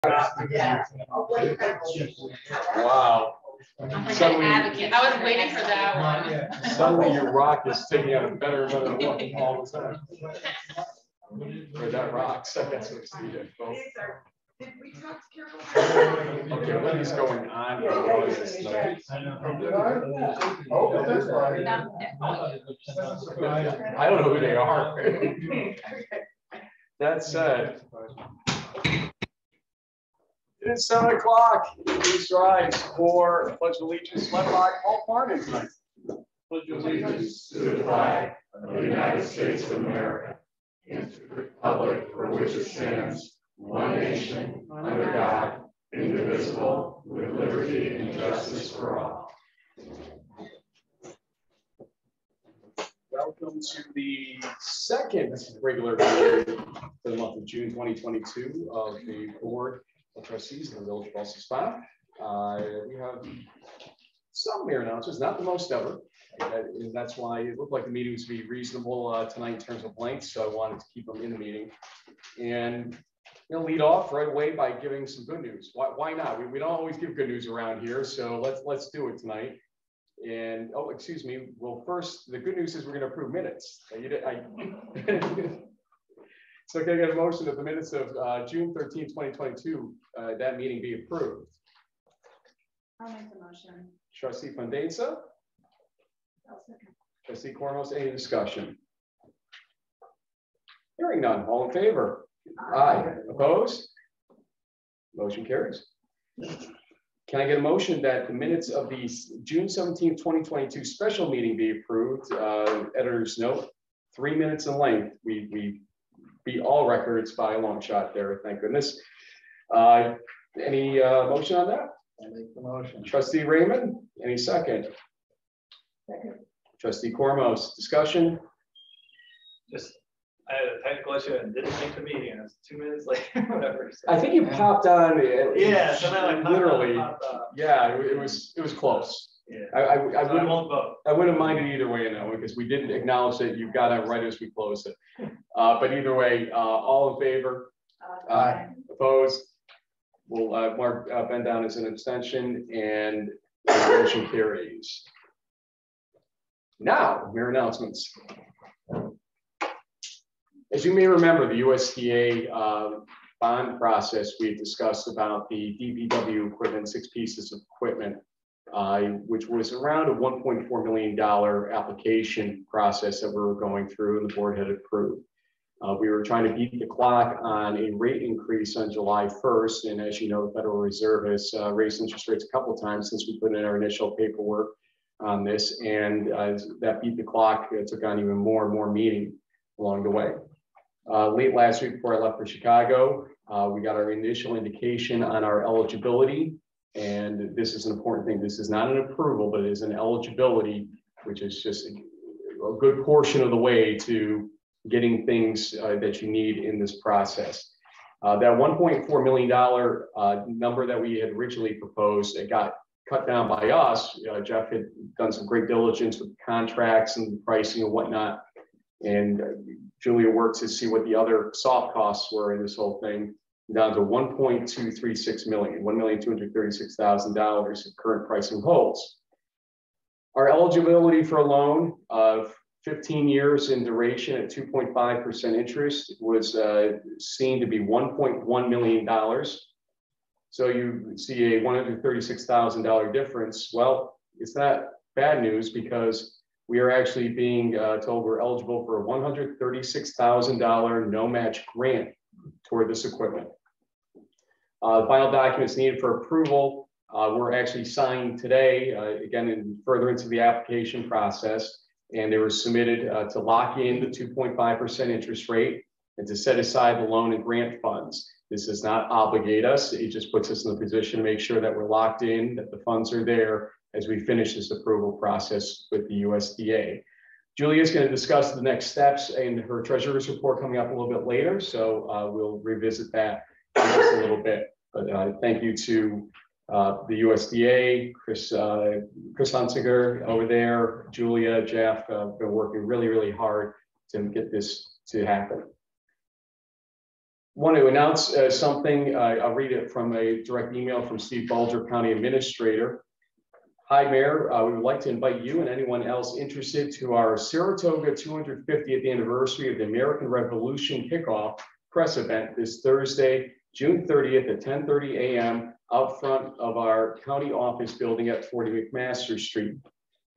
Wow. Suddenly, advocate. I was waiting for that one. Suddenly your rock is taking out a better look all the time. Or that rocks. That's what it's needed. Did we talk to Carol? Okay, what is going on? I don't know who they are. That said, it is 7 o'clock. Please rise for the Pledge of Allegiance led by Paul Farnan tonight. Pledge allegiance to the flag of the United States of America and to the republic for which it stands, one nation, under God, indivisible, with liberty and justice for all. Welcome to the second regular meeting for the month of June 2022 of the Board of Trustees of the Village of Ballston. We have some mayor announcements, not the most ever. And that's why it looked like the meeting was to be reasonable tonight in terms of length, so I wanted to keep them in the meeting. And lead off right away by giving some good news. Why not? We don't always give good news around here, so let's do it tonight. And oh, excuse me. Well, first, the good news is we're going to approve minutes. So can I get a motion that the minutes of June 13, 2022, that meeting be approved? I'll make the motion. Trustee Fondaza? Trustee Cormos, any discussion? Hearing none, all in favor? Aye. Opposed? Motion carries. Can I get a motion that the minutes of the June 17, 2022 special meeting be approved? Editor's note, 3 minutes in length. We beat all records by a long shot there, thank goodness. Any motion on that? I make the motion. Trustee Raymond, any second? Second. Trustee Cormos, discussion? Just, I had a technical issue and didn't make the meeting. It was 2 minutes late, whatever. So. I think you popped on. Yeah, so then I literally. popped on. Yeah, it was close. Yeah. I wouldn't mind it either way, because we didn't acknowledge that you got it right as we closed it. But either way, all in favor? Aye. Opposed? We'll mark Ben down as an abstention, and the motion carries. Now, mayor announcements. As you may remember, the USDA bond process, we discussed about the DPW equipment, 6 pieces of equipment, which was around a $1.4 million application process that we were going through and the board had approved. We were trying to beat the clock on a rate increase on July 1st. And as you know, the Federal Reserve has raised interest rates a couple of times since we put in our initial paperwork on this. And that beat the clock, it took on even more and more meeting along the way. Late last week before I left for Chicago, we got our initial indication on our eligibility. And this is an important thing. This is not an approval, but it is an eligibility, which is just a good portion of the way to getting things that you need in this process. That $1.4 million number that we had originally proposed, it got cut down by us. Jeff had done some great diligence with contracts and pricing and whatnot. And Julia worked to see what the other soft costs were in this whole thing, down to $1.236 million, $1,236,000 if current pricing holds. Our eligibility for a loan of 15 years in duration at 2.5% interest was seen to be $1.1 million. So you see a $136,000 difference. Well, it's not bad news because we are actually being told we're eligible for a $136,000 no match grant toward this equipment. The final documents needed for approval were actually signed today, again, further into the application process. And they were submitted to lock in the 2.5% interest rate and to set aside the loan and grant funds. This does not obligate us. It just puts us in a position to make sure that we're locked in, that the funds are there as we finish this approval process with the USDA. Julia is going to discuss the next steps in her treasurer's report coming up a little bit later. So we'll revisit that in just a little bit. But thank you to the USDA, Chris Hunsinger over there, Julia, Jeff, been working really, really hard to get this to happen. Want to announce something. I'll read it from a direct email from Steve Bulger, County Administrator. Hi, Mayor. We would like to invite you and anyone else interested to our Saratoga 250th anniversary of the American Revolution kickoff press event this Thursday, June 30th at 10:30 a.m. out front of our county office building at 40 McMaster Street.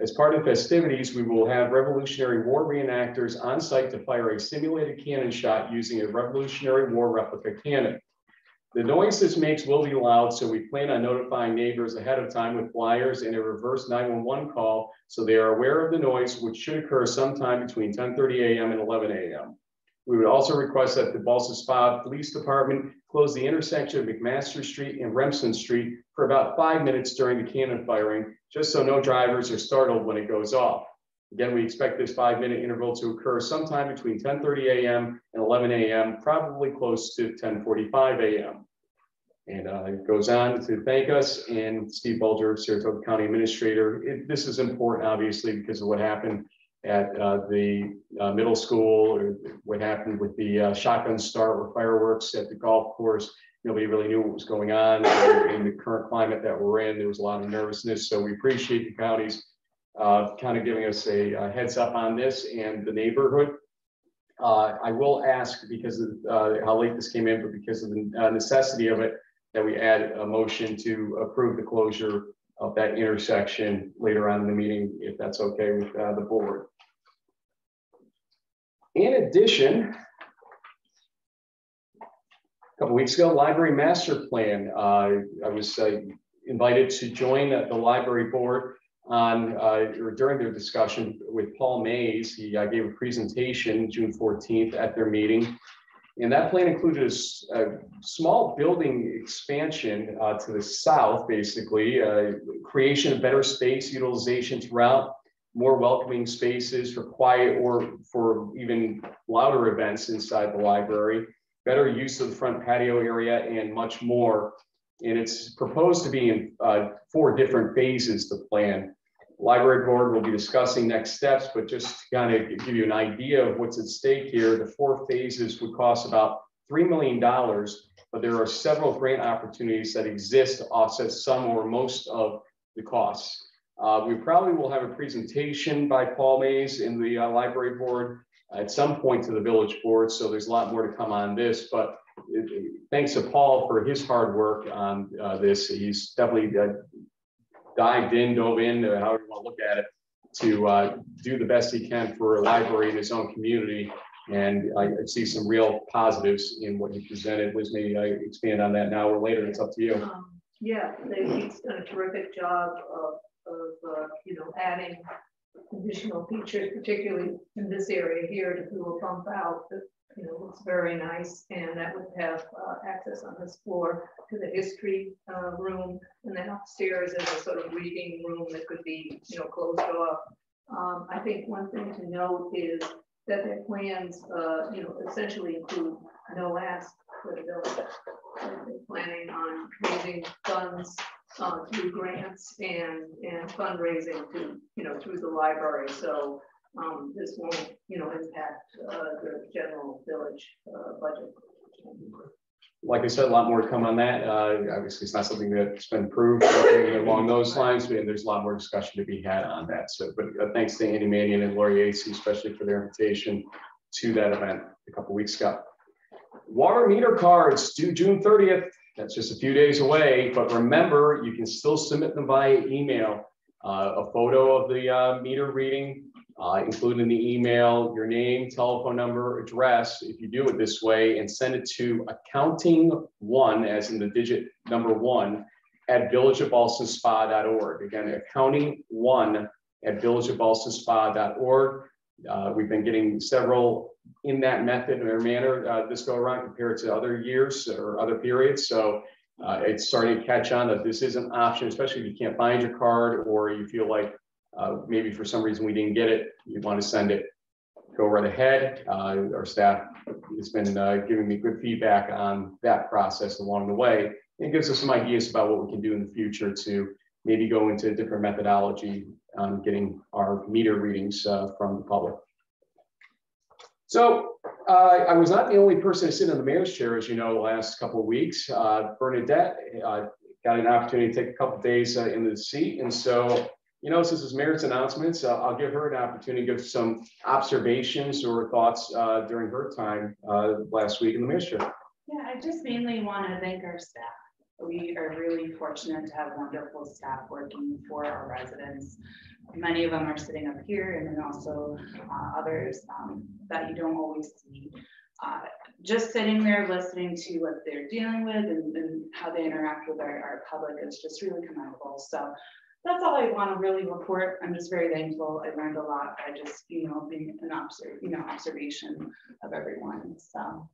As part of festivities, we will have Revolutionary War reenactors on site to fire a simulated cannon shot using a Revolutionary War replica cannon. The noise this makes will be loud, so we plan on notifying neighbors ahead of time with flyers and a reverse 911 call so they are aware of the noise, which should occur sometime between 10:30 a.m. and 11 a.m. We would also request that the Ballston Spa Police Department close the intersection of McMaster Street and Remsen Street for about 5 minutes during the cannon firing, just so no drivers are startled when it goes off. Again, we expect this 5-minute interval to occur sometime between 10:30 a.m. and 11 a.m., probably close to 10:45 a.m. And it goes on to thank us, and Steve Bulger, Saratoga County Administrator. This is important, obviously, because of what happened at the middle school, or what happened with the shotgun start with fireworks at the golf course. Nobody really knew what was going on in the current climate that we're in. There was a lot of nervousness. So we appreciate the counties kind of giving us a heads up on this and the neighborhood. I will ask, because of how late this came in, but because of the necessity of it, that we add a motion to approve the closure of that intersection later on in the meeting, if that's okay with the board. In addition, a couple weeks ago, library master plan. I was invited to join the library board on or during their discussion with Paul Mays. He gave a presentation June 14th at their meeting. And that plan included a small building expansion to the south, basically, creation of better space utilization throughout, more welcoming spaces for quiet or for even louder events inside the library, better use of the front patio area, and much more. And it's proposed to be in 4 different phases, the plan. Library board will be discussing next steps, but just to kind of give you an idea of what's at stake here, the 4 phases would cost about $3 million, but there are several grant opportunities that exist to offset some or most of the costs. We probably will have a presentation by Paul Mays in the library board at some point to the village board, so there's a lot more to come on this, but thanks to Paul for his hard work on this. He's definitely dove in, however you want to look at it, to do the best he can for a library in his own community. And I see some real positives in what he presented. Liz, may I expand on that now or later? It's up to you. Yeah, he's done a terrific job of adding additional features, particularly in this area here, to do a pump out that looks very nice, and that would have access on this floor to the history room, and then upstairs is a sort of reading room that could be closed off. I think one thing to note is that their plans essentially include no ask for the village. They're planning on raising funds through grants and fundraising through the library. So this won't impact the general village budget. Like I said, a lot more to come on that. Obviously, it's not something that's been proved along those lines, and there's a lot more discussion to be had on that. So, but thanks to Andy Mannion and Lori Acey, especially for their invitation to that event a couple weeks ago. Water meter cards due June 30th. That's just a few days away, but remember, you can still submit them via email. A photo of the meter reading, include in the email your name, telephone number, address, if you do it this way, and send it to accounting1, as in the digit number 1, at villageofballstonspa.org. Again, accounting1 at villageofballstonspa.org. We've been getting several in that method or manner this go around compared to other years or other periods. So it's starting to catch on that this is an option, especially if you can't find your card or you feel like maybe for some reason we didn't get it, you want to send it, go right ahead. Our staff has been giving me good feedback on that process along the way. It gives us some ideas about what we can do in the future to maybe go into a different methodology on getting our meter readings from the public. So I was not the only person to sit in the mayor's chair, as you know, the last couple of weeks. Bernadette got an opportunity to take a couple of days into the seat. And so, you know, since it's mayor's announcements, I'll give her an opportunity to give some observations or thoughts during her time last week in the mayor's chair. Yeah, I just mainly want to thank our staff. We are really fortunate to have wonderful staff working for our residents. Many of them are sitting up here, and then also others that you don't always see. Just sitting there listening to what they're dealing with and how they interact with our public is just really commendable. So that's all I want to really report. I'm just very thankful. I learned a lot by just, you know, being an observation of everyone. So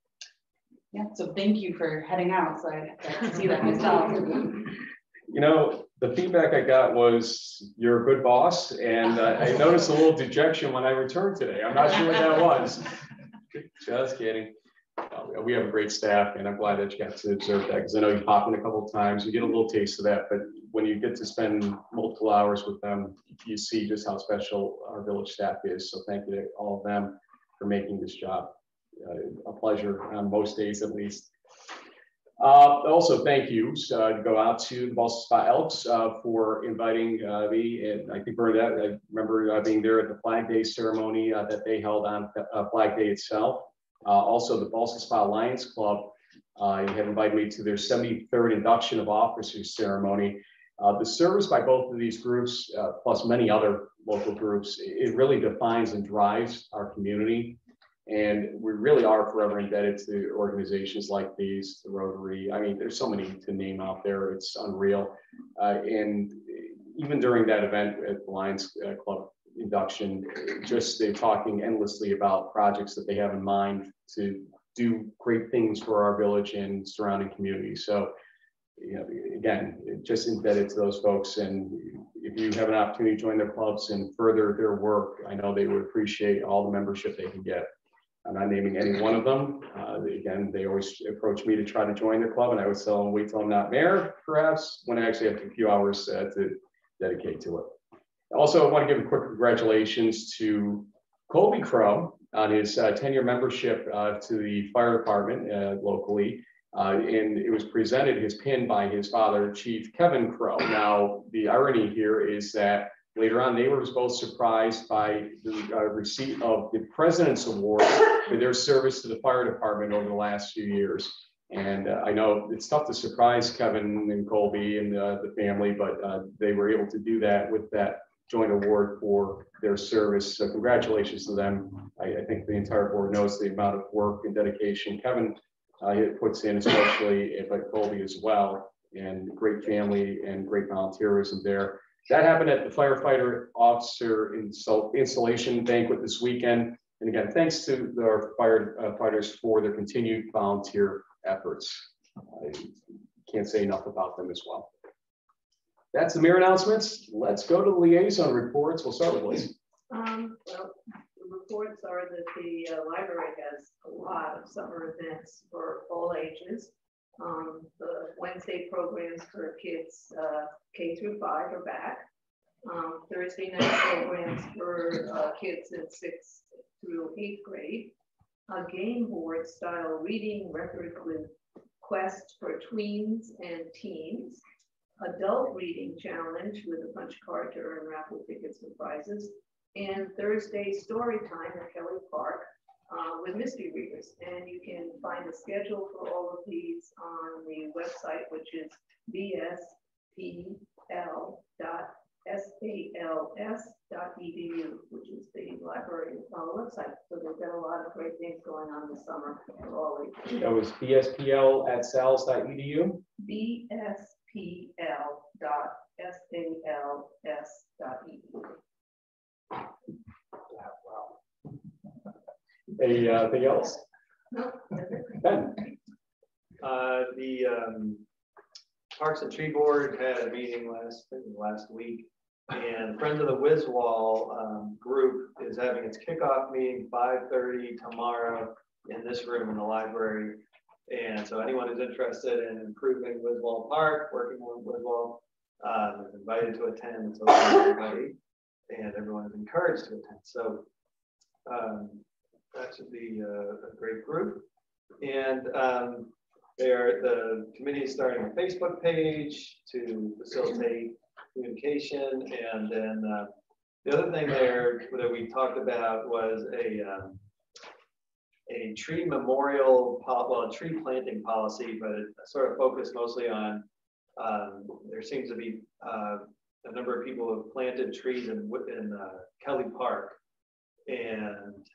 yeah, so thank you for heading out. So I got to see that myself. You know, the feedback I got was you're a good boss, and I noticed a little dejection when I returned today. I'm not sure what that was. Just kidding. We have a great staff, and I'm glad that you got to observe that, because I know you pop in a couple of times, you get a little taste of that, but when you get to spend multiple hours with them, you see just how special our village staff is. So thank you to all of them for making this job a pleasure on most days, at least. Also, thank you to go out to the Ballston Spa Elks for inviting me, and I think Bernadette, I remember being there at the Flag Day ceremony that they held on Flag Day itself. Also, the Ballston Spa Lions Club had invited me to their 73rd induction of officers ceremony. The service by both of these groups, plus many other local groups, it really defines and drives our community. And we really are forever indebted to organizations like these, the Rotary. I mean, there's so many to name out there. It's unreal. And even during that event at the Lions Club induction, just they're talking endlessly about projects that they have in mind to do great things for our village and surrounding communities. So, you know, again, just indebted to those folks. And if you have an opportunity to join their clubs and further their work, I know they would appreciate all the membership they can get. I'm not naming any one of them. Again, they always approach me to try to join their club, and I would tell them, wait till I'm not mayor, perhaps, when I actually have a few hours to dedicate to it. Also, I want to give a quick congratulations to Colby Crow on his 10-year membership to the fire department locally. And it was presented, his pin, by his father, Chief Kevin Crow. Now, the irony here is that later on, they were both surprised by the receipt of the President's Award for their service to the fire department over the last few years. And I know it's tough to surprise Kevin and Colby and the family, but they were able to do that with that joint award for their service. So congratulations to them. I think the entire board knows the amount of work and dedication Kevin puts in, especially, but Colby as well, and great family and great volunteerism there. That happened at the firefighter officer installation banquet this weekend. And again, thanks to our firefighters for their continued volunteer efforts. I can't say enough about them as well. That's the mayor announcements. Let's go to the liaison reports. We'll start with Liz. Well, the reports are that the library has a lot of summer events for all ages. The Wednesday programs for kids K through 5 are back. Thursday night programs for kids in 6th through 8th grade. A game board style reading record with quest for tweens and teens. Adult reading challenge with a punch card to earn raffle tickets and prizes. And Thursday story time at Kelly Park with mystery readers. And you can find the schedule for all of these on the website, which is bspl.sals.edu, which is the library website. So they've got a lot of great things going on this summer for all ages. That was bspl@sals.edu. bspl.sals.edu. Wow. Anything else? No. Ben. The Parks and Tree Board had a meeting last week, and Friends of the Wiswall group is having its kickoff meeting 5:30 tomorrow in this room in the library. And so anyone who's interested in improving Wiswall Park, working on Wiswall, is invited to attend. It's open to everybody, and everyone is encouraged to attend. So that should be a great group. And the committee is starting a Facebook page to facilitate communication. And then the other thing there that we talked about was a tree memorial, well, a tree planting policy, but it sort of focused mostly on, there seems to be a number of people who have planted trees in Kelly Park. And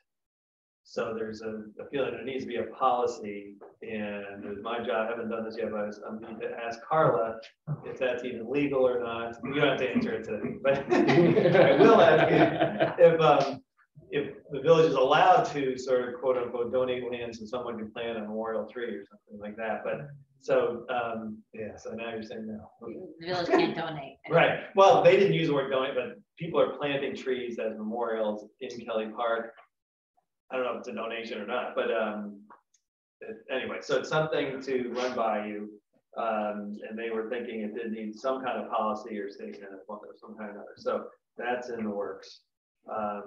so there's a feeling there needs to be a policy, and it's my job, I haven't done this yet, but I'm going to ask Carla if that's even legal or not. You don't have to answer it today, but I will ask you if the village is allowed to sort of quote unquote donate land so someone can plant a memorial tree or something like that. But so yeah, so now you're saying no. The village can't donate. Right. Well, they didn't use the word donate, but people are planting trees as memorials in Kelly Park. I don't know if it's a donation or not, but anyway, so it's something to run by you. And they were thinking it did need some kind of policy or statement of some kind or another. So that's in the works.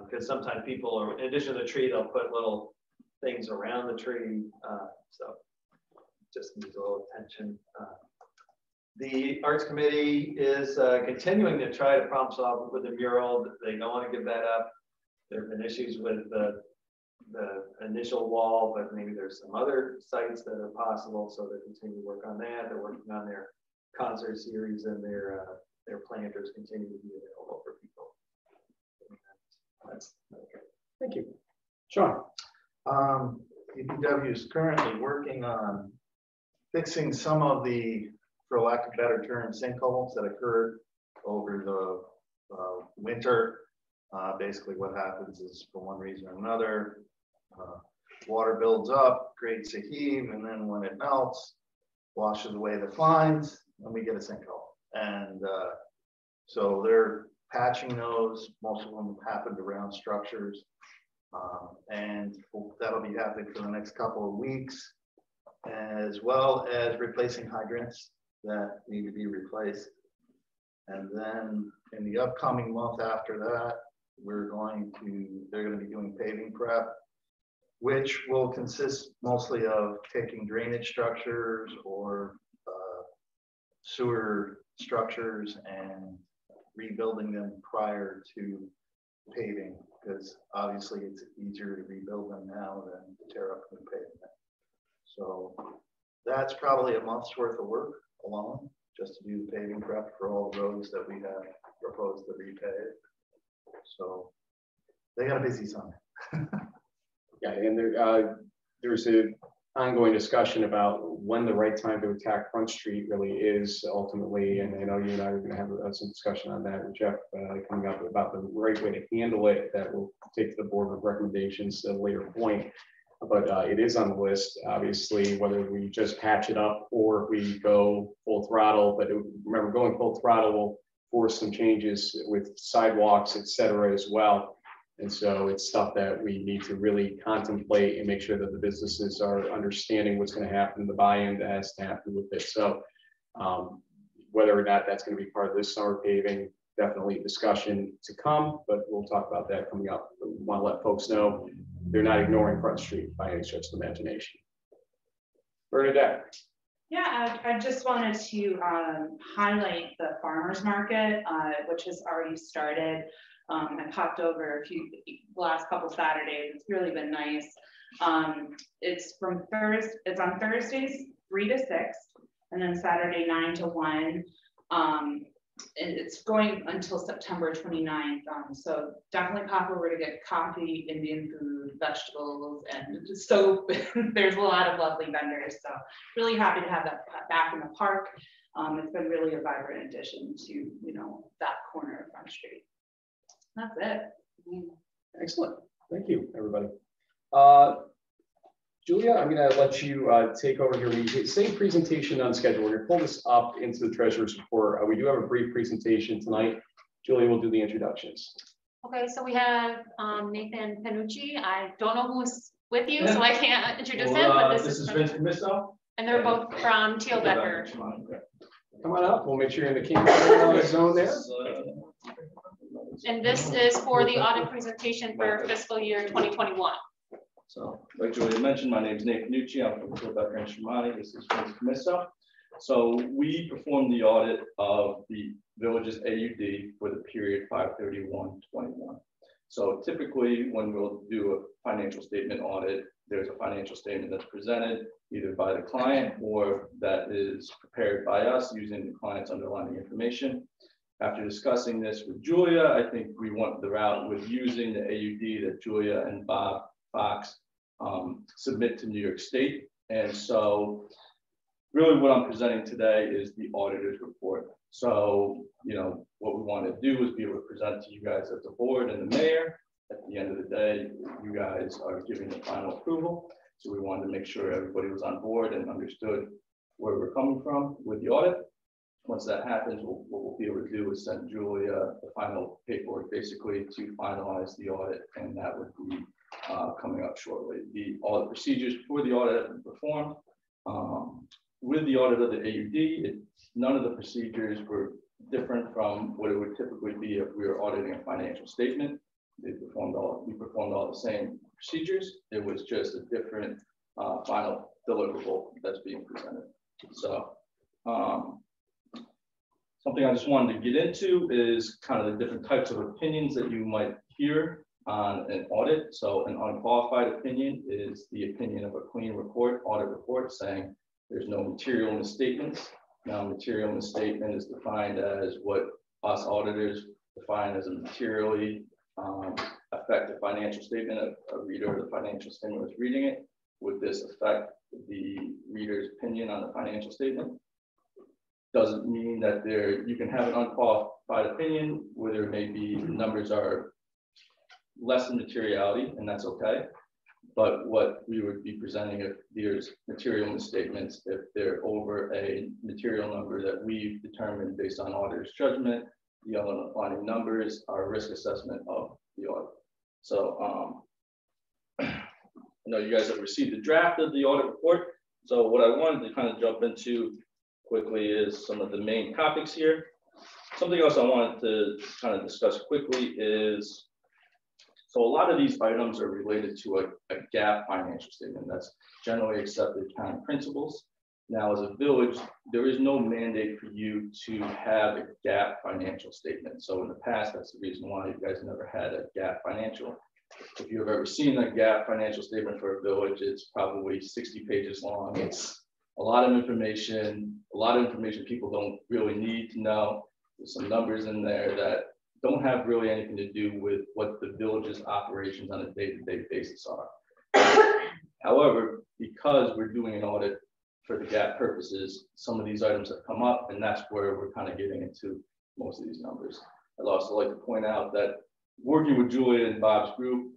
Because sometimes people are, in addition to the tree, they'll put little things around the tree. So just needs a little attention. The Arts Committee is continuing to try to problem solve with the mural. They don't want to give that up. There have been issues with the initial wall, but maybe there's some other sites that are possible. So they continue to work on that. They're working on their concert series, and their planters continue to be available for people. That's okay. Thank you. Sean. DPW is currently working on fixing some of the, for lack of better term, sinkholes that occurred over the winter. Basically what happens is, for one reason or another, water builds up, creates a heave, and then when it melts, washes away the fines, and we get a sinkhole. And so they're patching those. Most of them happened around structures. And that'll be happening for the next couple of weeks, as well as replacing hydrants that need to be replaced. And then in the upcoming month after that, they're going to be doing paving prep, which will consist mostly of taking drainage structures or sewer structures and rebuilding them prior to paving, because obviously it's easier to rebuild them now than to tear up the pavement. So that's probably a month's worth of work alone, just to do the paving prep for all the roads that we have proposed to repave. So they got a busy summer. Yeah, and there's an ongoing discussion about when the right time to attack Front Street really is ultimately, and I know you and I are going to have some discussion on that with Jeff coming up about the right way to handle it. That will take to the board with recommendations at a later point. But it is on the list, obviously, whether we just patch it up or we go full throttle. But remember, going full throttle will force some changes with sidewalks, et cetera, as well. And so it's stuff that we need to really contemplate and make sure that the businesses are understanding what's going to happen, the buy-in that has to happen with it. So whether or not that's going to be part of this summer paving, definitely discussion to come, but we'll talk about that coming up. We want to let folks know they're not ignoring Front Street by any stretch of the imagination. Bernadette. Yeah, I just wanted to highlight the farmers market, which has already started. I popped over last couple Saturdays. It's really been nice. It's on Thursdays 3 to 6, and then Saturday 9 to 1. And it's going until September 29th. So definitely pop over to get coffee, Indian food, vegetables, and soap. There's a lot of lovely vendors. So really happy to have that back in the park. It's been really a vibrant addition to, that corner of Front Street. That's it. Excellent. Thank you, everybody. Julia, I'm going to let you take over here. We same presentation on schedule. We're going to pull this up into the treasurer's report. We do have a brief presentation tonight. Julia will do the introductions. Okay, so we have Nathan Panucci. I don't know who's with you, so I can't introduce him, but this is Vincent Misso. And they're both from Teal Becker. Come on up. We'll make sure you're in the camera zone there. And this is for the audit presentation for fiscal year 2021. So, like Julia mentioned, my name is Nate Panucci. I'm from Quebec and Shamani. This is Vince Camisto. So we performed the audit of the village's AUD for the period 5/31/21. So typically, when we'll do a financial statement audit, there's a financial statement that's presented either by the client or that is prepared by us using the client's underlying information. After discussing this with Julia, I think we went the route with using the AUD that Julia and Bob Fox submit to New York State. And so really what I'm presenting today is the auditor's report. So, you know, what we want to do is be able to present to you guys as the board and the mayor. At the end of the day, you guys are giving the final approval. So we wanted to make sure everybody was on board and understood where we're coming from with the audit. Once that happens, what we'll be able to do is send Julia the final paperwork basically to finalize the audit, and that would be coming up shortly. The audit procedures for the audit have been performed. With the audit of the AUD, none of the procedures were different from what it would typically be if we were auditing a financial statement. We performed all the same procedures. It was just a different final deliverable that's being presented. So something I just wanted to get into is kind of the different types of opinions that you might hear on an audit. So an unqualified opinion is the opinion of a clean report, audit report, saying there's no material misstatements. Now, material misstatement is defined as what us auditors define as a materially affect the financial statement. A reader of the financial statement was reading it. Would this affect the reader's opinion on the financial statement? Doesn't mean that you can have an unqualified opinion where there may be numbers are less than materiality, and that's okay. But what we would be presenting if there's material misstatements, if they're over a material number that we've determined based on auditor's judgment, the underlying numbers, our risk assessment of the audit. So I know you guys have received the draft of the audit report. So what I wanted to kind of jump into quickly is some of the main topics here. Something else I wanted to kind of discuss quickly is, so a lot of these items are related to a GAAP financial statement. That's generally accepted accounting principles. Now, as a village, there is no mandate for you to have a GAAP financial statement. So in the past, that's the reason why you guys never had a GAAP financial. If you've ever seen a GAAP financial statement for a village, it's probably 60 pages long. It's a lot of information people don't really need to know. There's some numbers in there that don't have really anything to do with what the village's operations on a day-to-day basis are. However, because we're doing an audit for the GAAP purposes, some of these items have come up, and that's where we're kind of getting into most of these numbers. I'd also like to point out that working with Julia and Bob's group,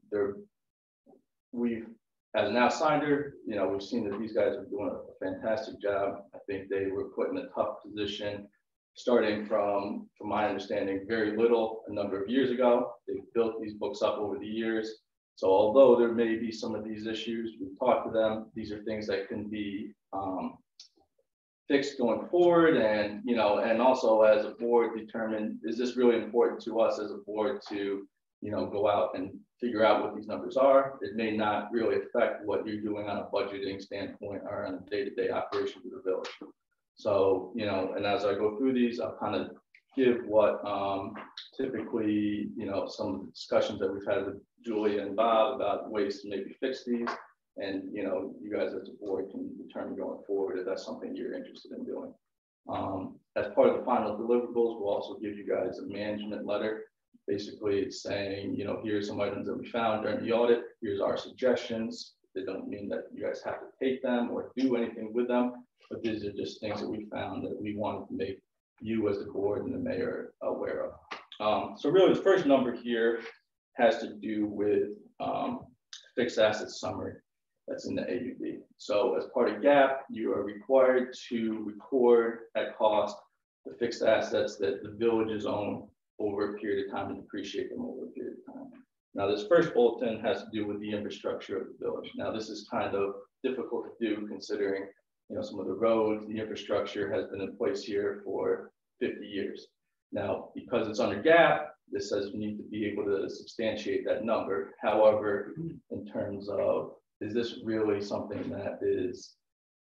as an outsider, you know, we've seen that these guys are doing a fantastic job. I think they were put in a tough position, starting from my understanding, very little a number of years ago. They've built these books up over the years. So although there may be some of these issues, we've talked to them. These are things that can be fixed going forward, and you know, and also as a board determine, is this really important to us as a board to, you know, go out and figure out what these numbers are. It may not really affect what you're doing on a budgeting standpoint or on a day-to-day operation of the village. So, you know, and as I go through these, I'll kind of give what typically, you know, some of the discussions that we've had with Julia and Bob about ways to maybe fix these. And, you know, you guys as a board can determine going forward if that's something you're interested in doing. As part of the final deliverables, we'll also give you guys a management letter. Basically, it's saying, you know, here's some items that we found during the audit. Here's our suggestions. They don't mean that you guys have to take them or do anything with them, but these are just things that we found that we wanted to make you as the board and the mayor aware of. So really, the first number here has to do with fixed asset summary that's in the AUD. So as part of GAAP, you are required to record at cost the fixed assets that the villages own over a period of time and depreciate them over a period of time. Now, this first bulletin has to do with the infrastructure of the village. Now, this is kind of difficult to do considering, you know, some of the roads, the infrastructure has been in place here for 50 years. Now, because it's under GAAP, this says we need to be able to substantiate that number. However, in terms of is this really something that is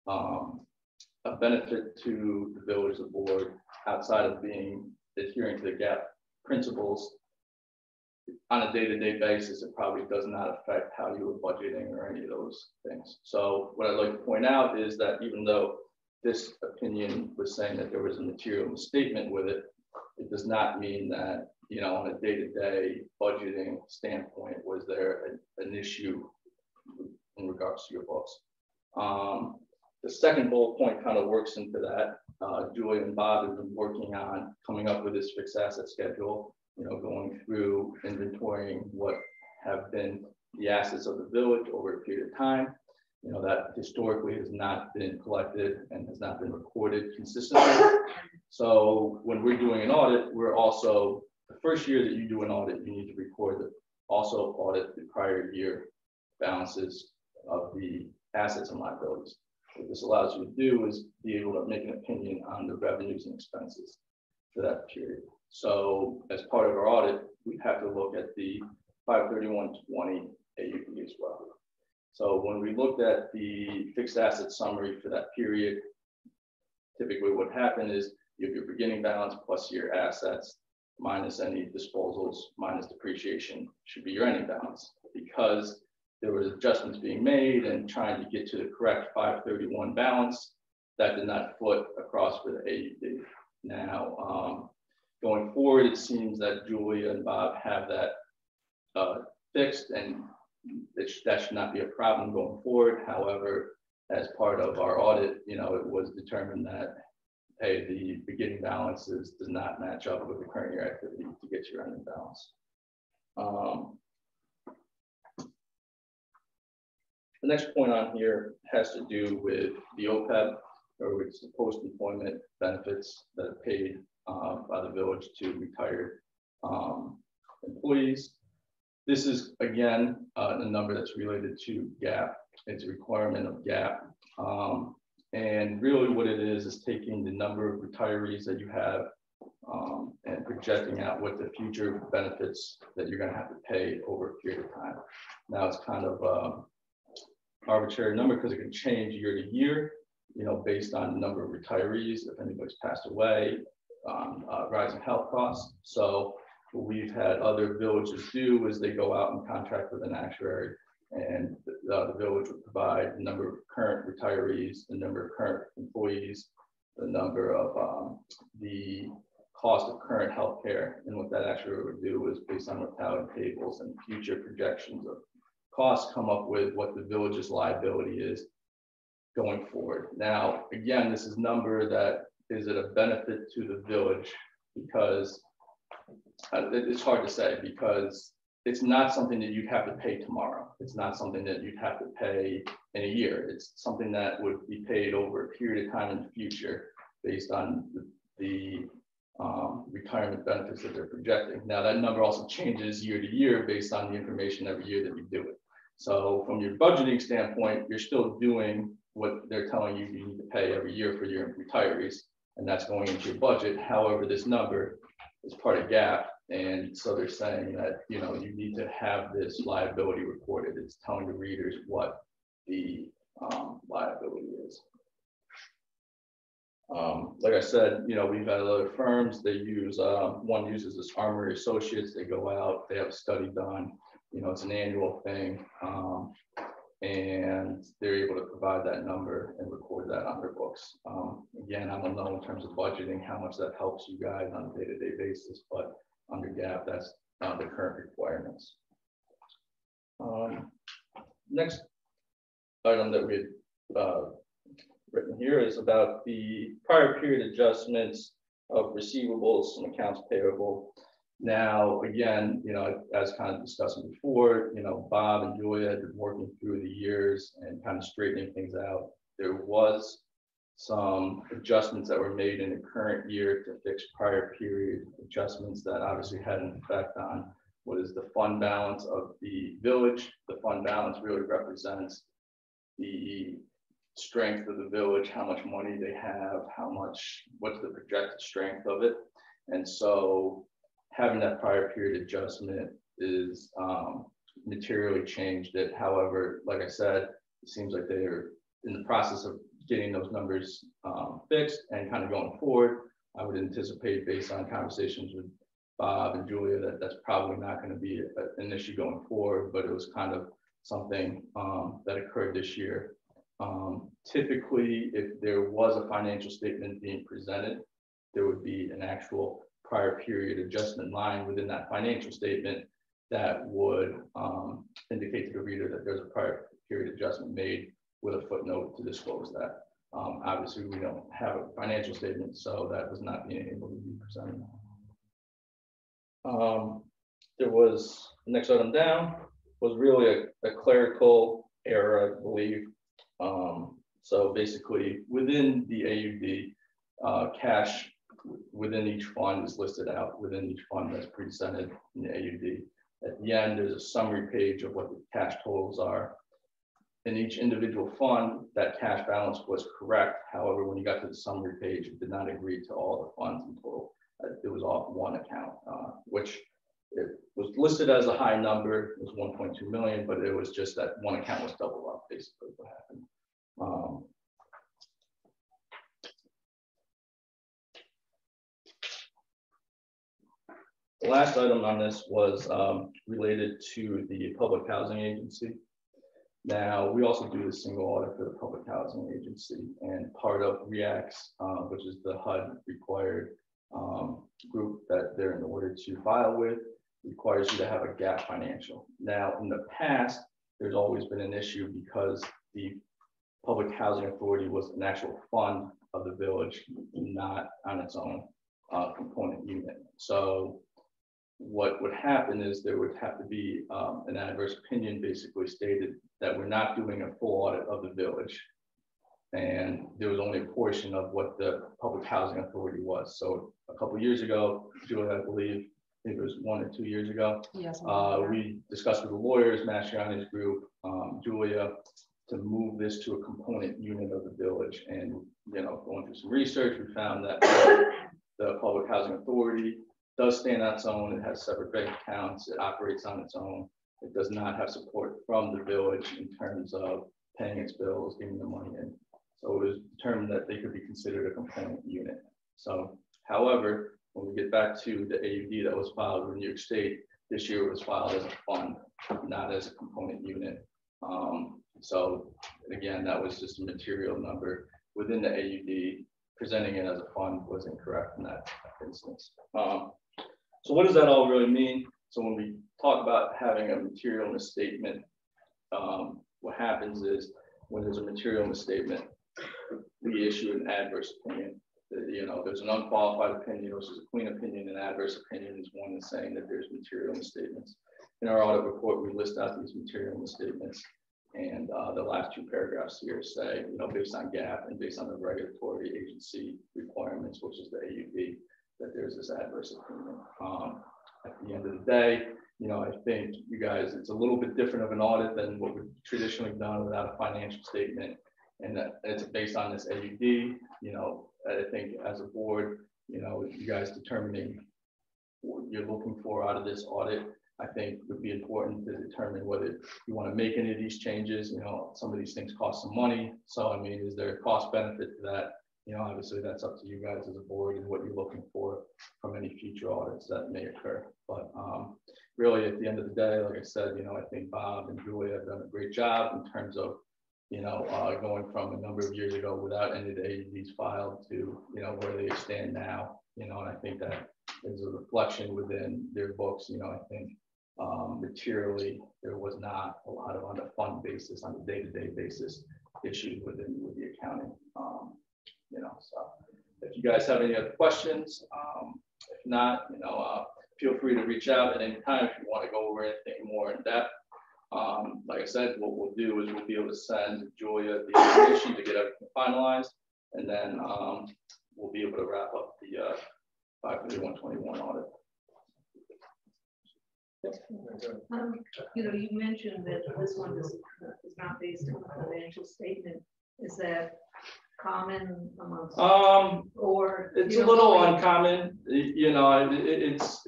a benefit to the village, the board, outside of being adhering to the GAAP principles? On a day-to-day basis, it probably does not affect how you are budgeting or any of those things. So what I'd like to point out is that even though this opinion was saying that there was a material misstatement with it, it does not mean that, you know, on a day-to-day budgeting standpoint, was there an issue in regards to your books. The second bullet point kind of works into that. Julie and Bob have been working on coming up with this fixed asset schedule, you know, going through inventorying what have been the assets of the village over a period of time. You know, that historically has not been collected and has not been recorded consistently. So when we're doing an audit, we're also, the first year that you do an audit, you need to record the, also audit the prior year balances of the assets and liabilities. What this allows you to do is be able to make an opinion on the revenues and expenses for that period. So as part of our audit, we have to look at the 531.20 AUB as well. So when we looked at the fixed asset summary for that period, typically what happened is you have your beginning balance plus your assets minus any disposals minus depreciation should be your ending balance. Because there was adjustments being made and trying to get to the correct 531 balance, that did not foot across for the AUB. Now, going forward, it seems that Julia and Bob have that fixed, and that should not be a problem going forward. However, as part of our audit, you know, it was determined that, hey, the beginning balances does not match up with the current year activity to get your ending balance. The next point on here has to do with the OPEB, or it's the post-employment benefits that are paid by the village to retired employees. This is, again, a number that's related to GAAP. It's a requirement of GAAP. And really what it is taking the number of retirees that you have and projecting out what the future benefits that you're going to have to pay over a period of time. Now it's kind of arbitrary number because it can change year to year, you know, based on the number of retirees, if anybody's passed away, rising health costs. So what we've had other villages do is they go out and contract with an actuary, and the village would provide the number of current retirees, the number of current employees, the number of the cost of current health care. And what that actuary would do is based on mortality tables and future projections of costs, come up with what the village's liability is going forward. Now, again, this is number that is it a benefit to the village, because it's hard to say, because it's not something that you'd have to pay tomorrow. It's not something that you'd have to pay in a year. It's something that would be paid over a period of time in the future based on the retirement benefits that they're projecting. Now, that number also changes year to year based on the information every year that you do it. So from your budgeting standpoint, you're still doing what they're telling you you need to pay every year for your retirees, and that's going into your budget. However, this number is part of GAAP, and so they're saying that, you know, you need to have this liability recorded. It's telling the readers what the liability is. Like I said, you know, we've had other firms. They use one uses this Armory Associates. They go out, they have a study done. You know, it's an annual thing, and they're able to provide that number and record that on their books. Again, I don't know in terms of budgeting how much that helps you guys on a day-to-day basis, but under GAAP, that's the current requirements. Next item that we had written here is about the prior period adjustments of receivables and accounts payable. Now, again, you know, as kind of discussing before, you know, Bob and Julia had been working through the years and kind of straightening things out. There was some adjustments that were made in the current year to fix prior period adjustments that obviously had an effect on what is the fund balance of the village. The fund balance really represents the strength of the village, how much money they have, what's the projected strength of it. And so having that prior period adjustment is materially changed it. However, like I said, it seems like they are in the process of getting those numbers fixed and kind of going forward. I would anticipate, based on conversations with Bob and Julia, that that's probably not going to be an issue going forward, but it was kind of something that occurred this year. Typically, if there was a financial statement being presented, there would be an actual prior period adjustment line within that financial statement that would indicate to the reader that there's a prior period adjustment made with a footnote to disclose that. Obviously, we don't have a financial statement, so that was not being able to be presented. There was, the next item down was really a clerical error, I believe. So basically, within the AUD, cash within each fund is listed out within each fund that's presented in the AUD. At the end, there's a summary page of what the cash totals are. In each individual fund, that cash balance was correct. However, when you got to the summary page, it did not agree to all the funds in total. It was off one account, which it was listed as a high number. It was 1.2 million, but it was just that one account was doubled up, basically what happened. The last item on this was related to the Public Housing Agency. Now, we also do a single audit for the Public Housing Agency, and part of REACTS, which is the HUD required group that they're in order to file with, requires you to have a GAAP financial. Now, in the past, there's always been an issue because the Public Housing Authority was an actual fund of the village, not on its own component unit. So what would happen is there would have to be an adverse opinion basically stated that we're not doing a full audit of the village. And there was only a portion of what the Public Housing Authority was. So a couple of years ago, Julia, I believe, I think it was 1 or 2 years ago, Yes. we discussed with the lawyers, Mastriani's group, Julia, to move this to a component unit of the village. And, you know, going through some research, we found that the Public Housing Authority does stand on its own. It has separate bank accounts. It operates on its own. It does not have support from the village in terms of paying its bills, giving the money in. So it was determined that they could be considered a component unit. So, however, when we get back to the AUD that was filed with New York State, this year it was filed as a fund, not as a component unit. So again, that was just a material number within the AUD. Presenting it as a fund was incorrect in that instance. So what does that all really mean? So when we talk about having a material misstatement, what happens is when there's a material misstatement, we issue an adverse opinion. You know, there's an unqualified opinion versus a clean opinion. An adverse opinion is one that's saying that there's material misstatements. In our audit report, we list out these material misstatements. And the last two paragraphs here say, you know, based on GAAP and based on the regulatory agency requirements, which is the AUD, that there's this adverse opinion. At the end of the day, you know, I think you guys, it's a little bit different of an audit than what we've traditionally done without a financial statement. And that it's based on this AUD, you know, I think as a board, you know, you guys determining what you're looking for out of this audit, I think would be important to determine whether you want to make any of these changes. You know, some of these things cost some money. So, I mean, is there a cost benefit to that? You know, obviously that's up to you guys as a board and what you're looking for from any future audits that may occur. But really at the end of the day, like I said, you know, I think Bob and Julia have done a great job in terms of, you know, going from a number of years ago without any of the AUDs filed to, you know, where they stand now, you know, and I think that is a reflection within their books. You know, I think materially there was not a lot of on the fund basis, on the day-to-day basis issues with the accounting. You know, so if you guys have any other questions, if not, you know, feel free to reach out at any time if you want to go over anything more in depth. Like I said, what we'll do is we'll be able to send Julia the information to get everything finalized, and then we'll be able to wrap up the 53121 audit. You know, you mentioned that this one is not based on a financial statement. Is that common amongst or it's a little uncommon? You know, it's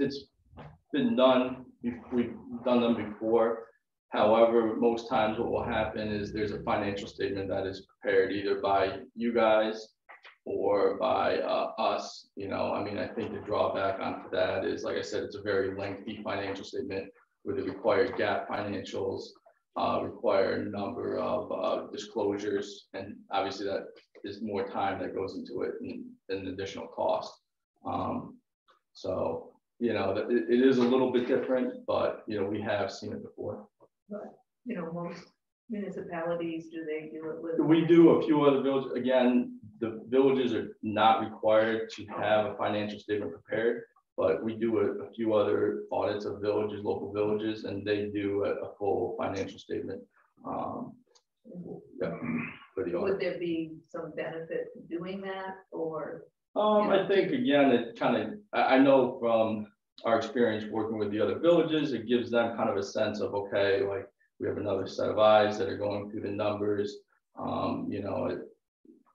been done. We've done them before. However, most times what will happen is there's a financial statement that is prepared either by you guys or by us. You know, I mean, I think the drawback onto that is, like I said, it's a very lengthy financial statement with the required GAAP financials, require a number of disclosures, and obviously that is more time that goes into it and additional cost. So, you know, it is a little bit different, but, you know, we have seen it before. But, you know, most municipalities, do they do it with? We do a few other villages. Again, the villages are not required to have a financial statement prepared, but we do a few other audits of villages, local villages, and they do a full financial statement. Yeah, for the audit. Would there be some benefit to doing that, or? I think, again, it kind of, I know from our experience working with the other villages, it gives them kind of a sense of, okay, like we have another set of eyes that are going through the numbers. You know,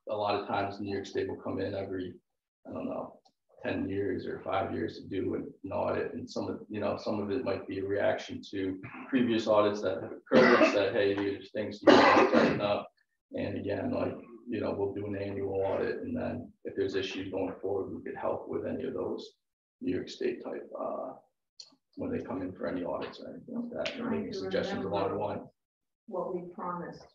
a lot of times New York State will come in every, I don't know, 10 years or 5 years to do an audit, and some of it might be a reaction to previous audits that have occurred and said, hey, these things you need to tighten up. And again, like, you know, we'll do an annual audit, and then if there's issues going forward, we could help with any of those New York State type when they come in for any audits or anything like that, or making suggestions along the line. What we promised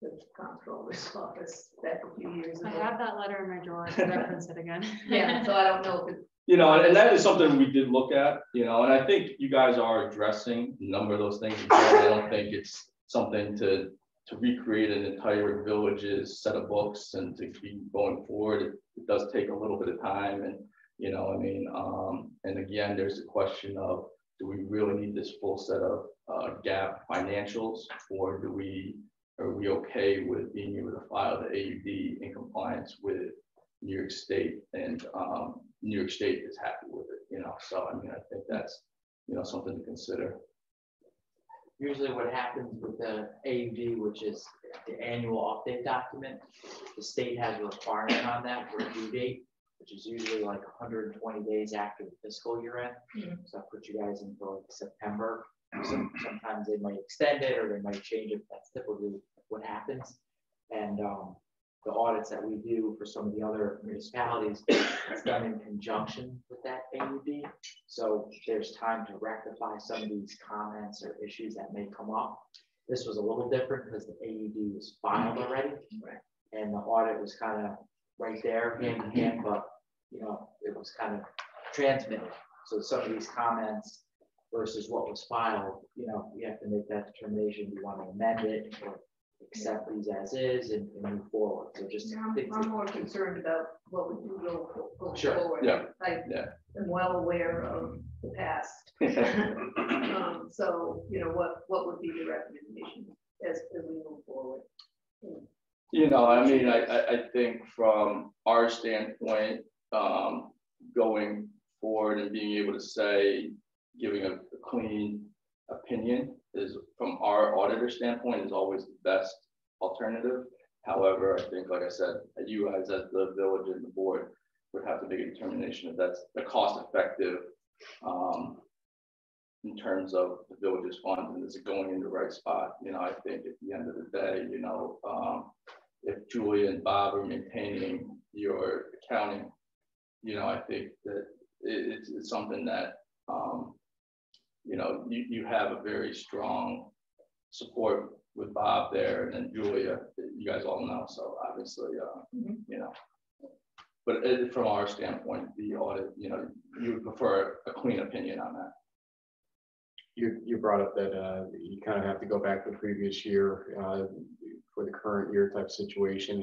the comptroller's office back a few years ago. I have that letter in my drawer to reference it again. Yeah, so I don't know if it. You know, and that is something we did look at, you know, and I think you guys are addressing a number of those things. I don't think it's something to recreate an entire village's set of books and to keep going forward. It does take a little bit of time, and, you know, I mean, and again, there's the question of, do we really need this full set of GAAP financials, or are we okay with being able to file the AUD in compliance with New York State, and New York State is happy with it, you know? So, I mean, I think that's, you know, something to consider. Usually what happens with the AUD, which is the annual update document, the state has a requirement on that for a due date, which is usually like 120 days after the fiscal year end. So I put you guys in for like September. Sometimes they might extend it or they might change it. That's typically what happens. And the audits that we do for some of the other municipalities, it's done in conjunction with that AUD. So there's time to rectify some of these comments or issues that may come up. This was a little different because the AUD was filed already, and the audit was kind of right there, hand in hand, but, you know, it was kind of transmitted. So some of these comments versus what was filed, you know, we have to make that determination. Do we want to amend it or accept these as is and move forward? So just I'm more concerned about what we do go Sure. forward. Yeah. I am well aware of the past. So, you know, what would be the recommendation as we move forward? You know, I mean, I think from our standpoint, going forward and being able to say, giving a clean opinion is, from our auditor standpoint, is always the best alternative. However, I think, like I said, you guys as the village and the board would have to make a determination if that's the cost effective in terms of the village's funds, and is it going in the right spot? You know, I think at the end of the day, you know, if Julia and Bob are maintaining your accounting, you know, I think that it's something that, you know, you have a very strong support with Bob there, and then Julia, you guys all know. So obviously, you know, but from our standpoint, the audit, you know, you would prefer a clean opinion on that. You brought up that you kind of have to go back to the previous year for the current year type situation.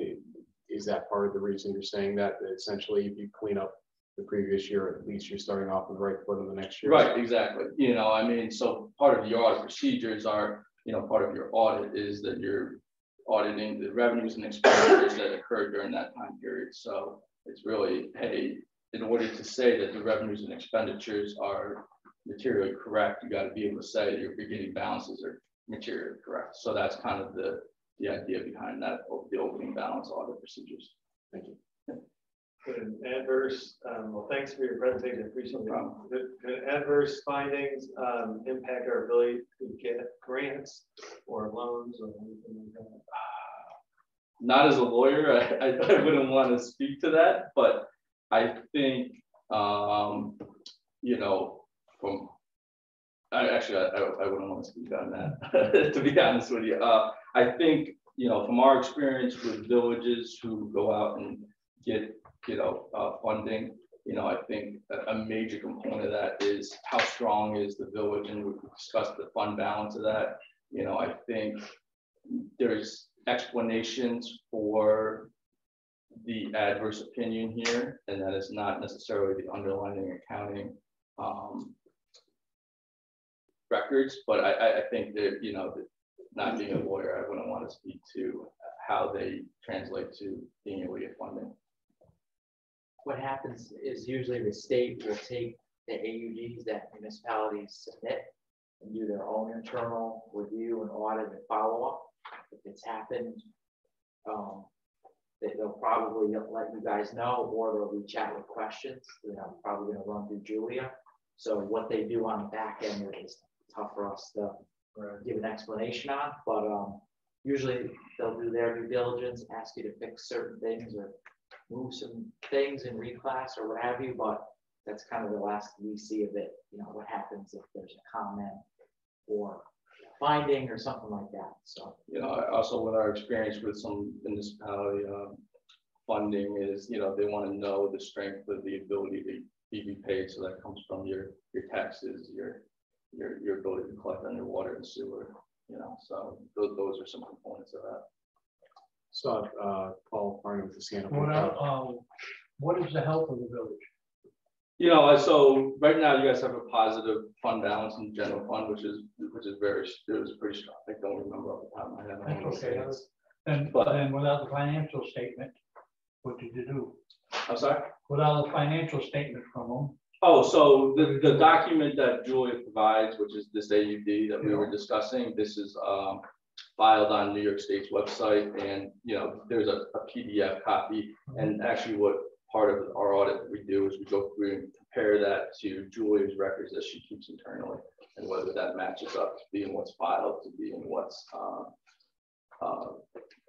Is that part of the reason you're saying that essentially if you clean up the previous year, at least you're starting off with the right foot in the next year? Right, exactly. You know, I mean, so part of your audit procedures are, you know, part of your audit is that you're auditing the revenues and expenditures that occurred during that time period. So it's really, hey, in order to say that the revenues and expenditures are materially correct, you got to be able to say your beginning balances are materially correct. So that's kind of the idea behind that, the opening balance audit procedures. Thank you. Good adverse, well, thanks for your presentation, appreciate it. Good adverse findings impact our ability to get grants or loans or anything like that? Not as a lawyer, I wouldn't want to speak to that, but I think, you know, I wouldn't want to speak on that, to be honest with you. I think, you know, from our experience with villages who go out and get, you know, funding, you know, I think a major component of that is how strong is the village, and we've discussed the fund balance of that. You know, I think there's explanations for the adverse opinion here, and that is not necessarily the underlying accounting records, but I think that, you know, that not being a lawyer, I wouldn't want to speak to how they translate to being able to get funding. What happens is usually the state will take the AUDs that municipalities submit and do their own internal review and audit and follow up. If it's happened, they'll probably let you guys know, or they'll reach out with questions. You know, probably going to run through Julia. So what they do on the back end is tough for us to give an explanation on, but usually they'll do their due diligence, ask you to fix certain things or move some things in reclass or what have you, but that's kind of the last we see of it. You know, what happens if there's a comment or finding or something like that. So, you know, also with our experience with some municipality funding is, you know, they want to know the strength of the ability to be paid. So that comes from your taxes, your ability to collect on your water and sewer, you know, so those are some components of that. So Paul Barney with the Santa. What is the health of the village? You know, so right now you guys have a positive fund balance in the general fund, which is very, it was pretty strong. I don't remember off the top of my head. That's okay. And without the financial statement, what did you do? I'm sorry? Without a financial statement from them. Oh, so the document that Julia provides, which is this AUD that we were discussing, this is filed on New York State's website, and you know, there's a PDF copy. And actually, what part of our audit that we do is we go through and compare that to Julia's records that she keeps internally, and whether that matches up to being what's filed to being what's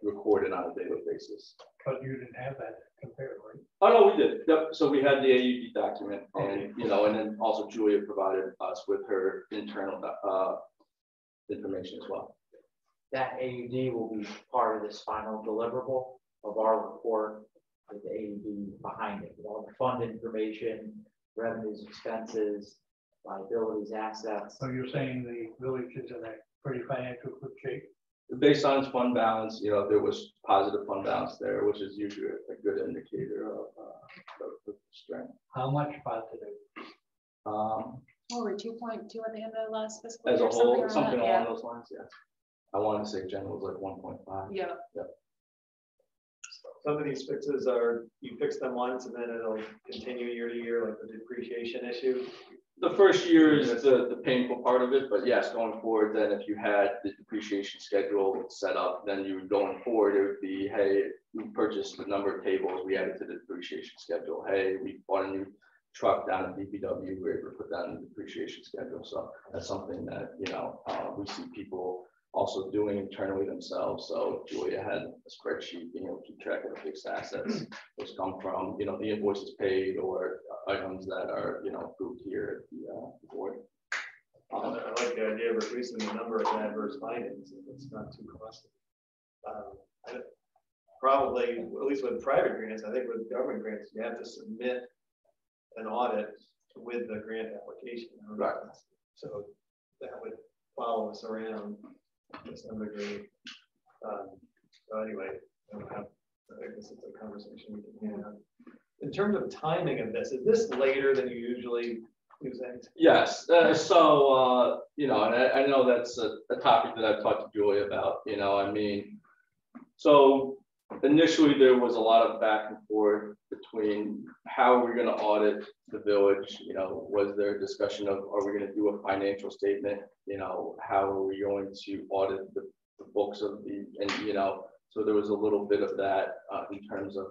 recorded on a daily basis. But you didn't have that compared, right? Oh no, we did. Yep. So we had the AUD document, and you know, and then also Julia provided us with her internal information as well. that AUD will be part of this final deliverable of our report with the AUD behind it, with all the fund information, revenues, expenses, liabilities, assets. So you're saying the village is in a pretty financial good shape? Based on its fund balance, you know, there was positive fund balance there, which is usually a good indicator of strength. How much positive? Oh, we're 2.2 at the end of the last fiscal As year. a whole, like something that, along those lines, yeah. I want to say general was like 1.5. Yeah. Yep. Some of these fixes are, you fix them once and then it'll continue year to year, like the depreciation issue. The first year is the painful part of it, but yes, going forward, then if you had the depreciation schedule set up, then you going forward, it would be, hey, we purchased a number of tables, we added to the depreciation schedule. Hey, we bought a new truck down at DPW, we were able to put that in the depreciation schedule. So that's something that, you know, we see people also doing internally themselves. So Julia had a spreadsheet, being able to keep track of the fixed assets, which come from, you know, the invoices paid or items that are, you know, grouped here at the board. I like the idea of reducing the number of adverse findings if it's not too costly. Probably, at least with private grants, I think with government grants, you have to submit an audit with the grant application. Right. So that would follow us around to some degree. So anyway, I guess it's a conversation we can have. In terms of timing of this, is this later than you usually do things? Yes. So, you know, and I know that's a topic that I've talked to Julia about, you know, I mean, so initially there was a lot of back and forth between how we're going to audit the village. You know, was there a discussion of, are we going to do a financial statement? You know, how are we going to audit the books of and, you know, so there was a little bit of that in terms of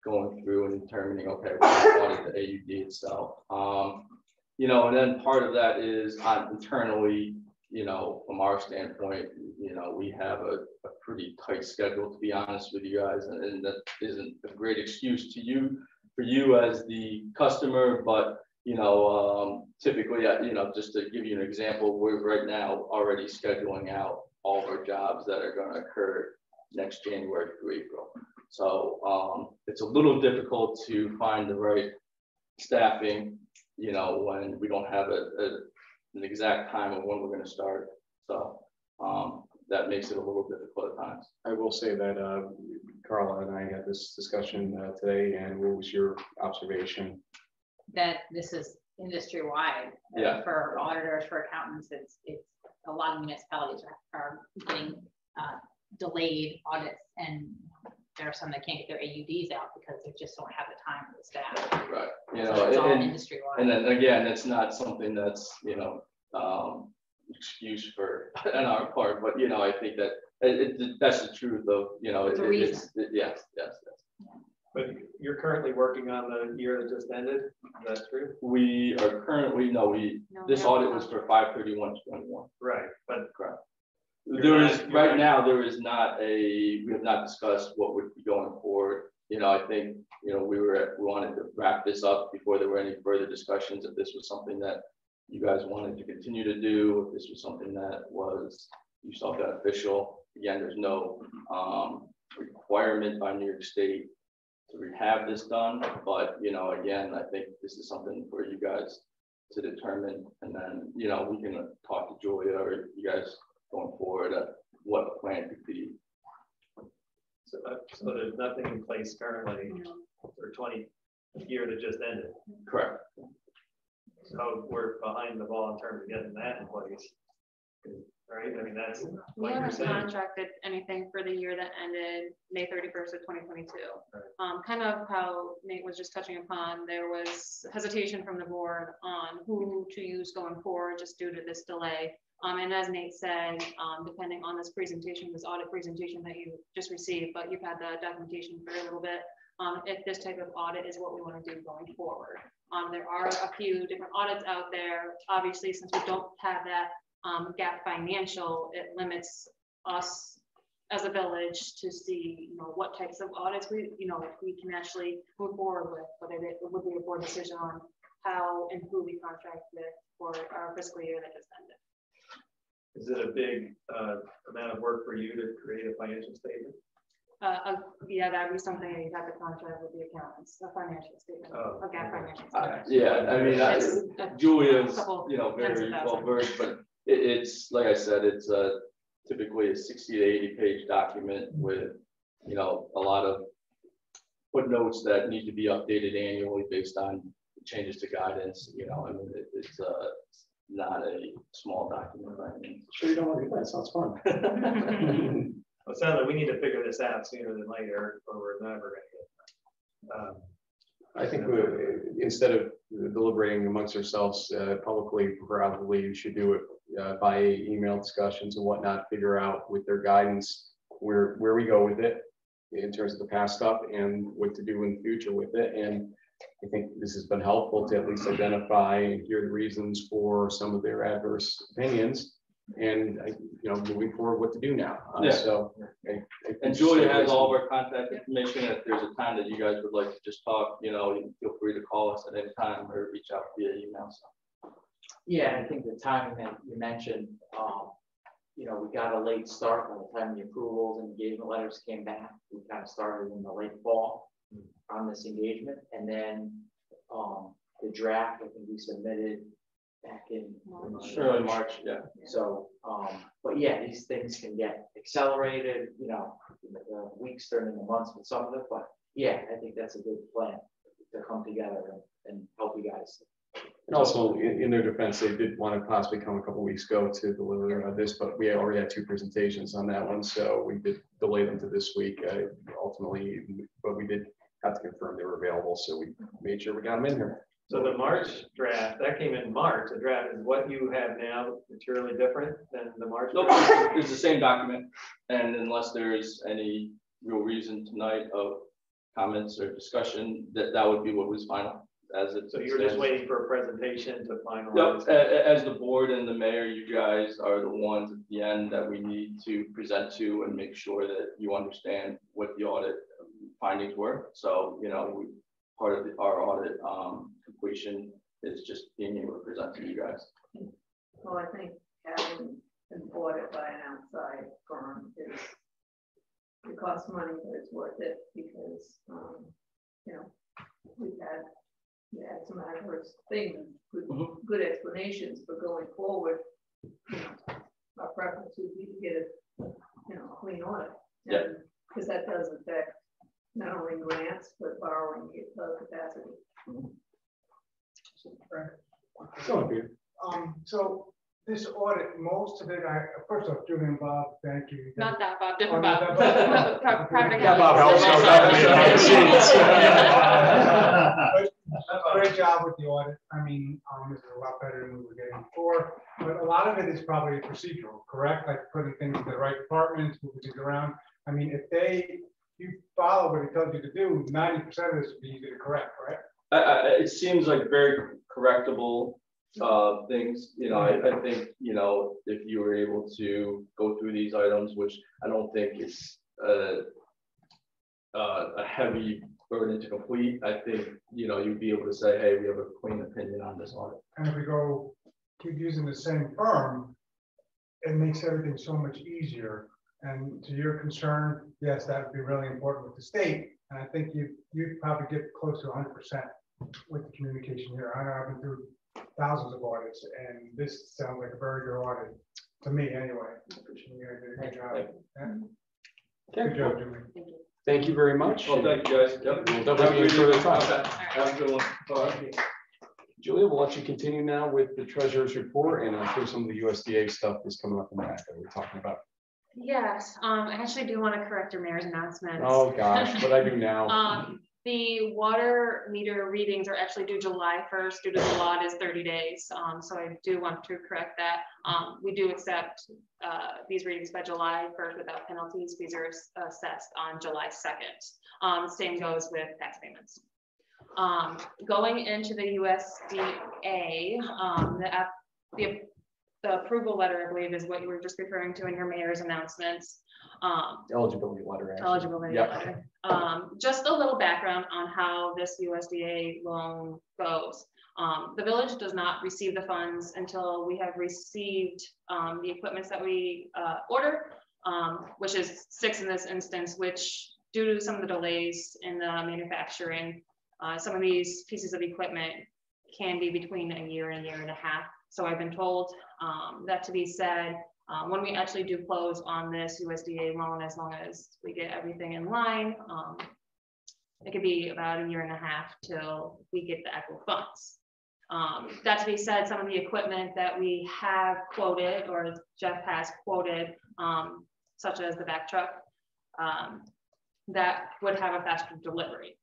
going through and determining, okay, we're going to audit the AUD itself. You know, and then part of that is internally, you know, from our standpoint, you know, we have a pretty tight schedule, to be honest with you guys, and that isn't a great excuse to you, for you as the customer, but, you know, typically, you know, just to give you an example, we're right now already scheduling out all of our jobs that are going to occur next January through April. So it's a little difficult to find the right staffing, you know, when we don't have an exact time of when we're going to start. So that makes it a little difficult at times. I will say that Carla and I had this discussion today, and what was your observation? That this is industry-wide. Yeah. For auditors, for accountants, it's a lot of municipalities are getting delayed audits, and there are some that can't get their AUDs out because they just don't have the time for the staff. Right. You So know, it's all industry-wide. and then again, it's not something that's, you know, excuse for on our part, but you know, I think that that's the truth of, you know, yes. But you're currently working on the year that just ended, is that true? We are currently, this audit was for 5/31/21. Right, but Correct. You're Right now, there is not we have not discussed what would be going forward. You know, I think, you know, we wanted to wrap this up before there were any further discussions, if this was something that you guys wanted to continue to do, if this was something that was, you saw beneficial. Again, there's no requirement by New York State to have this done, but, you know, again, I think this is something for you guys to determine, and then, you know, we can talk to Julia or you guys going forward what the plan could be. so there's nothing in place currently for 20 year that just ended. Correct. So we're behind the ball in terms of getting that in place, right? I mean, that's We like you're haven't saying. contracted anything for the year that ended May 31st of 2022. Right. Kind of how Nate was just touching upon, there was hesitation from the board on who to use going forward just due to this delay. And as Nate said, depending on this presentation, this audit presentation that you just received, but you've had the documentation for a little bit, if this type of audit is what we want to do going forward. There are a few different audits out there. Obviously, since we don't have that gap financial, it limits us as a village to see, you know, what types of audits we can actually move forward with, but it would be a board decision on how and who we contract with for our fiscal year that just ended. Is it a big amount of work for you to create a financial statement? Yeah, that'd be something that you'd have to contract with the accountants, a financial statement, a gap financial statement. Yeah, I mean, Julia's, you know, tens very of well thousands. versed, but it's like I said, it's typically a 60 to 80 page document with, you know, a lot of footnotes that need to be updated annually based on changes to guidance. You know, I mean, it's not a small document by any means. Sure, you don't want to do that. Sounds fun. Well, it sounds like we need to figure this out sooner than later, or we're never going to get I think instead of deliberating amongst ourselves publicly, probably we should do it by email discussions and whatnot, figure out with their guidance where we go with it in terms of the past stuff and what to do in the future with it. And I think this has been helpful to at least identify and hear the reasons for some of their adverse opinions. And you know, moving forward, what to do now. Yeah. So, and Julia has all of our contact information. If there's a time that you guys would like to just talk, you know, you can feel free to call us at any time or reach out via email. So. Yeah, I think the timing that you mentioned, you know, we got a late start by the time the approvals and engagement letters came back. We kind of started in the late fall on this engagement, and then the draft I think we submitted back in March, yeah. So, but yeah, these things can get accelerated, you know, the weeks turning into months with some of it, but yeah, I think that's a good plan to come together and help you guys. And also, in their defense, they did want to possibly come a couple of weeks ago to deliver this, but we already had 2 presentations on that one, so we did delay them to this week ultimately, but we did have to confirm they were available, so we made sure we got them in here. So the March draft, that came in March, the draft is what you have now materially different than the March? Nope, draft? it's the same document, and unless there's any real reason tonight of comments or discussion, that would be what was final as it. So you're just waiting for a presentation to Yep, finalize? as the board and the mayor, you guys are the ones at the end that we need to present to and make sure that you understand what the audit findings were. So, you know, part of our audit completion is just being able to present to you guys. Well, I think having an audit by an outside firm is, it costs money, but it's worth it because, you know, we had some adverse things, good explanations for going forward. You know, our preference would be to get a, you know, clean audit. Yeah. Because that does affect not only grants, but borrowing capacity. Go on, Peter. So this audit, most of it, first off, Julie and Bob, thank you. Not that Bob, different not Bob. that Bob. Private Yeah, account. Bob helps out that behind the scenes. But great job with the audit. I mean, this is a lot better than we were getting before, but a lot of it is probably procedural, correct? Like putting things in the right departments, moving things around. I mean, if you follow what it tells you to do, 90% of this would be easy to correct, right? It seems like very correctable things. You know, I think, you know, if you were able to go through these items, which I don't think it's a heavy burden to complete, I think, you know, you'd be able to say, hey, we have a clean opinion on this audit. And if we keep using the same firm, it makes everything so much easier. And to your concern, yes, that would be really important with the state. And I think you'd probably get close to 100% with the communication here. I know I've been through thousands of audits, and this sounds like a very good audit to me, anyway. You did a good job. Yeah. Good job, Julie. Thank you very much. Well, thank you guys. Yep. We'll definitely be further time. Okay. Have a good one. Bye. Julia, we'll let you continue now with the treasurer's report, and I'm sure some of the USDA stuff is coming up in the back that we're talking about. Yes, I actually do want to correct your mayor's announcement. Oh gosh, what I do now? The water meter readings are actually due July 1st due to the law it is 30 days. So I do want to correct that. We do accept these readings by July 1st without penalties. Fees are assessed on July 2nd. Same goes with tax payments. Going into the USDA, the approval letter, I believe, is what you were just referring to in your mayor's announcements. Eligibility letter. Actually. Eligibility letter. Just a little background on how this USDA loan goes. The village does not receive the funds until we have received the equipment that we order, which is 6 in this instance, which due to some of the delays in the manufacturing, some of these pieces of equipment can be between a year and a half. So I've been told that to be said, when we actually do close on this USDA loan, as long as we get everything in line, it could be about a year and a half till we get the actual funds. That to be said, some of the equipment that we have quoted or Jeff has quoted, such as the back truck, that would have a faster delivery.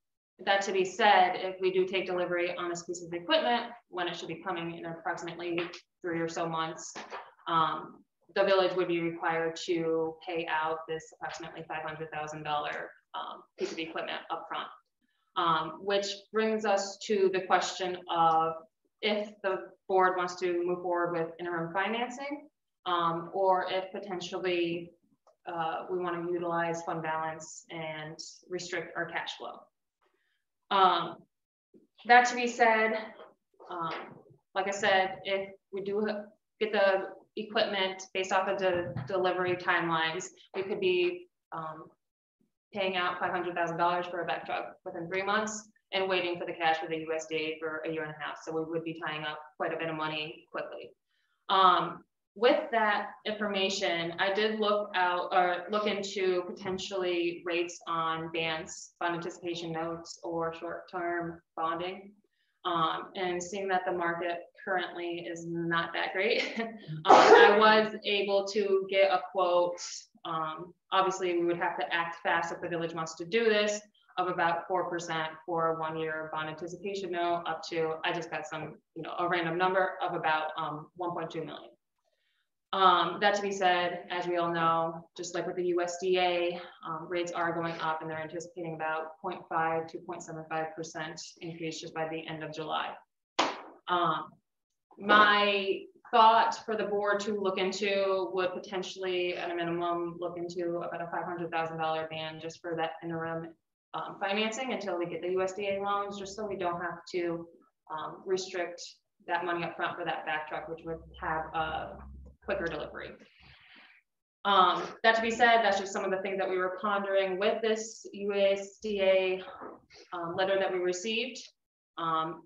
That to be said, if we do take delivery on this piece of equipment, when it should be coming in approximately 3 or so months, the village would be required to pay out this approximately $500,000 piece of equipment upfront, which brings us to the question of if the board wants to move forward with interim financing, or if potentially we want to utilize fund balance and restrict our cash flow. That to be said, like I said, if we do get the equipment based off of the delivery timelines, we could be paying out $500,000 for a back truck within 3 months and waiting for the cash for the USDA for a year and a half. So we would be tying up quite a bit of money quickly. With that information, I did look into potentially rates on BANs, bond anticipation notes, or short-term bonding. And seeing that the market currently is not that great, I was able to get a quote. Obviously, we would have to act fast if the village wants to do this, of about 4% for a 1-year bond anticipation note, up to, I just got some, a random number of about 1.2 million. That to be said, as we all know, just like with the USDA, rates are going up and they're anticipating about 0.5 to 0.75% increase just by the end of July. My thought for the board to look into would potentially, at a minimum, look into about a $500,000 ban just for that interim financing until we get the USDA loans, just so we don't have to restrict that money up front for that back truck, which would have a quicker delivery. That to be said, that's just some of the things that we were pondering with this USDA letter that we received.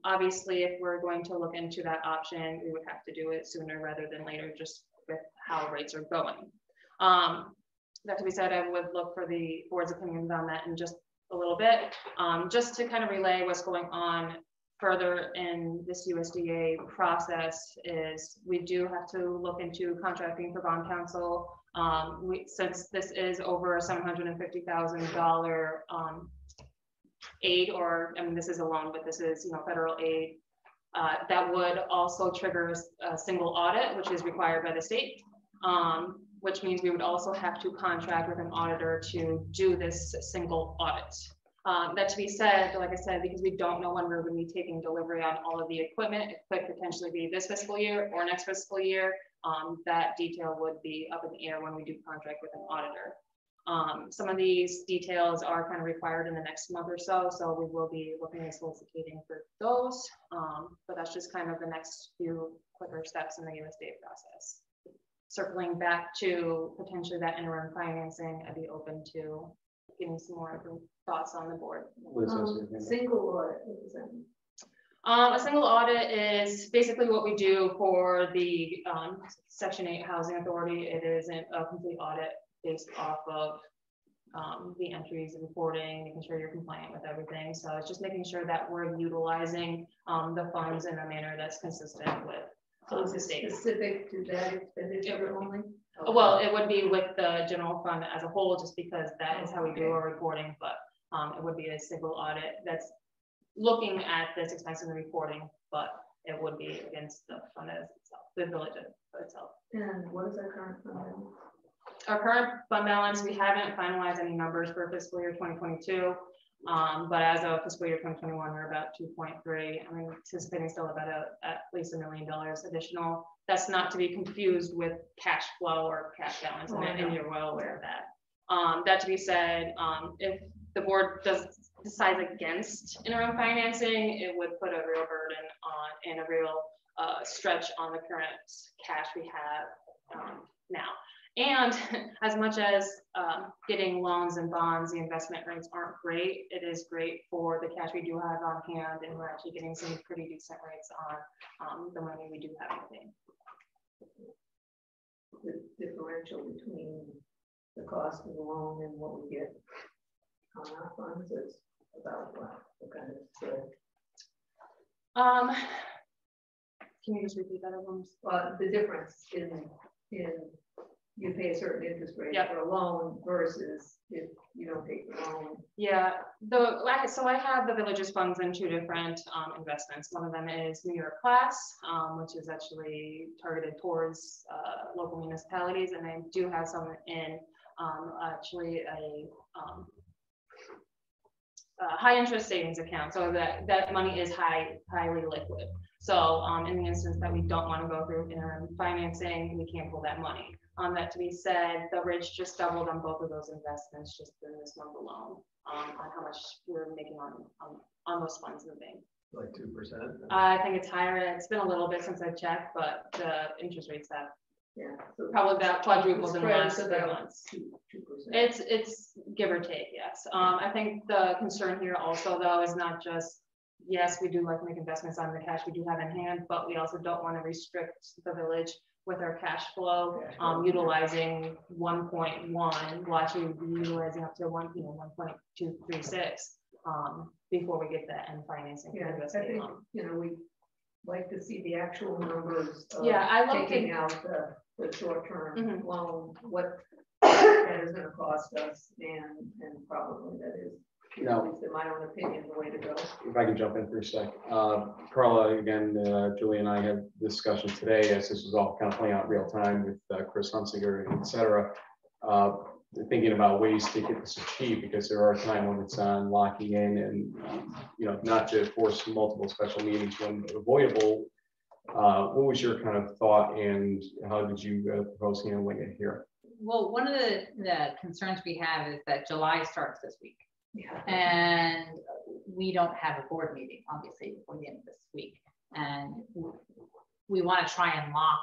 Obviously, if we're going to look into that option, we would have to do it sooner rather than later, just with how rates are going. That to be said, I would look for the board's opinions on that in just a little bit, just to kind of relay what's going on further in this USDA process. Is we do have to look into contracting for bond counsel. Since this is over a $750,000 aid, or I mean, this is a loan, but this is, you know, federal aid, that would also trigger a single audit, which is required by the state, which means we would also have to contract with an auditor to do this single audit. That to be said, like I said, because we don't know when we're going to be taking delivery on all of the equipment, it could potentially be this fiscal year or next fiscal year. That detail would be up in the air when we do contract with an auditor. Some of these details are kind of required in the next month or so, so we will be looking at soliciting for those. But that's just kind of the next few quicker steps in the USDA process. Circling back to potentially that interim financing, I'd be open to getting some more thoughts on the board. Single audit, what does that mean? A single audit is basically what we do for the Section 8 Housing Authority. It isn't a complete audit based off of the entries and reporting, making sure you're compliant with everything. So it's just making sure that we're utilizing the funds in a manner that's consistent with the state. Specific to that expenditure only? Okay. Well, it would be with the general fund as a whole, just because that is how we do our reporting, but it would be a single audit that's looking at this expense and reporting, but it would be against the fund as itself, the village itself. And what is our current fund balance? Our current fund balance, we haven't finalized any numbers for fiscal year 2022, but as of fiscal year 2021, we're about 2.3. I'm anticipating still about at least $1 million additional. That's not to be confused with cash flow or cash balance, and you're well aware of that. That to be said, if the board decides against interim financing, it would put a real burden on and a real stretch on the current cash we have now. And as much as getting loans and bonds, the investment rates aren't great, it is great for the cash we do have on hand, and we're actually getting some pretty decent rates on the money we do have in the bank. The differential between the cost of the loan and what we get on our funds is about what kind of spread? Can you just repeat that again? The difference in you pay a certain interest rate for a loan versus if you don't take the loan. Yeah, so I have the village's funds in two different investments. One of them is New York Class, which is actually targeted towards local municipalities, and I do have some in actually a high interest savings account, so that money is highly liquid. So in the instance that we don't want to go through interim financing, we can't pull that money. That to be said, the rates just doubled on both of those investments just in this month alone, on how much we're making on those funds in the bank. Like 2%? I think it's higher. It's been a little bit since I've checked, but the interest rates have so probably about quadrupled in the last 3 months. 2%. It's give or take, yes. I think the concern here also, though, is not just, yes, we do like to make investments on the cash we do have in hand, but we also don't want to restrict the village with our cash flow, utilizing 1.1, we'll actually be utilizing up to 1.236 before we get that end financing. Yeah, I think, we like to see the actual numbers of taking out the short-term loan, what that is going to cost us, and probably that is No. At least in my own opinion, the way to go. If I can jump in for a sec. Carla, again, Julie and I had discussion today as this was all kind of playing out real time with Chris Hunsinger, et cetera. Thinking about ways to get this achieved, because there are time limits on locking in and, not to force multiple special meetings when avoidable. What was your kind of thought and how did you propose handling it here? Well, one of the concerns we have is that July starts this week. Yeah. And we don't have a board meeting, obviously, before the end of this week. And we want to try and lock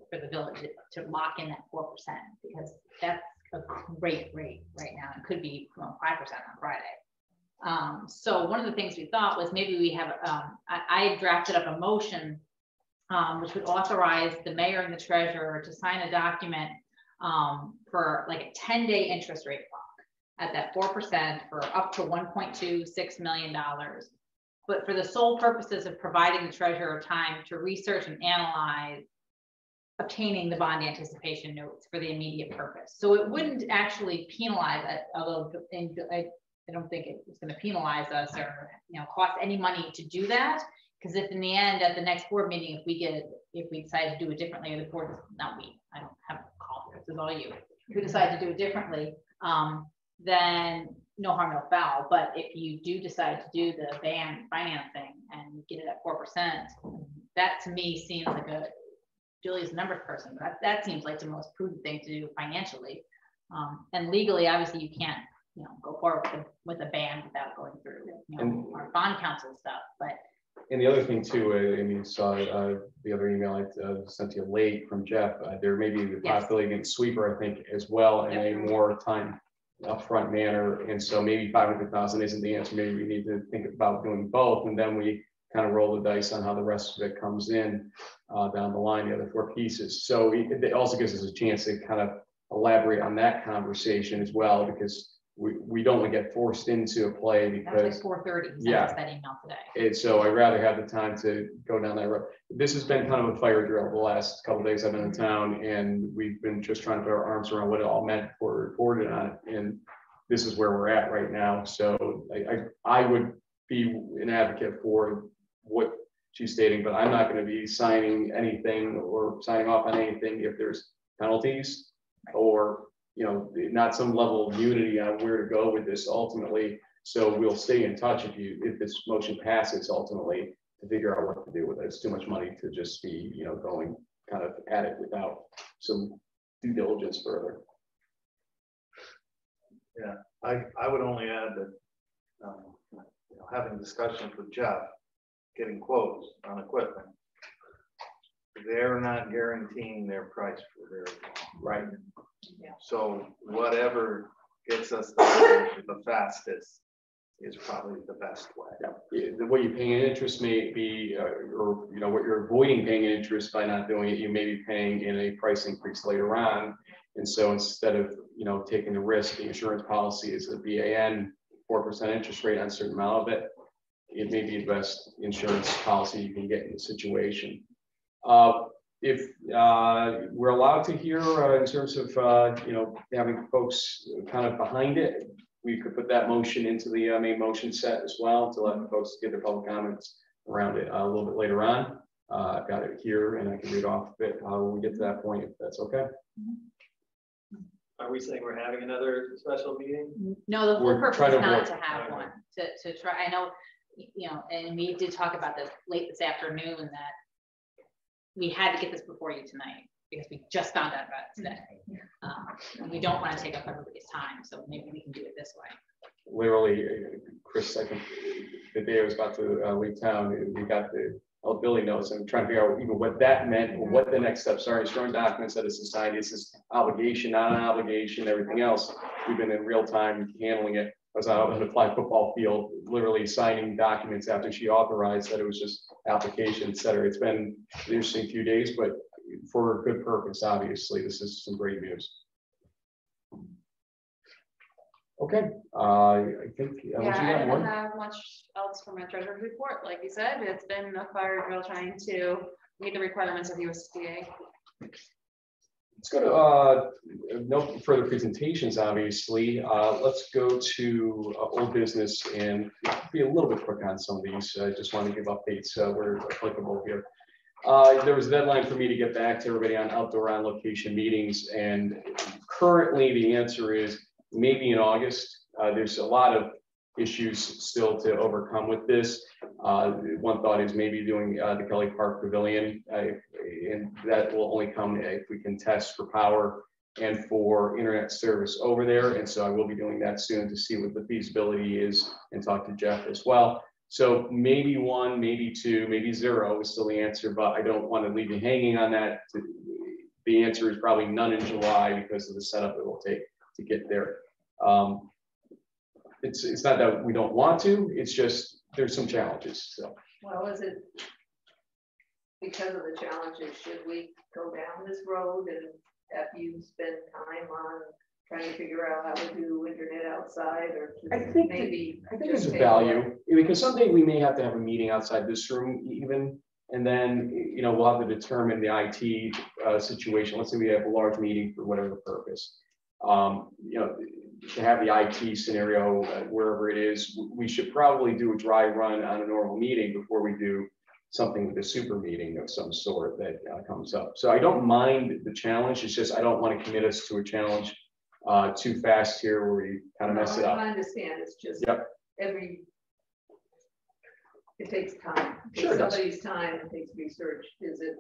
for the village to lock in that 4%, because that's a great rate right now. It could be 5% on Friday. So one of the things we thought was maybe we have, I drafted up a motion which would authorize the mayor and the treasurer to sign a document for like a 10-day interest rate lock at that 4% for up to $1.26 million, but for the sole purposes of providing the treasurer time to research and analyze obtaining the bond anticipation notes for the immediate purpose. So it wouldn't actually penalize it, although I don't think it's going to penalize us or cost any money to do that. Because if in the end, at the next board meeting, if we decide to do it differently, or the board, not we, I don't have a call, this is all you. If we decide to do it differently, then no harm, no foul. But if you do decide to do the band financing and get it at 4%, that to me seems like Julie's a numbers person, but that seems like the most prudent thing to do financially. And legally, obviously, you can't, go forward with a ban without going through, our bond counsel stuff. But and the other thing too, and you saw the other email I sent to you late from Jeff. There may be the possibility of getting sweeper, I think, as well, in a more time upfront manner. And so maybe 500,000 isn't the answer. Maybe we need to think about doing both, and then we kind of roll the dice on how the rest of it comes in down the line, the other 4 pieces. So it also gives us a chance to kind of elaborate on that conversation as well, because we don't want to get forced into a play because that's like 4:30. Yeah, that email today. And so I'd rather have the time to go down that road. This has been kind of a fire drill the last couple of days I've been in town, and we've been just trying to put our arms around what it all meant before we reported on it. And this is where we're at right now. So I would be an advocate for what she's stating, but I'm not going to be signing anything or signing off on anything if there's penalties or not some level of unity on where to go with this ultimately. So we'll stay in touch if this motion passes ultimately to figure out what to do with it. It's too much money to just be, going kind of at it without some due diligence further. Yeah, I would only add that having discussions with Jeff, getting quotes on equipment, they're not guaranteeing their price for very long. Right. Yeah. So whatever gets us the fastest is probably the best way. Yeah. The way you're paying in interest may be, or what you're avoiding paying in interest by not doing it, you may be paying in a price increase later on. And so instead of taking the risk, the insurance policy is a BAN 4% interest rate on a certain amount of it. It may be the best insurance policy you can get in the situation. If we're allowed to hear in terms of having folks kind of behind it, we could put that motion into the main motion set as well to let the folks get their public comments around it a little bit later on. I've got it here and I can read off it when we get to that point, if that's okay. Are we saying we're having another special meeting? No, the whole We're purpose trying is to not work- to have one, to try. I know, and we did talk about this late this afternoon, that we had to get this before you tonight because we just found out about it today. And we don't want to take up everybody's time, so maybe we can do it this way. Literally, Chris, I think the day I was about to leave town, we got the eligibility notice and trying to figure out even what that meant or what the next steps are. Strong documents that a society, it's this obligation, not an obligation, everything else. We've been in real time handling it. I was out on the flag football field, literally signing documents after she authorized that it was just application, et cetera. It's been an interesting few days, but for a good purpose, obviously. This is some great news. Okay, I think Yeah, I don't have much else for my treasurer's report. Like you said, it's been a fire drill trying to meet the requirements of USDA. Let's go to no further presentations, obviously. Let's go to old business and be a little bit quick on some of these. I just want to give updates where applicable here. There was a deadline for me to get back to everybody on outdoor on location meetings, and currently the answer is maybe in August. There's a lot of issues still to overcome with this. One thought is maybe doing the Kelly Park Pavilion, and that will only come if we can test for power and for internet service over there. And so I will be doing that soon to see what the feasibility is and talk to Jeff as well. So maybe one, maybe two, maybe zero is still the answer, but I don't want to leave you hanging on that. The answer is probably none in July because of the setup it will take to get there. It's not that we don't want to, it's just there's some challenges. So. Well, is it because of the challenges, should we go down this road and have you spend time on trying to figure out how to do internet outside, or I think there's a value, because someday we may have to have a meeting outside this room even, and then we'll have to determine the IT situation. Let's say we have a large meeting for whatever purpose. To have the IT scenario wherever it is, we should probably do a dry run on a normal meeting before we do something with a super meeting of some sort that comes up. So I don't mind the challenge. It's just I don't want to commit us to a challenge too fast here where we kind of mess it up. I understand. It's just yep. It takes time. Sure, somebody's time. It takes research. Is it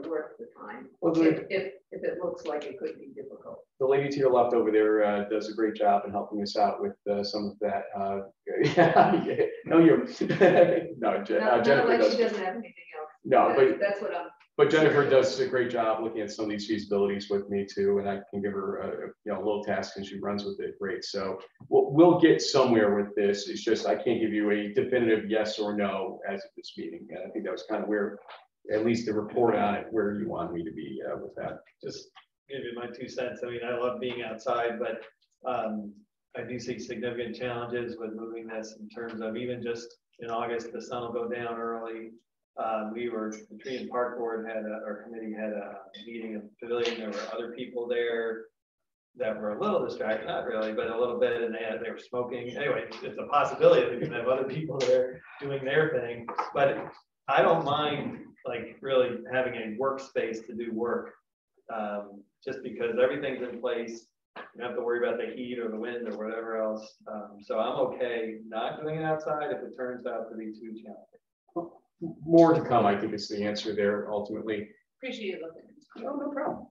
worth the time? Well, if it looks like it could be difficult. The lady to your left over there does a great job in helping us out with some of that. No, you're no, Jennifer does. She doesn't have anything else. No, but that's what I'm. But Jennifer does a great job looking at some of these feasibilities with me too, and I can give her a little task and she runs with it great. So we'll get somewhere with this. It's just I can't give you a definitive yes or no as of this meeting. And I think that was kind of where, at least the report on it, where you want me to be with that. Just give you my 2 cents. I mean, I love being outside, but I do see significant challenges with moving this in terms of even just in August, the sun will go down early. The Tree and Park Board our committee had a meeting in the pavilion. There were other people there that were a little distracted, not really, but a little bit, and they were smoking. Anyway, it's a possibility that we can have other people there doing their thing, but I don't mind like really having a workspace to do work, just because everything's in place. You don't have to worry about the heat or the wind or whatever else. So I'm okay not doing it outside if it turns out to be too challenging. More to come, I think is the answer there ultimately. Appreciate it. No problem.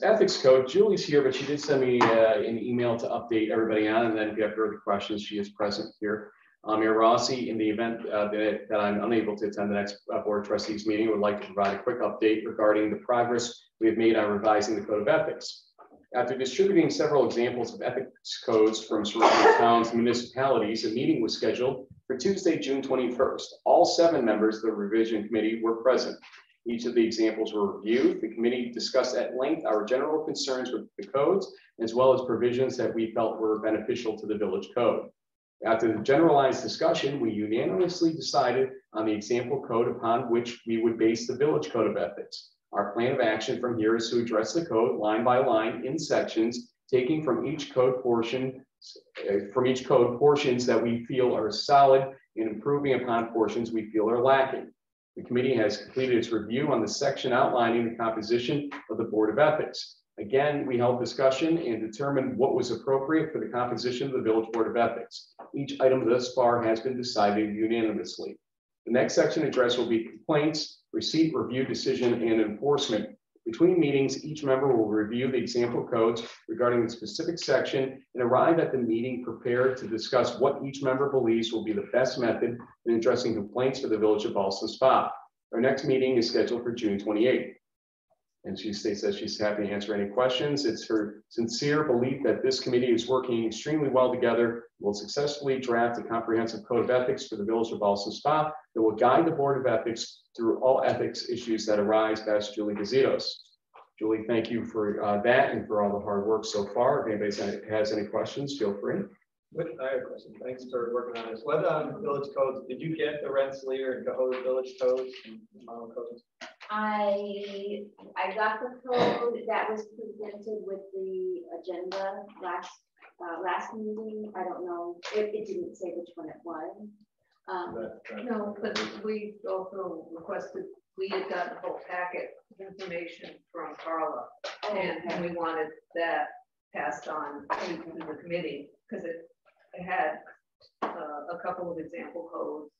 Ethics code. Julie's here, but she did send me an email to update everybody on, and then if you have further questions, she is present here. Mayor Rossi, in the event that I'm unable to attend the next Board of Trustees meeting, would like to provide a quick update regarding the progress we have made on revising the Code of Ethics. After distributing several examples of ethics codes from surrounding towns and municipalities, a meeting was scheduled for Tuesday, June 21st. All 7 members of the revision committee were present. Each of the examples were reviewed. The committee discussed at length our general concerns with the codes, as well as provisions that we felt were beneficial to the village code. After the generalized discussion, we unanimously decided on the example code upon which we would base the village code of ethics. Our plan of action from here is to address the code line by line in sections, taking from each code portions that we feel are solid and improving upon portions we feel are lacking. The committee has completed its review on the section outlining the composition of the Board of Ethics. Again, we held discussion and determined what was appropriate for the composition of the Village Board of Ethics. Each item thus far has been decided unanimously. The next section addressed will be complaints, receipt, review, decision, and enforcement. Between meetings, each member will review the example codes regarding the specific section and arrive at the meeting prepared to discuss what each member believes will be the best method in addressing complaints for the Village of Ballston Spa. Our next meeting is scheduled for June 28th. And she states that she's happy to answer any questions. It's her sincere belief that this committee is working extremely well together, will successfully draft a comprehensive code of ethics for the Village of Ballston Spa that will guide the Board of Ethics through all ethics issues that arise. That's Julie Gazitos. Julie, thank you for that and for all the hard work so far. If anybody has any questions, feel free. I have a question. Thanks for working on this. What village codes, did you get the Rensselaer and Cohoes village codes and model codes? I got the code that was presented with the agenda last meeting. I don't know, it didn't say which one it was. No, but we also requested, we had gotten a whole packet of information from Carla, and we wanted that passed on to the committee, because it had a couple of example codes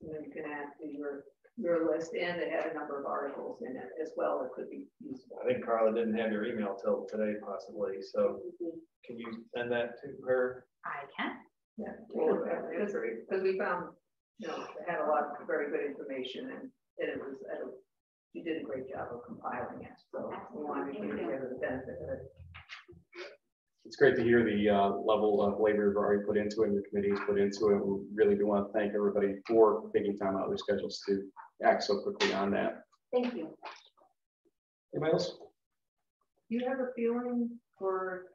you can add to your list, and it had a number of articles in it as well that could be useful. I think Carla didn't have your email till today possibly, so can you send that to her? I can. Yeah, because we found, you know, it had a lot of very good information, and it was, you did a great job of compiling it, so we wanted you to give the benefit of it. It's great to hear the level of labor you've already put into it and your committees put into it. We really do want to thank everybody for taking time out of their schedules to act so quickly on that. Thank you. Anybody else? Do you have a feeling for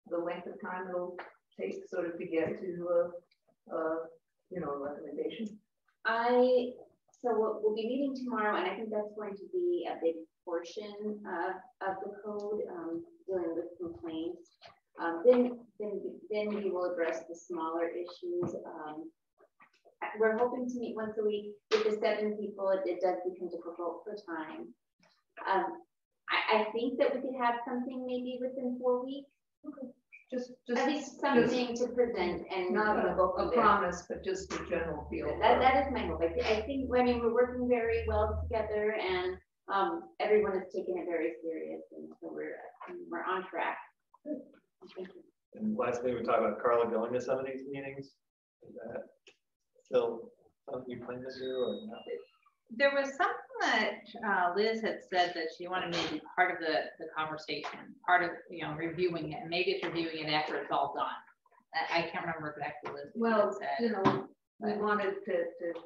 the length of time it'll take sort of to get to you know, a recommendation? So we'll be meeting tomorrow, and I think that's going to be a big portion of the code, dealing with complaints. Then we will address the smaller issues. We're hoping to meet once a week. With the 7 people, it does become difficult for time. I think that we could have something maybe within 4 weeks. Okay. Just at least something to present, and not a promise, but just a general feel. That is my hope. I think, I mean, we're working very well together, and everyone is taking it very serious, and so we're on track. Thank you. And lastly, we talked about Carla going to some of these meetings. Is that still something you plan to do or not? There was something that Liz had said that she wanted me to be part of the conversation, part of, you know, reviewing it, and maybe it's reviewing it after it's all done. I can't remember exactly what Well, said. you know, we wanted to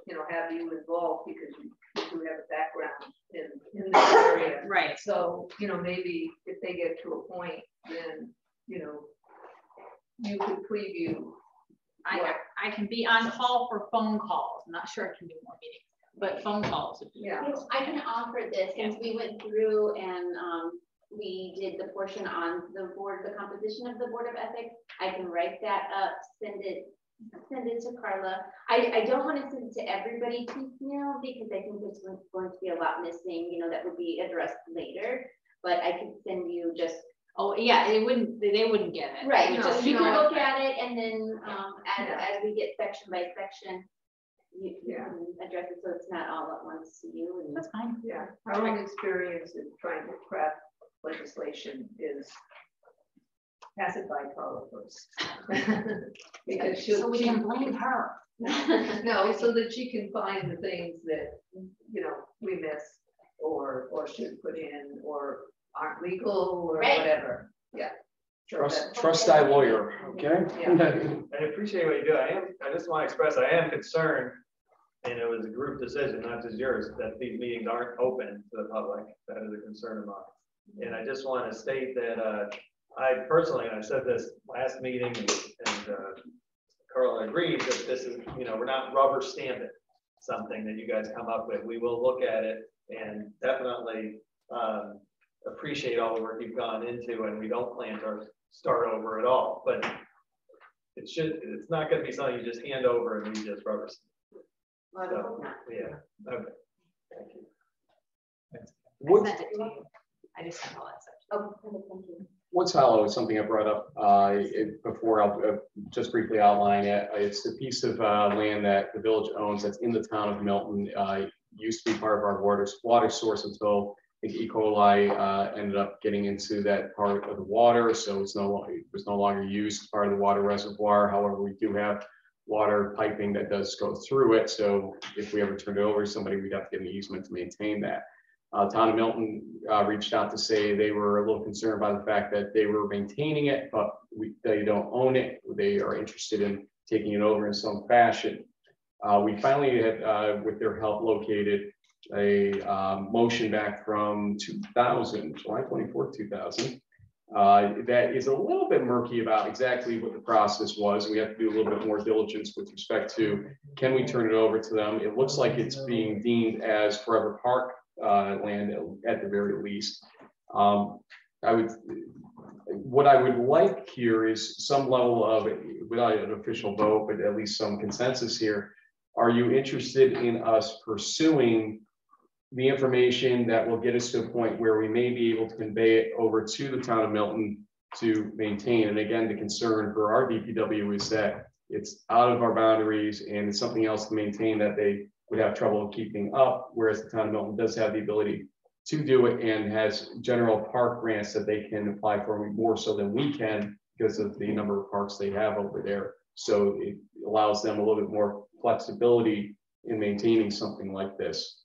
you know, have you involved because you do have a background in this area. Right. So, you know, maybe if they get to a point, then, you know, you could preview. I can be on call for phone calls. I'm not sure I can do more meetings, but phone calls. Yeah. I can offer this, since we went through and we did the portion on the board, the composition of the Board of Ethics. I can write that up, send it to Carla. I don't want to send it to everybody piecemeal, because I think there's going to be a lot missing, you know, that would be addressed later. But I could send you just. Oh yeah, they wouldn't get it. Right. No, So you can look at it, and then as we get section by section, you can address it, so it's not all at once to you. And that's fine. Yeah. Our own experience in trying to craft legislation is pass it by Carla first. Because so we can blame her. No, so that she can find the things that, you know, we miss or should put in or aren't legal or whatever. Yeah. Trust thy lawyer. Okay. Yeah. I appreciate what you do. I just want to express I am concerned, and it was a group decision, not just yours, that these meetings aren't open to the public. That is a concern of mine. And I just want to state that I personally, and I said this last meeting, and Carla agrees that this is, you know, we're not rubber stamping something that you guys come up with. We will look at it and definitely appreciate all the work you've gone into, and we don't plan to start over at all. But it's not going to be something you just hand over and we just rubber stamp. So, yeah. Okay. Thank you. I sent it to you. I just sent all that stuff. Oh, thank you. Woods Hollow is something I brought up before. I'll just briefly outline it. It's a piece of land that the village owns that's in the town of Milton. Used to be part of our water source until I think E. coli ended up getting into that part of the water, so it was no longer used as part of the water reservoir. However, we do have water piping that does go through it, so if we ever turned it over to somebody, we'd have to get an easement to maintain that. Town of Milton reached out to say they were a little concerned by the fact that they were maintaining it, but they don't own it. They are interested in taking it over in some fashion. We finally had, with their help, located a motion back from 2000, July 24th, 2000. That is a little bit murky about exactly what the process was. We have to do a little bit more diligence with respect to, can we turn it over to them? It looks like it's being deemed as Forever Park land at the very least. What I would like here is some level of, without an official vote, but at least some consensus here. Are you interested in us pursuing the information that will get us to a point where we may be able to convey it over to the town of Milton to maintain? And again, the concern for our DPW is that it's out of our boundaries and it's something else to maintain that they would have trouble keeping up, whereas the town of Milton does have the ability to do it and has general park grants that they can apply for more so than we can because of the number of parks they have over there. So it allows them a little bit more flexibility in maintaining something like this.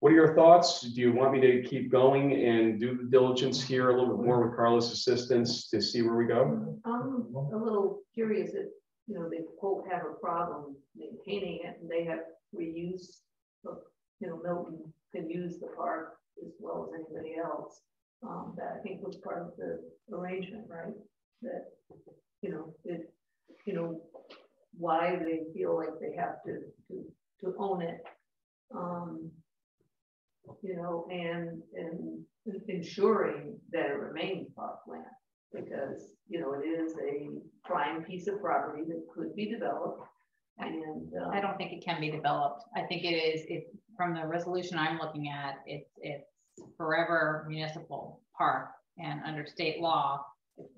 What are your thoughts? Do you want me to keep going and do the diligence here a little bit more with Carla's assistance to see where we go? I'm a little curious if, you know, they quote have a problem maintaining it and they have reuse, you know, Milton can use the park as well as anybody else. That I think was part of the arrangement, right? That, you know, it, you know, why they feel like they have to own it. You know, and ensuring that it remains parkland, because, you know, it is a prime piece of property that could be developed. And I don't think it can be developed. I think it is, from the resolution I'm looking at, it's forever municipal park, and under state law,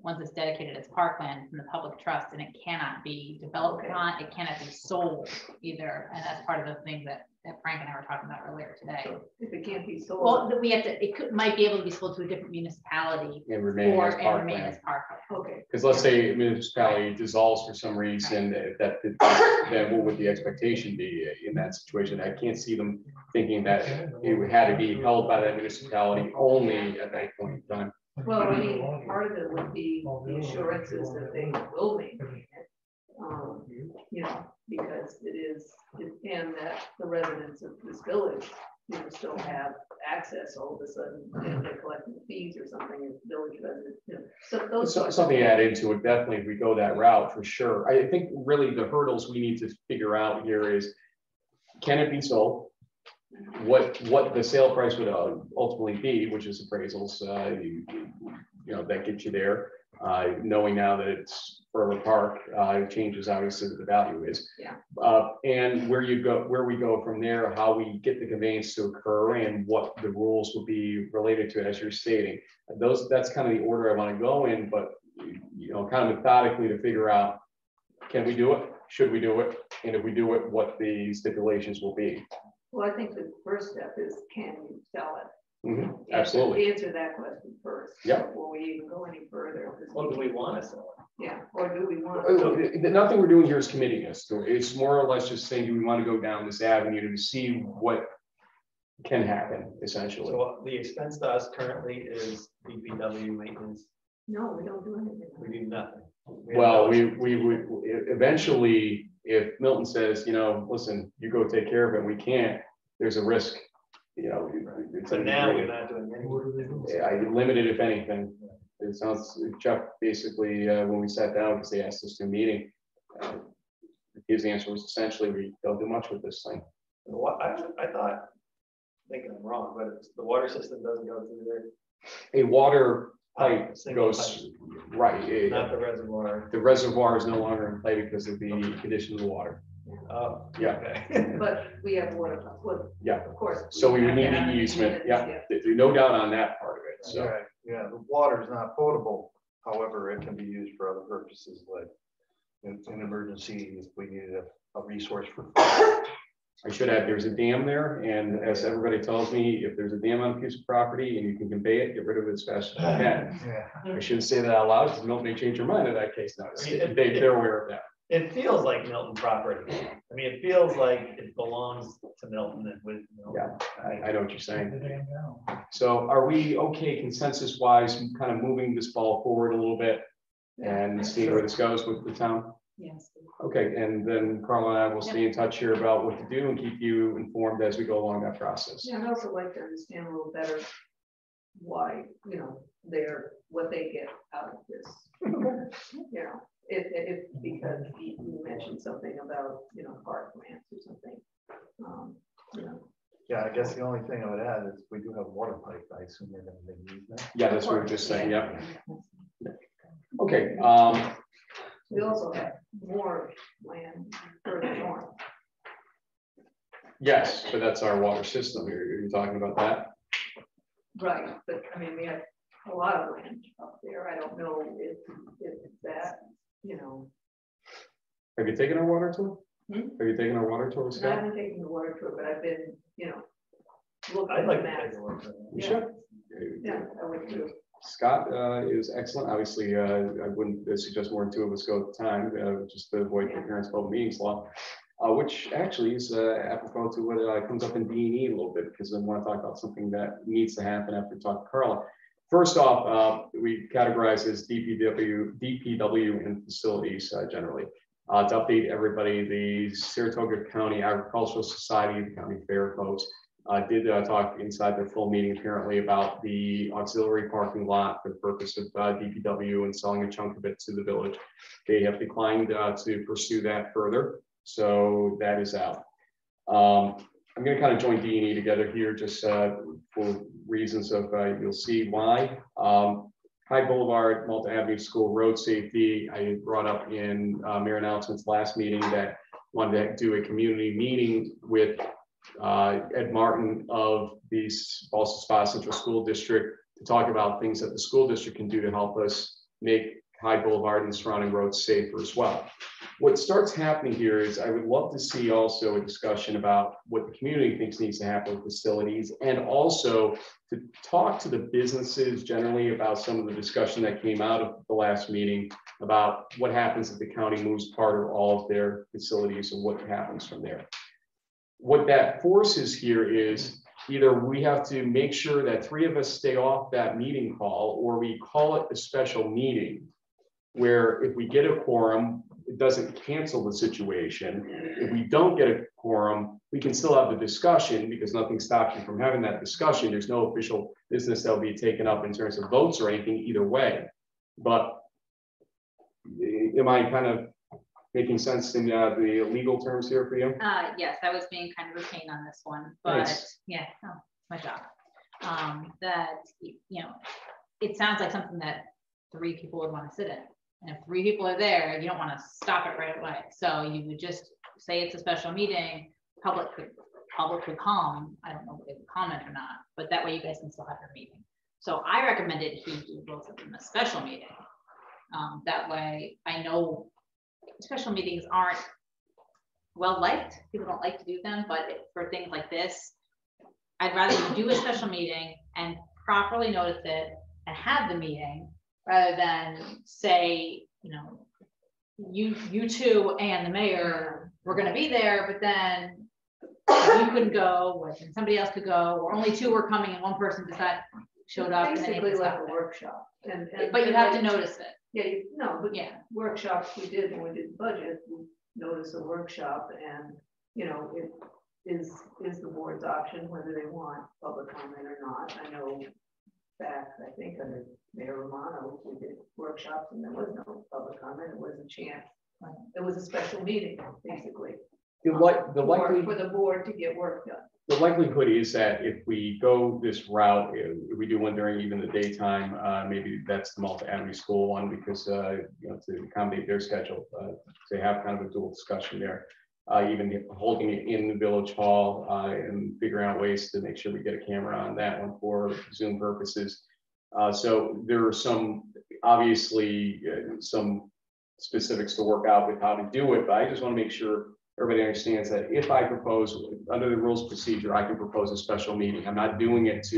once it's dedicated as parkland from the public trust, and it cannot be developed on, it cannot be sold either. And that's part of the thing that Frank and I were talking about earlier today. If it can't be sold, well, we have to, might be able to be sold to a different municipality and remain as parkland. okay. Because let's say a municipality dissolves for some reason, then what would the expectation be in that situation? I can't see them thinking that it had to be held by that municipality only at that point in time. Well, I mean, part of it would be the assurances that they will maintain it. You know, because it is, and that the residents of this village, you know, still have access all of a sudden, and they're collecting fees or something as village residents, you know. So those Something to add into it, definitely, if we go that route, for sure. I think really the hurdles we need to figure out here is, can it be sold? What the sale price would ultimately be, which is appraisals, you know, that gets you there. Knowing now that it's Forever Park, it changes obviously what the value is. Yeah. And where we go from there, how we get the conveyance to occur, and what the rules will be related to it, as you're stating. That's kind of the order I want to go in, but you know, kind of methodically to figure out, can we do it? Should we do it? And if we do it, what the stipulations will be. Well, I think the first step is, can you sell it? Mm-hmm. Absolutely. Answer that question first. Yeah. Before we even go any further. Well, do we want to sell it? Yeah, or do we want to? Nothing we're doing here is committing us to it. It's more or less just saying, do we want to go down this avenue to see what can happen, essentially. So the expense to us currently is DPW maintenance. No, we don't do anything. We do nothing. Well, we would eventually, if Milton says, you know, listen, you go take care of it, we can't, there's a risk, you know. But now we're not doing anything. I limited, if anything. It sounds, Chuck, basically, when we sat down, because they asked us to a meeting, his answer was essentially, we don't do much with this thing. What I thought, thinking I'm wrong, but the water system doesn't go through there. A water pipe Single goes, pipe. right. Not the reservoir. The reservoir is no longer in play because of the condition of the water. Oh, Yeah. okay. But we have water, Yeah. of course. So we would have need that. the easement, yeah, Yeah. there's no doubt on that part of it, so. Right, yeah, the water is not potable. However, it can be used for other purposes, like in emergency, if we needed a resource for. I should add, there's a dam there, and as everybody tells me, if there's a dam on a piece of property and you can convey it, get rid of it as fast as you can. Yeah. I shouldn't say that out loud, because Milton may change your mind in that case, now, they're aware of that. It feels like Milton property. I mean, it feels like it belongs to Milton and with Milton. Yeah, I know what you're saying. So are we okay consensus wise, kind of moving this ball forward a little bit and seeing where this goes with the town? Yes. Okay, and then Carla and I will stay in touch here about what to do and keep you informed as we go along that process. Yeah, I'd also like to understand a little better why, you know, what they get out of this. You know, if because you mentioned something about, you know, park grants or something. You know, Yeah, I guess the only thing I would add is we do have water pipe. I assume they're going to use that. Yeah, that's what we we're just saying. Yeah. Okay. We also have more land further north. Yes, but that's our water system here. You're talking about that? Right, but I mean, we have a lot of land up there. I don't know if that, you know. Have you taken our water tour? Hmm? Have you taken our water tour, I Scott? haven't taken the water tour, but I've been, you know, looking I'd like at to maps. take a look at it. You Yeah. should. Yeah, I would too. Scott is excellent. Obviously, I wouldn't suggest more than two of us go at the time, just to avoid the parents' public meetings law, which actually is apropos to what comes up in D&E a little bit, because I want to talk about something that needs to happen after we talk to Carla. First off, we categorize as DPW and facilities generally. To update everybody, the Saratoga County Agricultural Society, the county fair folks, did talk inside their full meeting apparently about the auxiliary parking lot for the purpose of DPW and selling a chunk of it to the village. They have declined to pursue that further, so that is out. I'm going to kind of join D&E together here just for reasons of you'll see why. High Boulevard, Malta Avenue School road safety. I brought up in mayor announcements last meeting that wanted to do a community meeting with Ed Martin of the Ballston Spa Central School District to talk about things that the school district can do to help us make High Boulevard and surrounding roads safer as well. What starts happening here is I would love to see also a discussion about what the community thinks needs to happen with facilities, and also to talk to the businesses generally about some of the discussion that came out of the last meeting about what happens if the county moves part or all of their facilities and what happens from there. What that forces here is either we have to make sure that three of us stay off that meeting call, or we call it a special meeting where if we get a quorum, it doesn't cancel the situation. If we don't get a quorum, we can still have the discussion because nothing stops you from having that discussion. There's no official business that will be taken up in terms of votes or anything either way. But am I kind of making sense in the legal terms here for you? Yes, I was being kind of a pain on this one, but Thanks. yeah, my job. That, you know, it sounds like something that 3 people would want to sit in. And if 3 people are there, you don't want to stop it right away. So you would just say it's a special meeting, public could come. I don't know if they would comment or not, but that way you guys can still have your meeting. So I recommended he do both of them a special meeting. That way I know special meetings aren't well liked. People don't like to do them, but for things like this, I'd rather you do a special meeting and properly notice it and have the meeting, rather than say, you know, you two and the mayor were going to be there, but then you couldn't go, and somebody else could go, or only 2 were coming and one person showed up. Basically like a workshop. But you have to notice it. Yeah, but yeah, workshops we did when we did the budget, we noticed a workshop, and you know, it is the board's option whether they want public comment or not. I know back, I think under Mayor Romano, we did workshops and there was no public comment. It was a chance. It was a special meeting, basically. For the board to get work done. The likelihood is that if we go this route, if we do one during even the daytime, maybe that's the Malta Avenue School one, because you know, to accommodate their schedule, to have kind of a dual discussion there. Even holding it in the village hall and figuring out ways to make sure we get a camera on that one for Zoom purposes. So there are some, obviously, some specifics to work out with how to do it, but I just want to make sure everybody understands that if I propose under the rules of procedure, I can propose a special meeting. I'm not doing it to,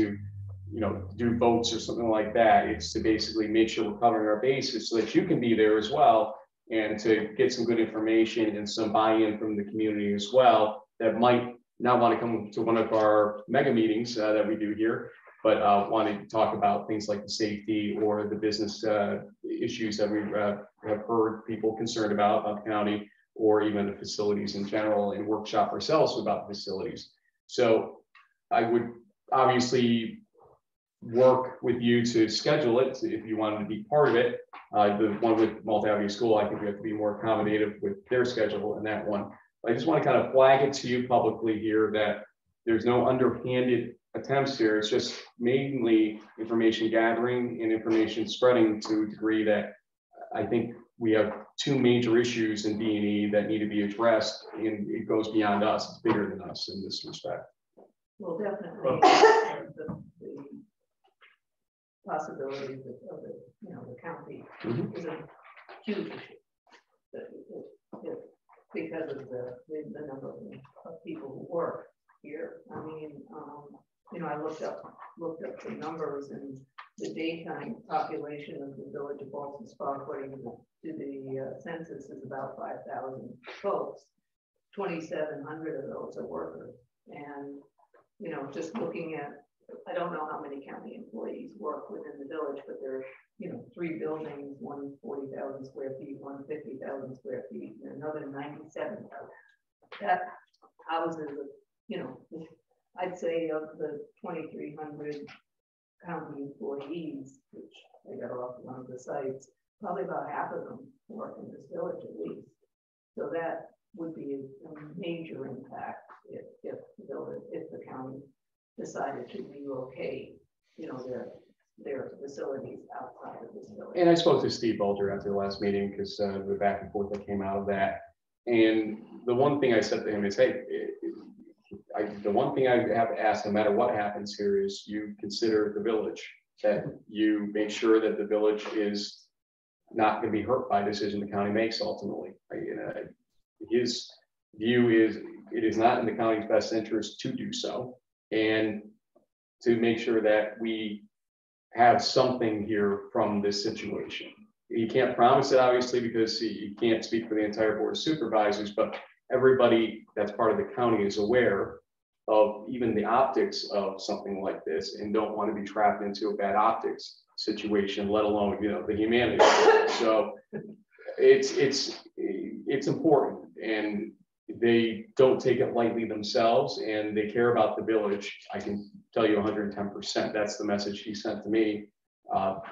you know, do votes or something like that. It's to basically make sure we're covering our bases so that you can be there as well, and to get some good information and some buy-in from the community as well that might not want to come to one of our mega meetings that we do here, but want to talk about things like the safety or the business issues that we have heard people concerned about the county, or even the facilities in general, and workshop ourselves about the facilities. So I would obviously work with you to schedule it if you wanted to be part of it. The one with Malta Avenue School, I think we have to be more accommodative with their schedule in that one. I just want to kind of flag it to you publicly here that there's no underhanded attempts here. It's just mainly information gathering and information spreading to a degree that I think we have two major issues in B&E that need to be addressed, and it goes beyond us. It's bigger than us in this respect. Well, definitely, the possibilities of the, you know, the county is a huge issue. Because of the number of people who work here. I mean, you know, I looked up the numbers, and the daytime population of the village of Ballston Spa, according to the census, is about 5,000 folks. 2,700 of those are workers. And, you know, just looking at, I don't know how many county employees work within the village, but there are, you know, 3 buildings, one 40,000 square feet, one 50,000 square feet, and another 97,000. That houses, you know, I'd say of the 2,300 county employees, which I got off one of the sites, probably about half of them work in this village at least. So that would be a major impact if the county decided to relocate, you know, their facilities outside of this village. And I spoke to Steve Bolger after the last meeting, because the back and forth that came out of that. And the one thing I said to him is, hey, the one thing I have asked, no matter what happens here, is you consider the village, that you make sure that the village is not going to be hurt by a decision the county makes ultimately. His view is it is not in the county's best interest to do so, and to make sure that we have something here from this situation. You can't promise it, obviously, because you can't speak for the entire board of supervisors, but everybody that's part of the county is aware of even the optics of something like this, and don't want to be trapped into a bad optics situation, let alone, you know, the humanity. So it's important, and they don't take it lightly themselves, and they care about the village. I can tell you 110%. That's the message he sent to me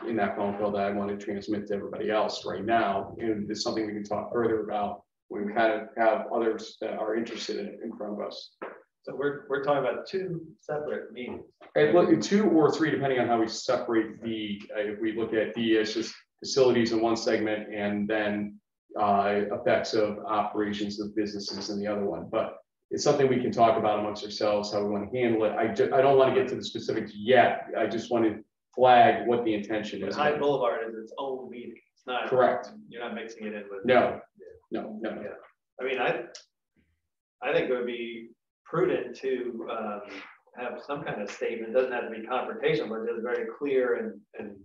in that phone call that I want to transmit to everybody else right now. And it's something we can talk further about when we kind of have others that are interested in it in front of us. So we're talking about 2 separate meetings. And look, 2 or 3, depending on how we separate the, if we look at the, it's just facilities in one segment, and then effects of operations of businesses in the other one. But it's something we can talk about amongst ourselves, how we want to handle it. I don't want to get to the specifics yet. I just want to flag what the intention is. High Boulevard is its own meeting. It's not correct. You're not mixing it in with. No. Yeah. No. Yeah. I mean, I think it would be prudent to have some kind of statement. It doesn't have to be confrontational, but just very clear and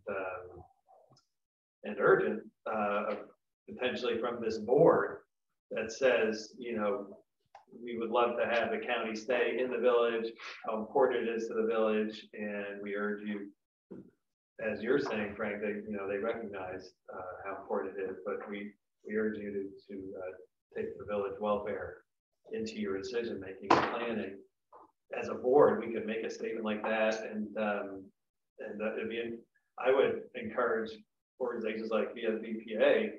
urgent, potentially from this board, that says, you know, we would love to have the county stay in the village, how important it is to the village, and we urge you, as you're saying, Frank, they, you know, they recognize how important it is, but we urge you to take the village welfare into your decision making and planning. As a board, we could make a statement like that, and it'd be. I would encourage organizations like VSBPA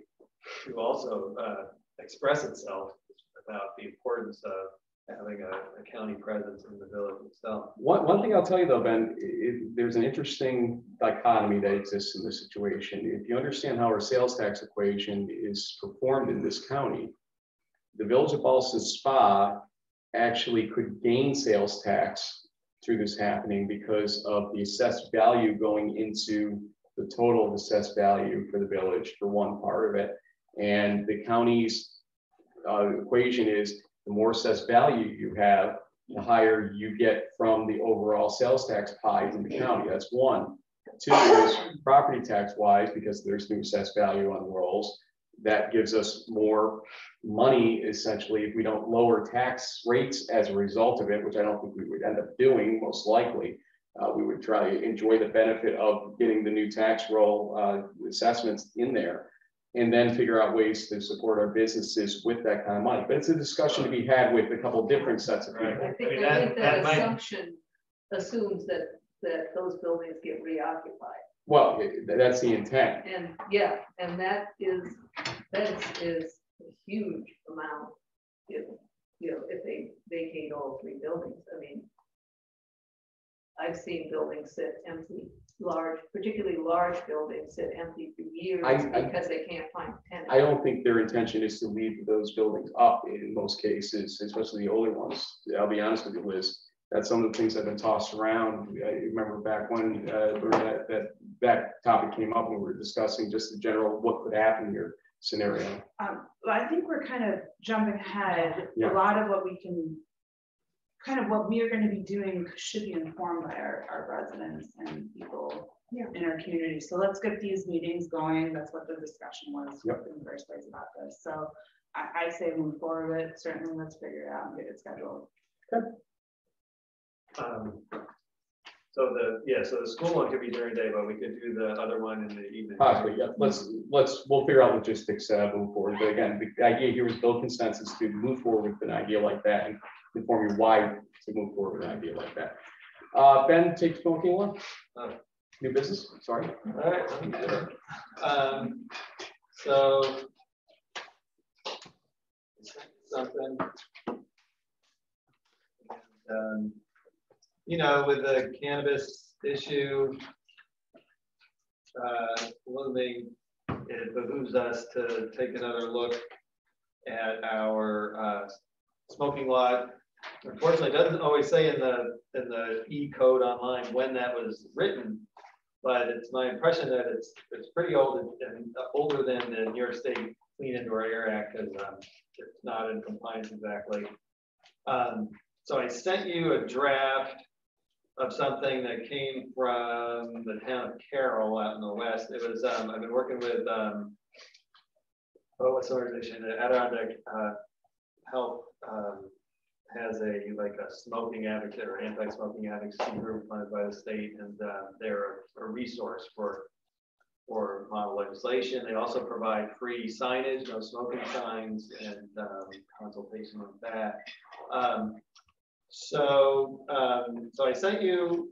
to also express itself about the importance of having a county presence in the village itself. One thing I'll tell you though, Ben, there's an interesting dichotomy that exists in this situation. If you understand how our sales tax equation is performed in this county, the village of Ballston Spa actually could gain sales tax through this happening because of the assessed value going into the total assessed value for the village for one part of it. And the county's equation is the more assessed value you have, the higher you get from the overall sales tax pie in the county. That's one. 2 is property tax wise, because there's new assessed value on the rolls. That gives us more money, essentially, if we don't lower tax rates as a result of it, which I don't think we would end up doing, most likely. We would try to enjoy the benefit of getting the new tax roll assessments in there, and then figure out ways to support our businesses with that kind of money. But it's a discussion to be had with a couple different sets of people. I think that assumption assumes that those buildings get reoccupied. Well, that's the intent. And yeah, and that is a huge amount if, you know, if they vacate all 3 buildings. I mean, I've seen buildings sit empty, particularly large buildings sit empty for years because they can't find tenants. I don't think their intention is to leave those buildings up in most cases, especially the older ones. I'll be honest with you, Liz. That's some of the things that have been tossed around. I remember back when that topic came up when we were discussing just the general what could happen here scenario. Well, I think we're kind of jumping ahead. Yeah. A lot of what we can, kind of what we are going to be doing should be informed by our residents and people in our community. So let's get these meetings going. That's what the discussion was in the first place about this. So I say move forward with it. Certainly let's figure it out and get it scheduled. Good. So the school one could be during the day, but we could do the other one in the evening. Possibly, yeah. We'll figure out logistics, move forward. But again, the idea here is build consensus to move forward with an idea like that and inform you why to move forward with an idea like that. Ben, take smoking one. New business, sorry. All right, let me do it. So something. You know, with the cannabis issue looming, it behooves us to take another look at our smoking law. Unfortunately, it doesn't always say in the E-code online when that was written, but it's my impression that it's pretty old and older than the New York State Clean Indoor Air Act, because it's not in compliance exactly. So I sent you a draft of something that came from the town of Carroll out in the west. It was I've been working with what's the organization? Adirondack Health has a smoking advocate or anti-smoking advocacy group funded by the state, and they're a resource for model legislation. They also provide free signage, no smoking signs, and consultation with that. So I sent you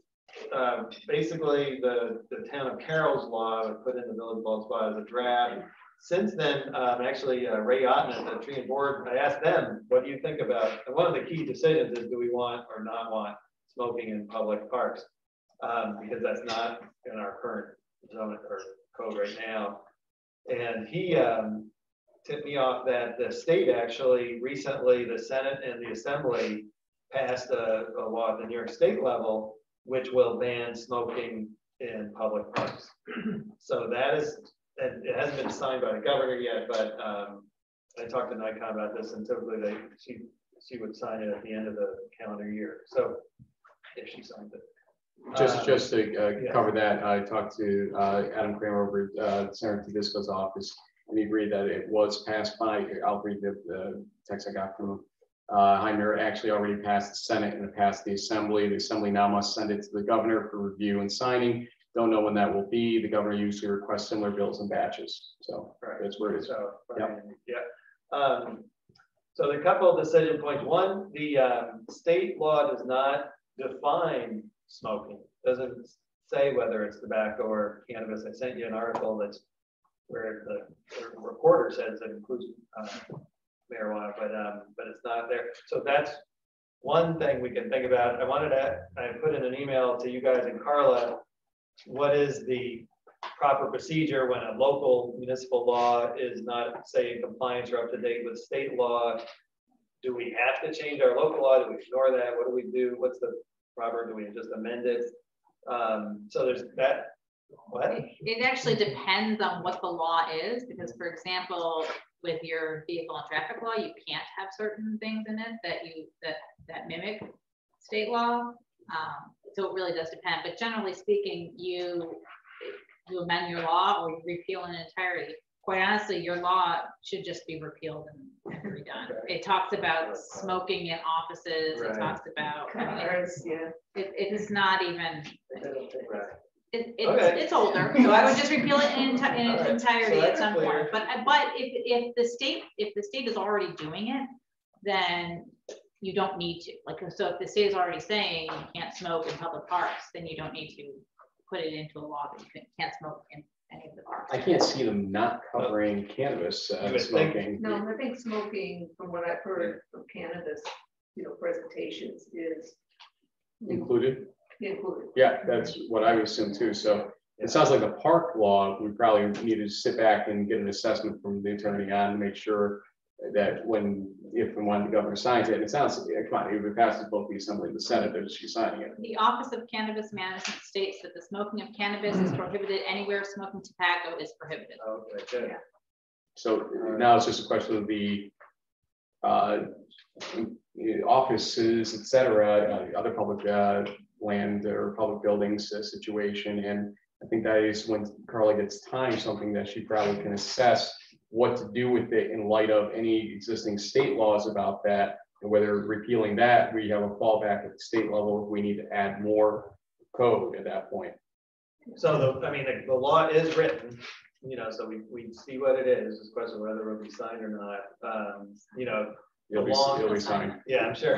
basically the town of Carroll's law put in the Village of Ballston as a draft. Since then, actually, Ray Otten at the Tree and Board, I asked them, what do you think about, and one of the key decisions is, do we want or not want smoking in public parks? Because that's not in our current zone or code right now. And he tipped me off that the state actually recently, the Senate and the Assembly passed a law at the New York State level, which will ban smoking in public parks. So that is, and it hasn't been signed by the governor yet, but I talked to Nikon about this, and typically she would sign it at the end of the calendar year. So if she signed it. Just to cover that, I talked to Adam Kramer over at Senator Tedisco's office, and he agreed that it was passed by, I'll read the text I got from him. Heimer actually already passed the Senate and it passed the Assembly. The Assembly now must send it to the governor for review and signing. Don't know when that will be. The governor usually requests similar bills in batches. So that's where it is. So, so the couple of decision points. One, the state law does not define smoking. Doesn't say whether it's tobacco or cannabis. I sent you an article that's where the reporter says it includes marijuana, but it's not there. So that's one thing we can think about. I put in an email to you guys and Carla. What is the proper procedure when a local municipal law is not, say, in compliance or up to date with state law? Do we have to change our local law? Do we ignore that? What do we do? What's the proper? Do we just amend it? So there's that. What? It actually depends on what the law is, because, for example, with your vehicle and traffic law, you can't have certain things in it that mimic state law. So it really does depend. But generally speaking, you amend your law or you repeal in entirety. Quite honestly, your law should just be repealed and redone. Okay. It talks about smoking in offices. Right. It talks about cars. It is not even. It's older, so I would just repeal it in its entirety at some point. But if the state is already doing it, then you don't need to. So if the state is already saying you can't smoke in public parks, then you don't need to put it into a law that you can't smoke in any of the parks. I can't see them not covering cannabis smoking. No, I think smoking, from what I've heard from cannabis, presentations, is included. included. Yeah, that's what I would assume too. So it sounds like the park law, we probably need to sit back and get an assessment from the attorney on to make sure that if and when the governor signs it, and it sounds, come on, if it passes both the Assembly and the Senate, they're just signing it. The Office of Cannabis Management states that the smoking of cannabis is prohibited anywhere smoking tobacco is prohibited. Okay, good. So now it's just a question of the offices, et cetera, other public land or public buildings situation. And I think that is when Carla gets time, something that she probably can assess what to do with it in light of any existing state laws about that, and whether repealing that, we have a fallback at the state level if we need to add more code at that point. So the law is written, so we see what it is. It's a question of whether it'll be signed or not. It'll be signed. Yeah, I'm sure.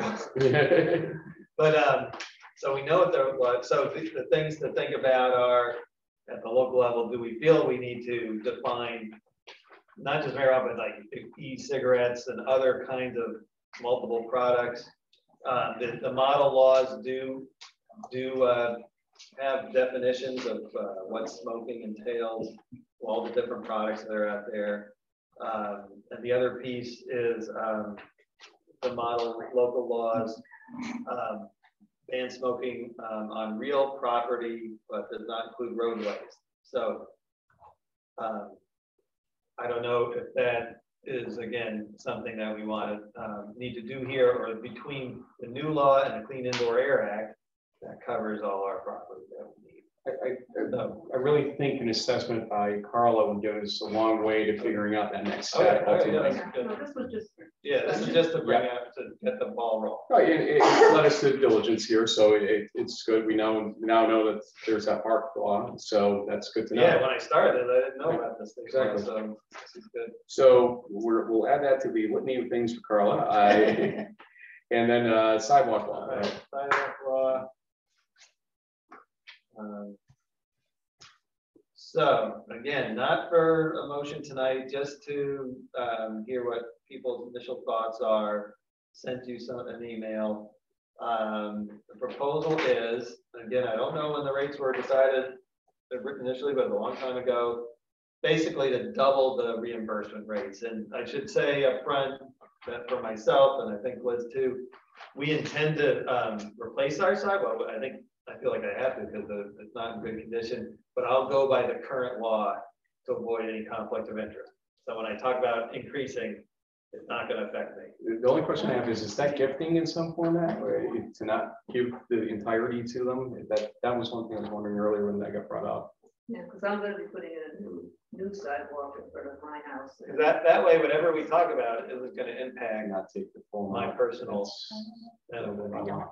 But so we know what so the things to think about are at the local level. Do we feel we need to define not just marijuana, but like e-cigarettes and other kinds of multiple products? The model laws do have definitions of what smoking entails, all the different products that are out there. And the other piece is the model local laws ban smoking on real property, but does not include roadways. So I don't know if that is, again, something that we want to need to do here, or between the new law and the Clean Indoor Air Act that covers all our property that we need. I really think an assessment by Carla would go us a long way to figuring out that next step. Ultimately. No, this was just. Yeah, this is just to bring up to get the ball rolling. Right, it led us to diligence here, so it's good. We now know that there's that park law, so that's good to know. Yeah, when I started, I didn't know about this thing. Exactly. So this is good. So we'll add that to the litany of things for Carla. And then sidewalk law. All right, sidewalk law. So again, not for a motion tonight, just to hear what people's initial thoughts are. Sent you an email. The proposal is, again, I don't know when the rates were decided initially, but a long time ago, basically to double the reimbursement rates. And I should say up front that for myself, and I think Liz too, we intend to replace our sidewalk. I feel like I have to because it's not in good condition, but I'll go by the current law to avoid any conflict of interest. So when I talk about increasing, it's not going to affect me. The only question I have is that gifting in some format, or to not give the entirety to them? That was one thing I was wondering earlier when that got brought up. Yeah, because I'm going to be putting in a new sidewalk in front of my house. That way, whatever we talk about is going to impact Not take the full my amount. personal. I don't know.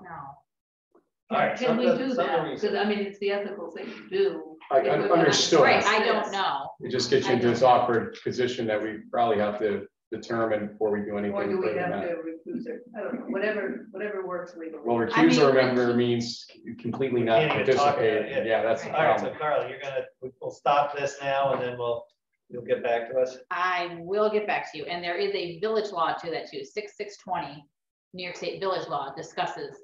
All right, Can we do that? reason. Because I mean, it's the ethical thing to do. I If we're gonna- understood. Right, I don't know. It just gets you into this awkward position that we probably have to determine before we do anything. Or do we further have than to that. recuse it? I don't know, whatever works legally. Well, I recuse mean, or member means completely not Can't even talk about it, participate. Yeah, that's the All right, so problem. Carla, we'll stop this now and then you'll get back to us. I will get back to you. And there is a village law to that too. 6620 New York State village law discusses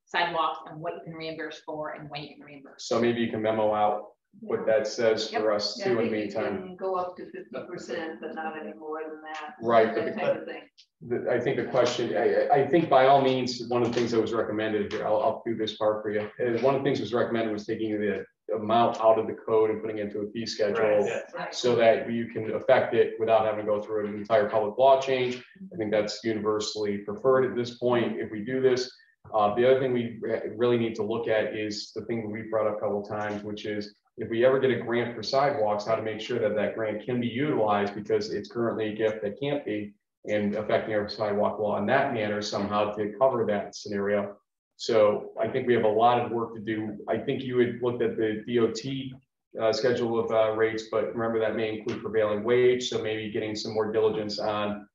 sidewalks and what you can reimburse for and when you can reimburse. So maybe you can memo out what that says for us Yeah, I too in the think you meantime. can go up to 50%, but not any more than that. Right, but That type of thing. I think the question, I think by all means, one of the things that was recommended here, I'll do this part for you. One of the things that was recommended was taking the amount out of the code and putting it into a fee schedule. Right, Right. So that you can affect it without having to go through an entire public law change. I think that's universally preferred at this point if we do this. The other thing we really need to look at is the thing we brought up a couple of times, which is if we ever get a grant for sidewalks, how to make sure that that grant can be utilized because it's currently a gift that can't be, and affecting our sidewalk law in that manner somehow to cover that scenario. So I think we have a lot of work to do. I think you had looked at the DOT schedule of rates, but remember that may include prevailing wage. So maybe getting some more diligence on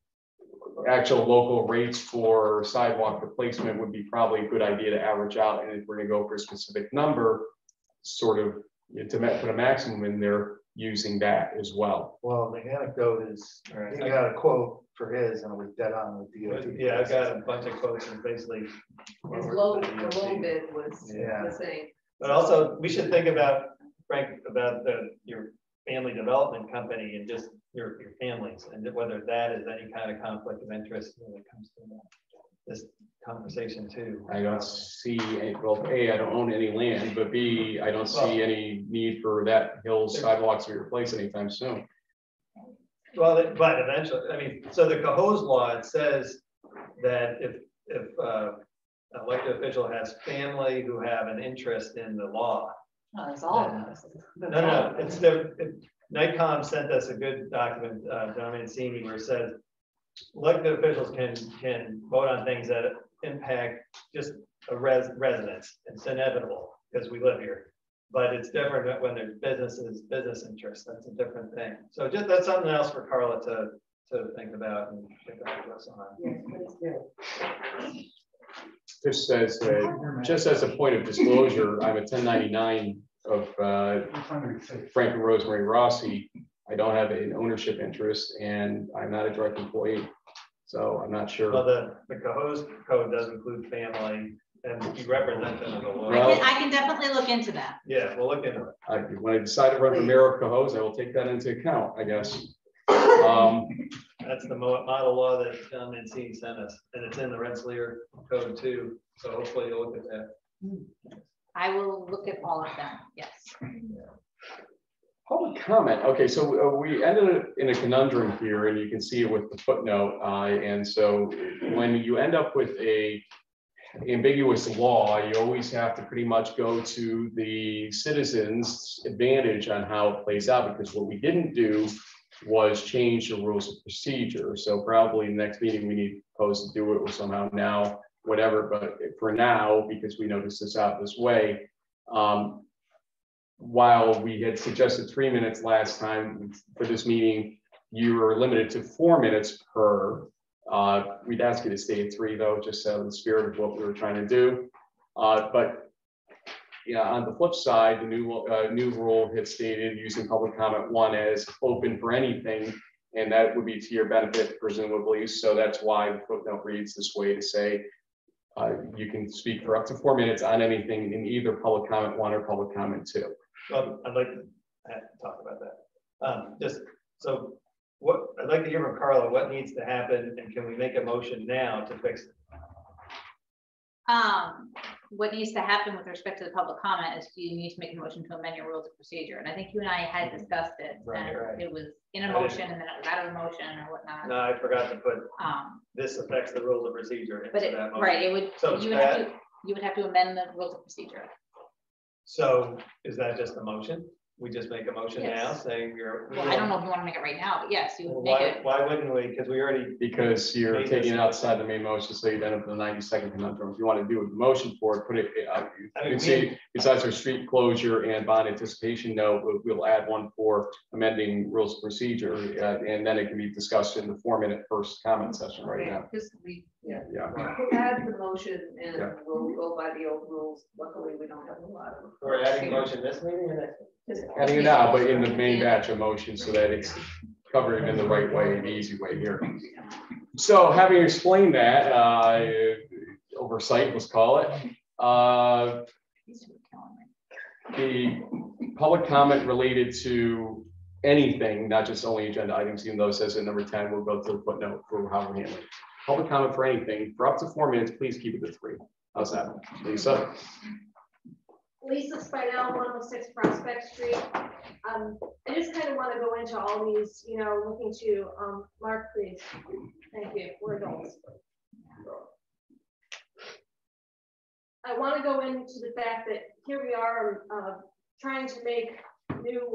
actual local rates for sidewalk replacement would be probably a good idea to average out. And if we're gonna go for a specific number, sort of to put a maximum in there using that as well. Well, the anecdote is, Right. he got a quote for his and it was dead on with DOT. Yeah, I've got a bunch of quotes and basically. His low bid was Yeah. the same. But also, we should think about, Frank, about your family development company and just your families, and whether that is any kind of conflict of interest when it comes to this conversation too. I don't see, well, A, I don't own any land, but B, I don't see any need for that hill sidewalks to be replaced anytime soon. Well, but eventually, I mean, so the Cohoes law, it says that if an elected official has family who have an interest in the law. Oh, that's all of us. No, it's the, NICOM sent us a good document, John Mancini, where it says elected officials can vote on things that impact just a residence. It's inevitable because we live here. But it's different when there's business interests. That's a different thing. So just that's something else for Carla to think about and think about what's on. Yes, please do. Just as a point of disclosure, I'm a 1099 of Frank and Rosemary Rossi. I don't have an ownership interest and I'm not a direct employee. So I'm not sure. Well, the Cohoes code does include family and you represent them in the law. I can definitely look into that. Yeah, we'll look into it. When I decide to run for mayor of Cohoes, I will take that into account, I guess. That's the model law that John Mancini sent us, and it's in the Rensselaer code too. So hopefully you'll look at that. I will look at all of them, yes. Public comment. Okay, so we ended up in a conundrum here, and you can see it with the footnote. And so when you end up with a ambiguous law, you always have to pretty much go to the citizens' advantage on how it plays out, because what we didn't do was change the rules of procedure. So probably next meeting we need to propose to do it or somehow now, whatever. But for now, because we noticed this out this way, while we had suggested 3 minutes last time for this meeting, you were limited to 4 minutes per. We'd ask you to stay at 3 though, just out of the spirit of what we were trying to do. But yeah, on the flip side, the new rule had stated using public comment 1 as open for anything, and that would be to your benefit presumably. So that's why the footnote reads this way to say you can speak for up to 4 minutes on anything in either public comment 1 or public comment 2. Well, I'd like to talk about that. Just so what I'd like to hear from Carla, what needs to happen, and can we make a motion now to fix it? What needs to happen with respect to the public comment is you need to make a motion to amend your rules of procedure. And I think you and I had discussed it. Right. It was in a motion and then it was out of a motion or whatnot. No, I forgot to put this affects the rules of procedure. But right, it would, so you would have to amend the rules of procedure. So is that just a motion? We just make a motion Yes. now saying Well, I don't know if you want to make it right now, but yes, you would Well, make it. why wouldn't we? Because we already. Because you're Made taking this. it outside the main motion, so you end up with a 90-second conundrum. If you want to do a motion for it, put it, you can see, besides our street closure and bond anticipation note, we'll add one for amending rules of procedure, and then it can be discussed in the 4-minute first comment session right now. Just yeah. Yeah. Add the motion and Yeah. we'll go by the old rules. Luckily, we don't have a lot of. We're adding a motion this meeting or next? Adding it now, but in the main batch of motions so that it's covered in the right way, the easy way here. So having explained that, oversight, let's call it, the public comment related to anything, not just only agenda items, even though it says in number 10, we'll go to the footnote for how we're handling. Public comment for anything for up to 4 minutes, please keep it to 3. How's that, Lisa? Lisa Spinell, 106 Prospect Street. I just kind of want to go into all these, looking to, Mark, please. Thank you, we're adults. I want to go into the fact that here we are trying to make new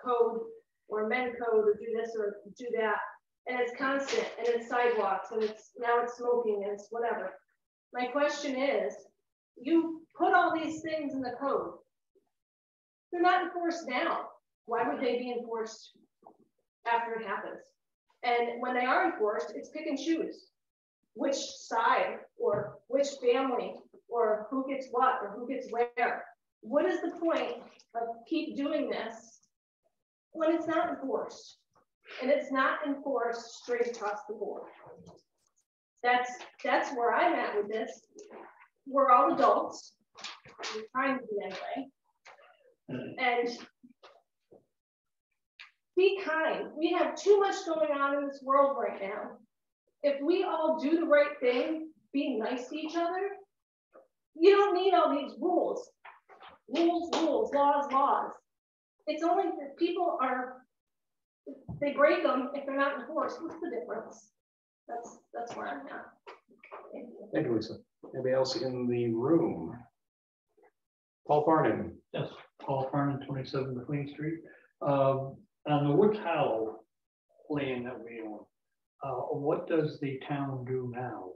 code or amend code or do this or do that. And it's constant and it's sidewalks and now it's smoking and it's whatever. My question is, you put all these things in the code. They're not enforced now. Why would they be enforced after it happens? And when they are enforced, it's pick and choose. Which side or which family or who gets what or who gets where. what is the point of keep doing this when it's not enforced? And it's not enforced straight across the board. That's where I'm at with this. We're all adults. We're trying to be anyway. And be kind. We have too much going on in this world right now. If we all do the right thing, be nice to each other, you don't need all these rules. Rules, laws, laws. It's only that people they break them if they're not enforced. What's the difference? That's where I'm at. Thank you, Lisa. Anybody else in the room? Paul Farnan. Yes, Paul Farnan, 27 McLean Street. On the Woods Hollow land that we own, what does the town do now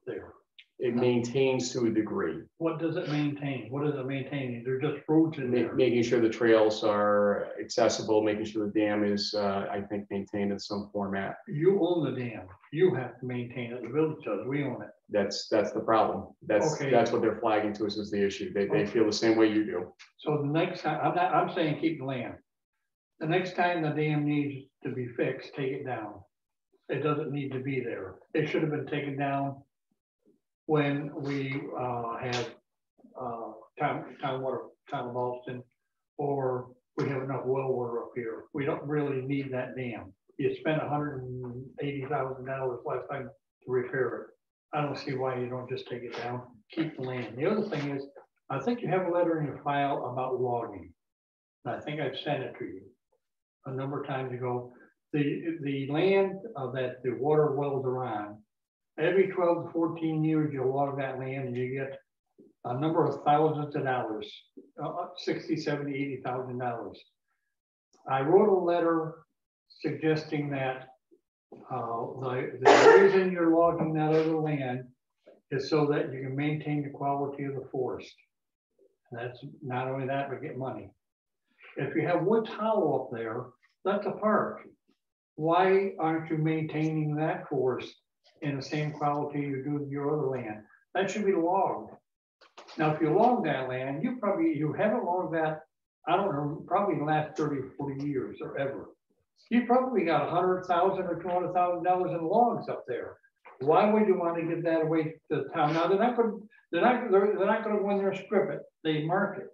there? It maintains to a degree. What does it maintain? What is it maintaining? They're just roads in there. Making sure the trails are accessible, making sure the dam is, I think, maintained in some format. You own the dam. You have to maintain it. The village does. We own it. That's the problem. That's what they're flagging to us as the issue. They feel the same way you do. So the next time, I'm saying keep the land. The next time the dam needs to be fixed, take it down. It doesn't need to be there. It should have been taken down when we had town water, town of Ballston, or we have enough well water up here. We don't really need that dam. You spent $180,000 last time to repair it. I don't see why you don't just take it down, keep the land. The other thing is, I think you have a letter in your file about logging. And I think I've sent it to you a number of times ago. The land that the water wells are on, every 12 to 14 years, you log that land and you get a number of thousands of dollars, $60,000, $70,000, $80,000. I wrote a letter suggesting that the reason you're logging that other land is so that you can maintain the quality of the forest. And that's not only that, but get money. If you have Woods Hollow up there, that's a park. Why aren't you maintaining that forest in the same quality you do with your other land? That should be logged. Now, if you log that land, you haven't logged that, I don't know, probably the last 30 or 40 years or ever. You probably got $100,000 or $200,000 in logs up there. Why would you want to give that away to the town? Now they're not going to go in there and strip it. They mark it.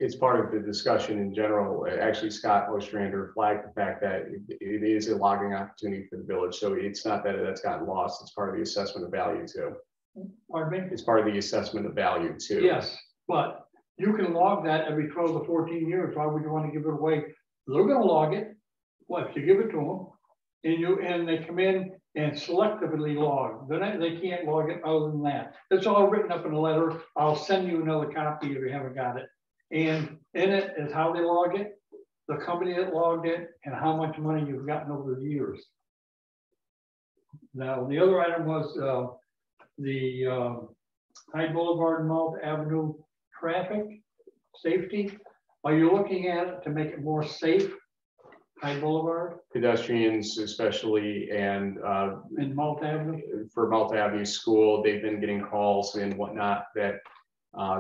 It's part of the discussion in general. Actually, Scott Ostrander flagged the fact that it is a logging opportunity for the village. So it's not that that's gotten lost. It's part of the assessment of value too. Pardon me? It's part of the assessment of value too. Yes, but you can log that every 12 to 14 years. Why would you want to give it away? They're going to log it. Well, if you give it to them and they come in and selectively log, they can't log it other than that. It's all written up in a letter. I'll send you another copy if you haven't got it. And in it is how they log it, the company that logged it, and how much money you've gotten over the years. Now, the other item was the Hyde Boulevard and Malt Avenue traffic safety. Are you looking at it to make it more safe? Hyde Boulevard? Pedestrians especially, and in Malt Avenue? For Malt Avenue School, they've been getting calls and whatnot that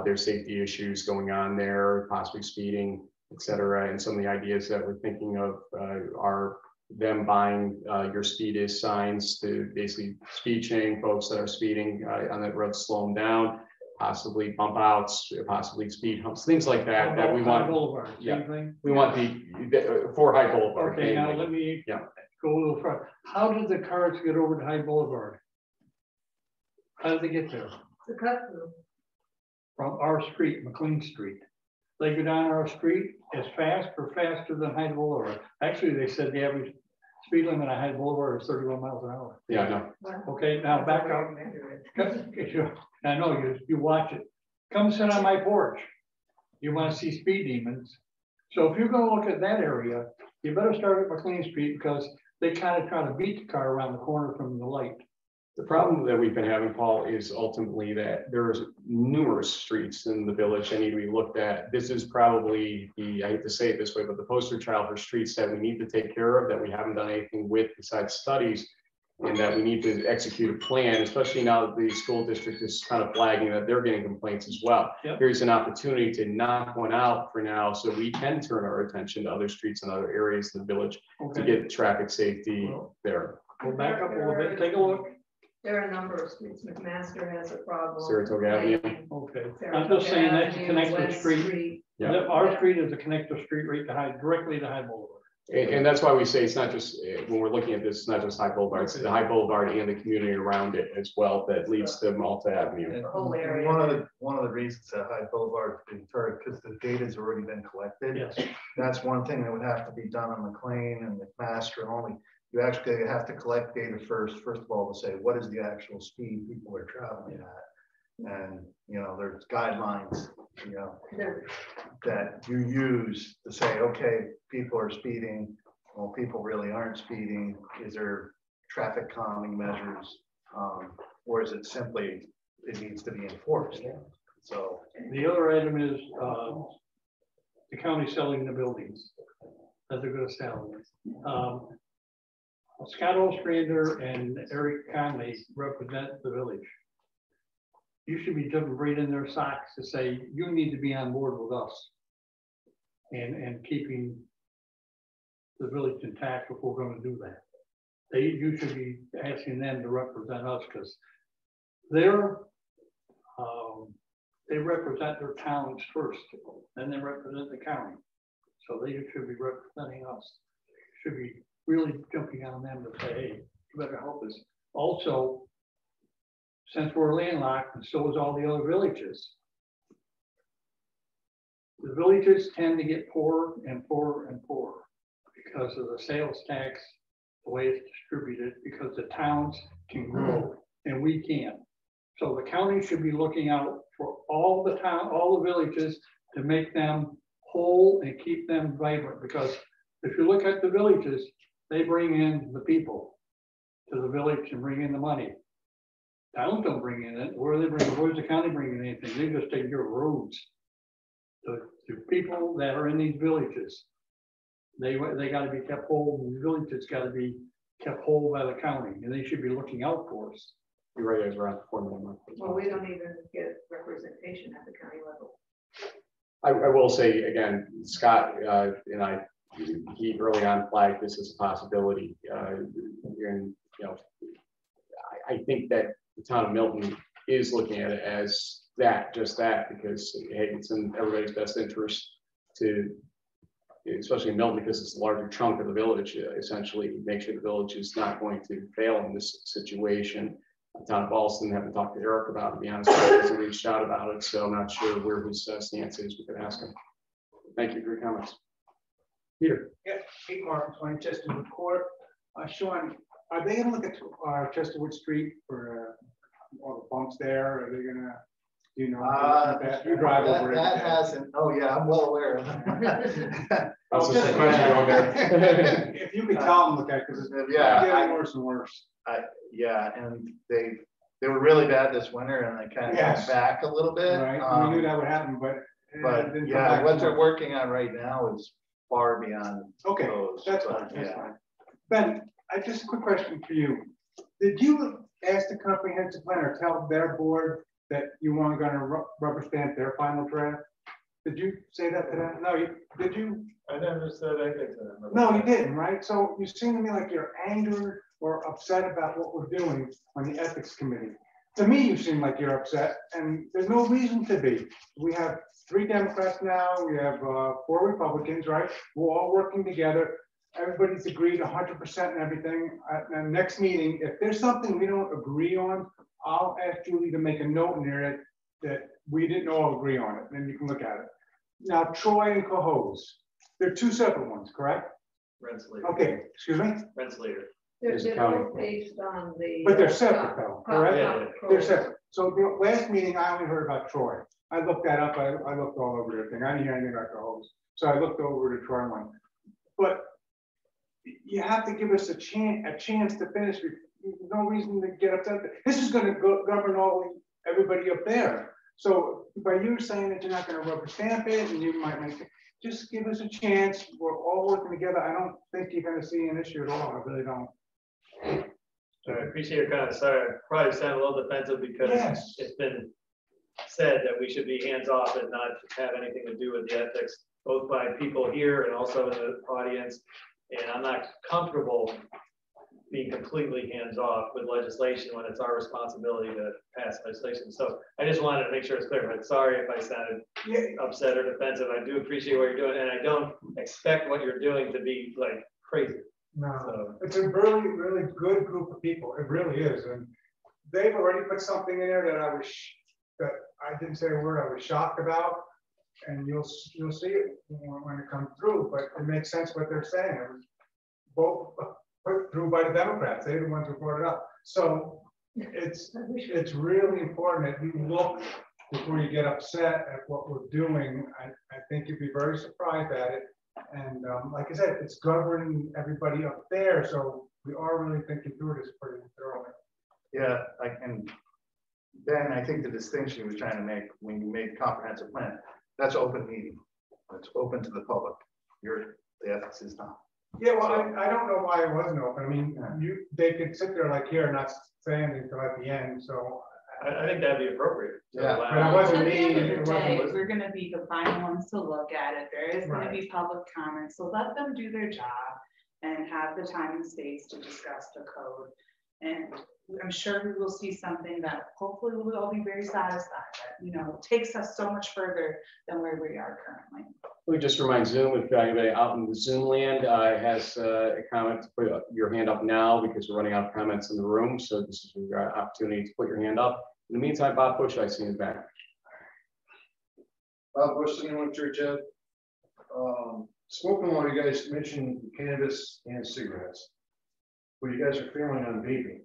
there's safety issues going on there, possibly speeding, et cetera. And some of the ideas that we're thinking of are them buying your speed is signs to basically speed chain folks that are speeding on that road, slow them down, possibly bump outs, possibly speed humps, things like that. That we want. Boulevard, yeah, we want the for Hyde Boulevard. Okay, now let me go a little further. How did the cars get over to Hyde Boulevard? How did they get there? The cut through. From our street, McLean Street. They go down our street as fast or faster than Hyde Boulevard. Actually, they said the average speed limit on Hyde Boulevard is 31 miles an hour. Yeah, I know. Okay, now back up. I know you watch it. Come sit on my porch. You want to see speed demons. So if you're going to look at that area, you better start at McLean Street because they kind of try to beat the car around the corner from the light. The problem that we've been having, Paul, is ultimately that there's numerous streets in the village that need to be looked at. This is probably the, I hate to say it this way, but the poster child for streets that we need to take care of that we haven't done anything with besides studies. and that we need to execute a plan, especially now that the school district is kind of flagging that they're getting complaints as well. Yep. Here's an opportunity to knock one out for now, so we can turn our attention to other streets and other areas in the village to get traffic safety there. Go back up a little bit, take a look. There are a number of streets. McMaster has a problem. Saratoga Avenue. Okay, Saratoga I'm just saying that's a Avenue, connector West street. Yeah. Our street is a connector street right to High, directly to High Boulevard. And that's why we say it's not just, when we're looking at this, it's not just High Boulevard, it's the High Boulevard and the community around it as well that leads to Malta Avenue. And The whole area. one of the reasons that High Boulevard is being targeted, because the data's already been collected. Yes. That's one thing that would have to be done on McLean and McMaster only. You actually have to collect data first of all, to say, what is the actual speed people are traveling at? And, you know, there's guidelines, you know, that you use to say, okay, people are speeding. Well, people really aren't speeding. Is there traffic calming measures? Or is it simply, it needs to be enforced? So The other item is the county selling the buildings that they're gonna sell. Scott Ostrander and Eric Conley represent the village. You should be jumping right in their socks to say, you need to be on board with us. And keeping the village intact if we're gonna do that. You should be asking them to represent us, because they're, they represent their towns first, then they represent the county. So they should be representing us. Should be really jumping on them to say, hey, you better help us. Also, since we're landlocked, and so is all the other villages, the villages tend to get poorer and poorer and poorer because of the sales tax, the way it's distributed, because the towns can grow and we can't. So the county should be looking out for all the villages to make them whole and keep them vibrant, because if you look at the villages, they bring in the people to the village and bring in the money. Towns don't bring in it. Where's the county bringing in anything? They just take your roads. The people that are in these villages, they got to be kept whole. The villages got to be kept whole by the county, and they should be looking out for us. You're right, as we're at the formula. Well, we don't even get representation at the county level. I will say again, Scott and I, he early on flagged this as a possibility. And you know, I think that the town of Milton is looking at it as that, just that, because hey, it's in everybody's best interest to, especially in Milton, because it's a larger chunk of the village, essentially make sure the village is not going to fail in this situation. The town of Ballston, haven't talked to Eric about it, to be honest, he hasn't reached out about it, so I'm not sure where his stance is. We could ask him. Thank you for your comments. Peter. Yeah, Pete Martin, 20 Chesterwood Court. Sean, are they gonna look at Chesterwood Street for all the bumps there? Are they gonna, you know, that you drive over it? That hasn't. Oh yeah, I'm well aware of that. That's just a question going there. If you could tell them, look at, because it's getting worse and worse. Yeah, and they were really bad this winter, and they kind of got back a little bit. Right, we knew that would happen, but yeah, what they're working on right now is far beyond. Okay, those, that's fine. That's fine. Ben, I just a quick question for you. Did you ask the comprehensive plan or tell their board that you weren't going to rubber stamp their final draft? Did you say that to them? No, did you? I never said anything to them. No, you didn't, right? So you seem to me like you're angered or upset about what we're doing on the ethics committee. To me, you seem like you're upset, and there's no reason to be. We have 3 Democrats now, we have 4 Republicans, right? We're all working together. Everybody's agreed 100% and everything. At the next meeting, if there's something we don't agree on, I'll ask Julie to make a note in there that we didn't all agree on it, then you can look at it. Now, Troy and Cohoes, they're 2 separate ones, correct? Renslayer. Okay, excuse me? Renslayer. They're both based on the. But they're separate though, correct? Yeah. They're separate. So the last meeting, I only heard about Troy. I looked that up. I looked all over everything. I didn't hear anything about Cohoes. So I looked over the Troy one. But you have to give us a chance to finish. There's no reason to get upset. This is going to govern everybody up there. So by you saying that you're not going to rubber stamp it, and you might make it, just give us a chance. We're all working together. I don't think you're going to see an issue at all. I really don't. I appreciate your comment. Sorry, I probably sound a little defensive because Yes. it's been said that we should be hands off and not have anything to do with the ethics, both by people here and also in the audience. And I'm not comfortable being completely hands off with legislation when it's our responsibility to pass legislation. So I just wanted to make sure it's clear, but sorry if I sounded upset or defensive. I do appreciate what you're doing, and I don't expect what you're doing to be like crazy. No, So. it's a really, really good group of people. It really is. And they've already put something in there that I didn't say a word I was shocked about. And you'll see it when it comes through, but it makes sense what they're saying. It was both put through by the Democrats. They're the ones who brought it up. So it's really important that you look before you get upset at what we're doing. I think you'd be very surprised at it. And like I said, it's governing everybody up there. So we are really thinking through this pretty thoroughly. Yeah, Ben, I think the distinction he was trying to make when you made comprehensive plan, that's open meeting. It's open to the public. The ethics is not. Yeah, well, I don't know why it wasn't open. I mean, they could sit there like here and not say anything until at the end. So I think that'd be appropriate. Yeah, but it wasn't me. At the end It of the day, wasn't. we're gonna be the final ones to look at it. There is gonna Right. be public comments, so let them do their job and have the time and space to discuss the code. And I'm sure we will see something that hopefully we'll all be very satisfied that, you know, takes us so much further than where we are currently. We just remind Zoom, if anybody out in the Zoom land has a comment, put your hand up now because we're running out of comments in the room. So this is your opportunity to put your hand up. In the meantime, Bob Bush, I see in the back. Bob Bush, anyone church Ed. Spoken while you guys mentioned cannabis and cigarettes. But you guys are failing on vaping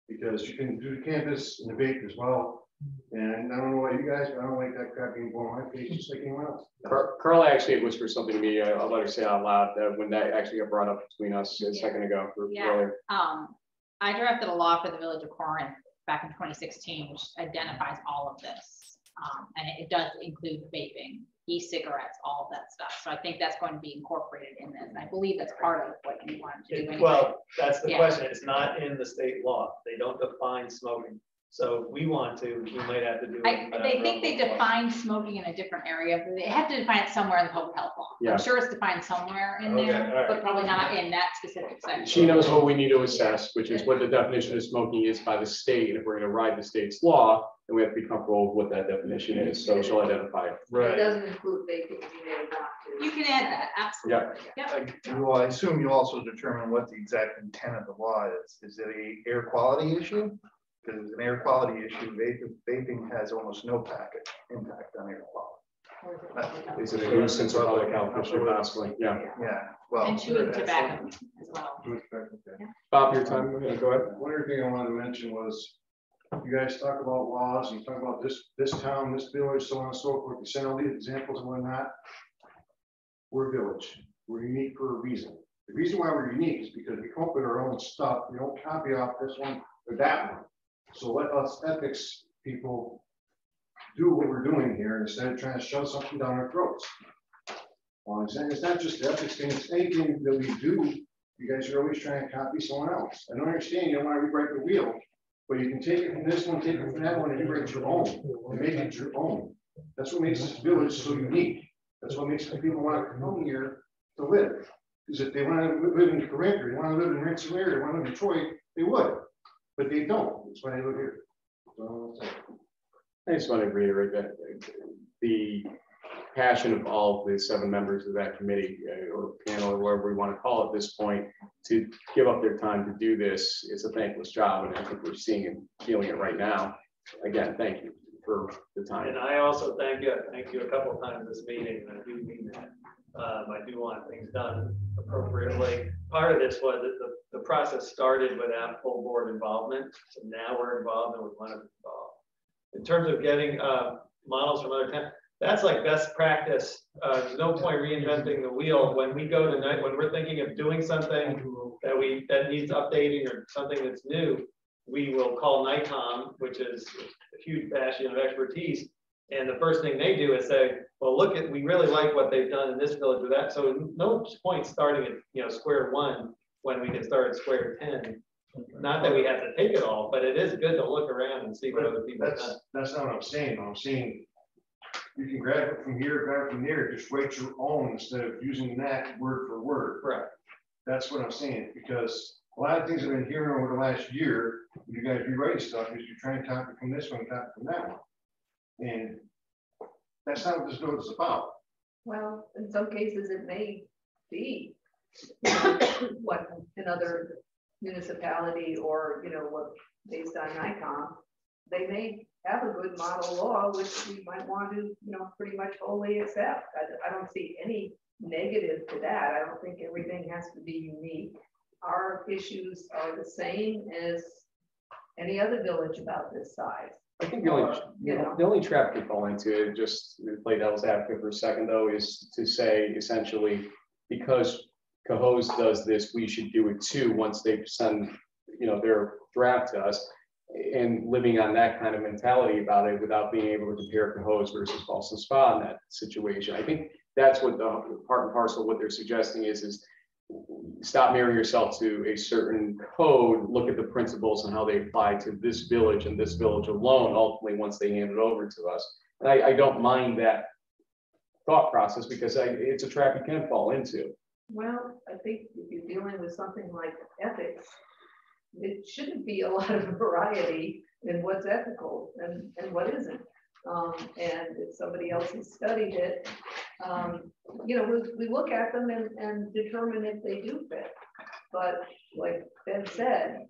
because you can do the cannabis and the vape as well. And I don't know about you guys, but I don't like that crap being blown on my face just like anyone else. Carla actually whispered something to me. I'll let her say out loud when that actually got brought up between us a second ago. Yeah. I drafted a law for the Village of Corinth back in 2016, which identifies all of this. And it does include vaping, e-cigarettes, all of that stuff. So I think that's going to be incorporated in this. I believe that's part of what you want to do. Anyway. Well, that's the Yeah. question. It's not in the state law. They don't define smoking. So if we want to, we might have to do it. They think they define smoking in a different area. They have to define it somewhere in the public health law. Yeah. I'm sure it's defined somewhere in Okay, there, all right. but probably not in that specific section. She knows what we need to assess, which is what the definition of smoking is by the state. And if we're going to ride the state's law, then we have to be comfortable with what that definition is. So she'll identify it. It doesn't include vaping, you may want to. You can add that, absolutely. Yep. Well, I assume you also determine what the exact intent of the law is. Is it a air quality issue? Because it's an air quality issue. Vaping has almost no impact on air quality. Is it a nuisance or public health issue, possibly? Yeah. Yeah, well. And chewing tobacco as well. Bob, your time. Go ahead. One other thing I wanted to mention was, you guys talk about laws, you talk about this town, this village, so on and so forth. You send all these examples and whatnot. We're a village. We're unique for a reason. The reason why we're unique is because we come up with our own stuff. We don't copy off this one or that one. So let us ethics people do what we're doing here instead of trying to shove something down our throats. Well, I'm saying it's not just the ethics thing, it's anything that we do. You guys are always trying to copy someone else. I don't understand, you don't want to rewrite the wheel, but you can take it from this one, take it from that one, and rewrite your own, and make it your own. That's what makes this village so unique. That's what makes people want to come here to live. Because if they want to live in Corinth, or they want to live in Rensselaer, or want to live in Detroit, they would. But they don't. That's why they live here. So, I just want to reiterate that the passion of all of the 7 members of that committee or panel or whatever we want to call it at this point to give up their time to do this is a thankless job. And I think we're seeing and feeling it right now. Again, thank you for the time. And I also thank you a couple of times this meeting. I do mean that. I do want things done appropriately. Part of this was that the process started without full board involvement. So now we're involved and we want to be involved. In terms of getting models from other towns, that's like best practice. There's no point reinventing the wheel. When we go tonight, when we're thinking of doing something that needs updating or something that's new, we will call NICOM, which is a huge bastion of expertise. And the first thing they do is say, well, we really like what they've done in this village with that. So no point starting at square one when we can start at square 10 Not that we have to take it all, but it is good to look around and see what other people have done. That's not what I'm saying. I'm saying you can grab it from here, grab it from there, just write your own instead of using that word for word. Correct. That's what I'm saying, because a lot of things I've been hearing over the last year, when you guys rewrite stuff, is you try and copy from this one, copy from that one. And that's not what this bill is about. Well, in some cases, it may be what another municipality or, what based on NICOM, they may have a good model law, which we might want to, pretty much wholly accept. I don't see any negative to that. I don't think everything has to be unique. Our issues are the same as any other village about this size. I think the only trap we fall into, just to play devil's advocate for a second though, is to say essentially, because Cohoes does this, we should do it too once they send, their draft to us, and living on that kind of mentality about it without being able to compare Cohoes versus Ballston Spa in that situation. I think that's what the part and parcel of what they're suggesting is stop marrying yourself to a certain code, look at the principles and how they apply to this village and this village alone, ultimately, once they hand it over to us. And I don't mind that thought process because it's a trap you can fall into. Well, I think if you're dealing with something like ethics, it shouldn't be a lot of variety in what's ethical and what isn't. And if somebody else has studied it, we look at them and determine if they do fit. But like Ben said,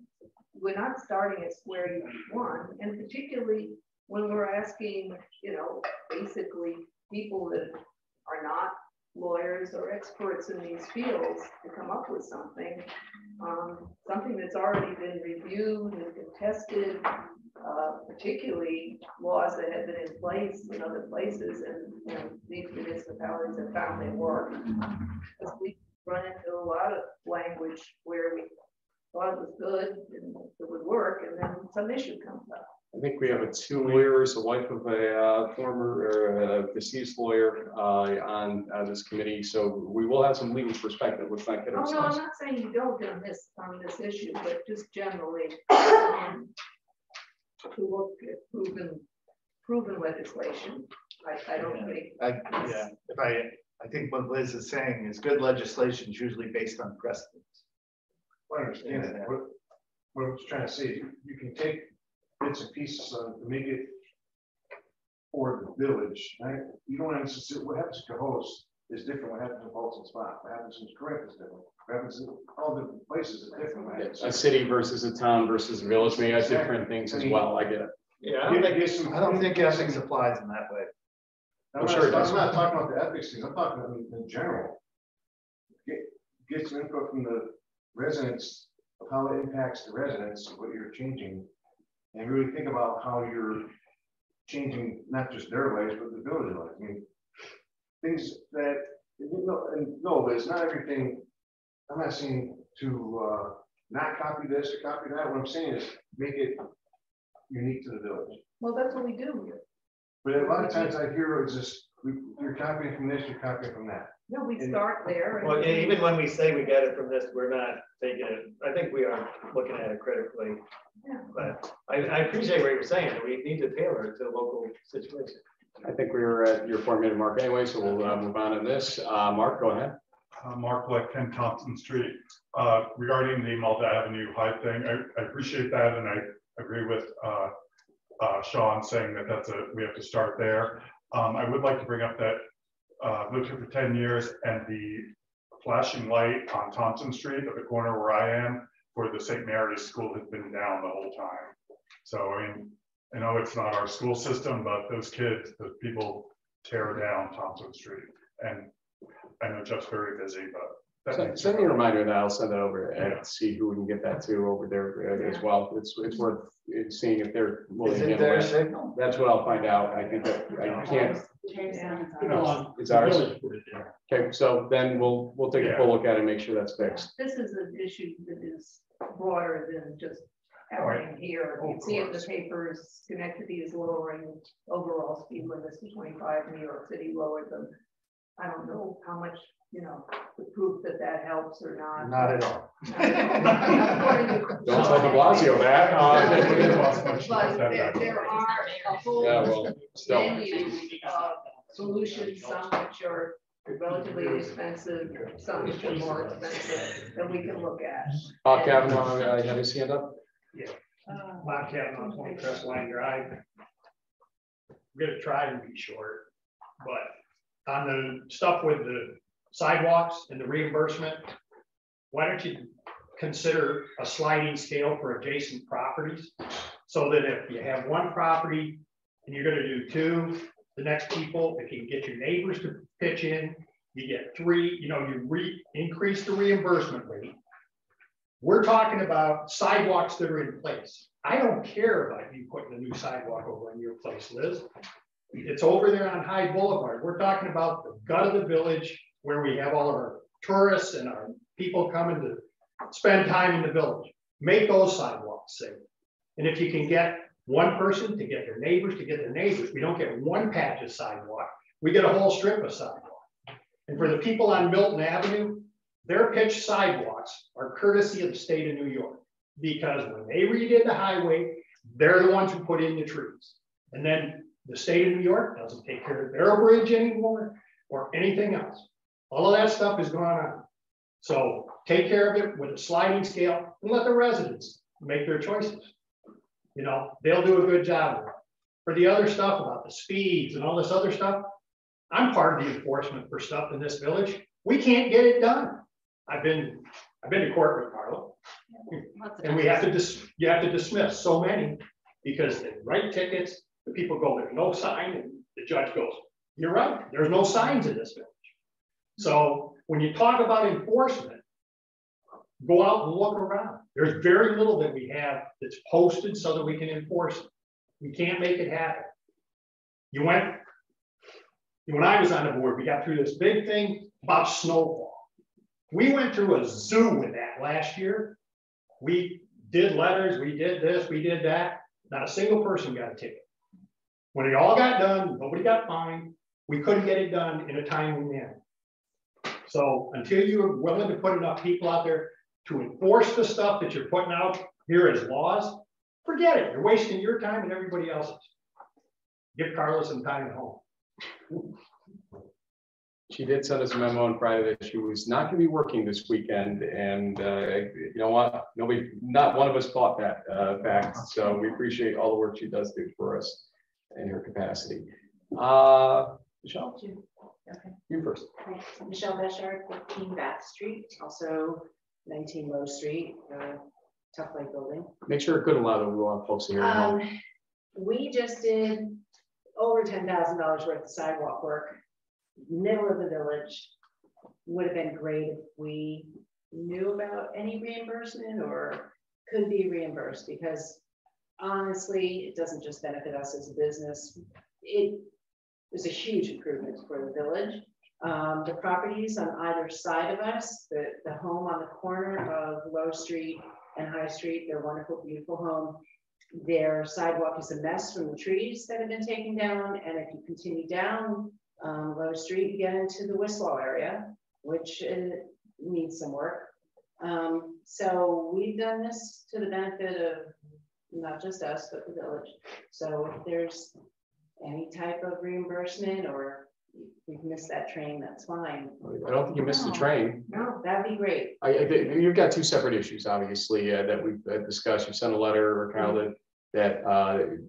we're not starting at square one, and particularly when we're asking, basically people that are not lawyers or experts in these fields to come up with something that's already been reviewed and contested, particularly laws that have been in place in other places, and these municipalities have found they work. Because we run into a lot of language where we thought it was good and it would work, and then some issue comes up. I think we have 2 lawyers, a wife of a former or deceased lawyer on this committee, so we will have some legal perspective. Let's not get ourselves. No, I'm not saying you don't on this issue, but just generally to look at proven legislation. I don't think. I think what Liz is saying is good legislation is usually based on precedents. I understand that. What I was trying to say is you can take bits and pieces to make it for the village, right? You don't have to, what happens to Cohoes is different. What happens to Ballston Spot? What happens in Corinth is different. What happens in all the places is different. Right? A city versus a town versus a village may have different things as well. I get it. Yeah, I don't think ethics applies in that way. I'm not talking about the ethics things. I'm talking about in general. Get some input from the residents of how it impacts the residents, what you're changing, and really think about how you're changing not just their lives, but the village life. I mean, things that, no, but it's not everything. I'm not saying to not copy this or copy that. What I'm saying is make it unique to the village. Well, that's what we do here. But a lot of times I hear it's just, you're copying from this, you're copying from that. No, we start there. Well, even when we say we got it from this, we're not taking it. I think we are looking at it critically. Yeah. But I appreciate what you're saying. We need to tailor it to the local situation. I think we were at your 4-minute mark anyway, so we'll move on to this. Mark, go ahead. Mark Black, 10 Thompson Street. Regarding the Malta Avenue High thing, I appreciate that, and I agree with Sean saying that we have to start there. I would like to bring up that I've lived here for 10 years, and the flashing light on Thompson Street at the corner where I am for the St. Mary's School has been down the whole time. So I mean, I know it's not our school system, but those kids, those people tear down Thompson Street, and I know Jeff's very busy, but send me a reminder that I'll send that over and see who we can get that to over there as well. It's worth seeing if they're willing to handle it. Signal? That's what I'll find out. I think that I can't. It's ours. Okay, so then we'll take a full look at it and make sure that's fixed. This is an issue that is broader than just happening here. You see in the papers, Schenectady is lowering overall speed limits to 25. New York City lowered them. I don't know know how much, you know, the proof that that helps or not. Not at all. Don't tell de Blasio that. But there are a whole Yeah, well, still. menu of solutions, some which are relatively inexpensive, some which are more expensive that we can look at. Bob Kavanaugh, you have his hand up? Bob Kavanaugh, 20 Crestline Drive. We're gonna try and be short, but on the stuff with the sidewalks and the reimbursement, why don't you consider a sliding scale for adjacent properties? So that if you have one property and you're gonna do two, the next people, if you can get your neighbors to pitch in, you get three, you know, you increase the reimbursement rate. We're talking about sidewalks that are in place. I don't care about you putting a new sidewalk over in your place, Liz. It's over there on Hyde Boulevard. We're talking about the gut of the village where we have all of our tourists and our people coming to spend time in the village. Make those sidewalks safe. And if you can get one person to get their neighbors to get their neighbors, we don't get one patch of sidewalk. We get a whole strip of sidewalk. And for the people on Milton Avenue, their pitched sidewalks are courtesy of the state of New York. Because when they redid the highway, they're the ones who put in the trees. And then the state of New York doesn't take care of their bridge anymore or anything else. All of that stuff is going on. So take care of it with a sliding scale and let the residents make their choices. You know, they'll do a good job of it. For the other stuff about the speeds and all this other stuff, I'm part of the enforcement for stuff in this village. We can't get it done. I've been to court with Carla. And we have to you have to dismiss so many because they write tickets, the people go, there's no sign, and the judge goes, you're right, there's no signs in this village. So when you talk about enforcement, go out and look around. There's very little that we have that's posted so that we can enforce it. We can't make it happen. When I was on the board, we got through this big thing about snowfall. We went through a zoo with that last year. We did letters, we did this, we did that. Not a single person got a ticket. When it all got done, nobody got fined. We couldn't get it done in a timely manner. So until you're willing to put enough people out there to enforce the stuff that you're putting out here as laws, forget it. You're wasting your time and everybody else's. Give Carla some time at home. She did send us a memo on Friday that she was not going to be working this weekend, and you know what? Not one of us thought that fact. So we appreciate all the work she does do for us in her capacity. Michelle, okay. You first. Thanks. Michelle Beshard, 15 Bath Street, also 19 Low Street, Tough Lake Building. Make sure it could allow the folks to hear. We just did over $10,000 worth of sidewalk work. Middle of the village. Would have been great if we knew about any reimbursement or could be reimbursed, because honestly, it doesn't just benefit us as a business. It was a huge improvement for the village. The properties on either side of us, the home on the corner of Low Street and High Street, their wonderful, beautiful home. Their sidewalk is a mess from the trees that have been taken down. And if you continue down Low Street, you get into the Whistle area, which needs some work. So we've done this to the benefit of not just us, but the village. So if there's any type of reimbursement or we've missed that train, that's fine. I don't think you missed the train. No, that'd be great. You've got two separate issues, obviously, that we've discussed. You sent a letter, or Carla, that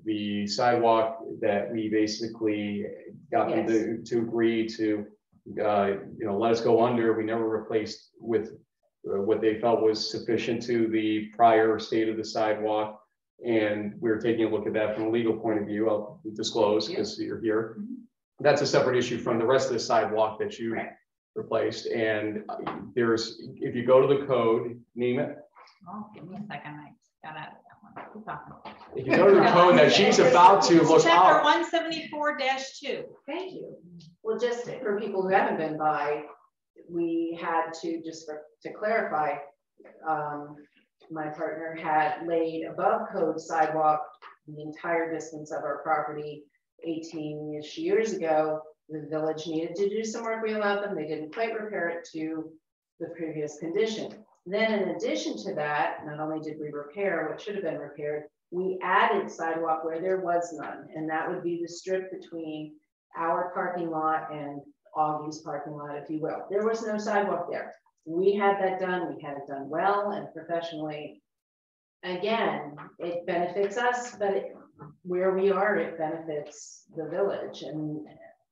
the sidewalk that we basically got them to agree to, let us go under. We never replaced with what they felt was sufficient to the prior state of the sidewalk. And we're taking a look at that from a legal point of view. I'll disclose because you're here. That's a separate issue from the rest of the sidewalk that you replaced. And if you go to the code, name it. Oh, give me a second. I got out of that one. If you go to the code that she's about to look Chapter up. 174-2. Thank you. Well, just for people who haven't been by, we had to, to clarify, my partner had laid above code sidewalk the entire distance of our property 18-ish years ago. The village needed to do some work, we allowed them, they didn't quite repair it to the previous condition. Then in addition to that, not only did we repair what should have been repaired, we added sidewalk where there was none, and that would be the strip between our parking lot and Augie's parking lot, if you will. There was no sidewalk there. We had that done, we had it done well and professionally. Again, it benefits us, but where we are, it benefits the village. And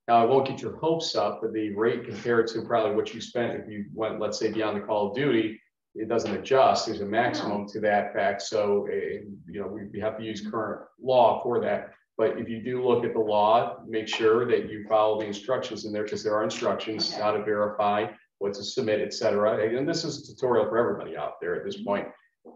now, I won't get your hopes up, but the rate compared to probably what you spent if you went, let's say, beyond the call of duty, it doesn't adjust. There's a maximum to that fact. So, you know, we have to use current law for that. But if you do look at the law, make sure that you follow the instructions in there, because there are instructions how to verify, what to submit, et cetera. And this is a tutorial for everybody out there at this point.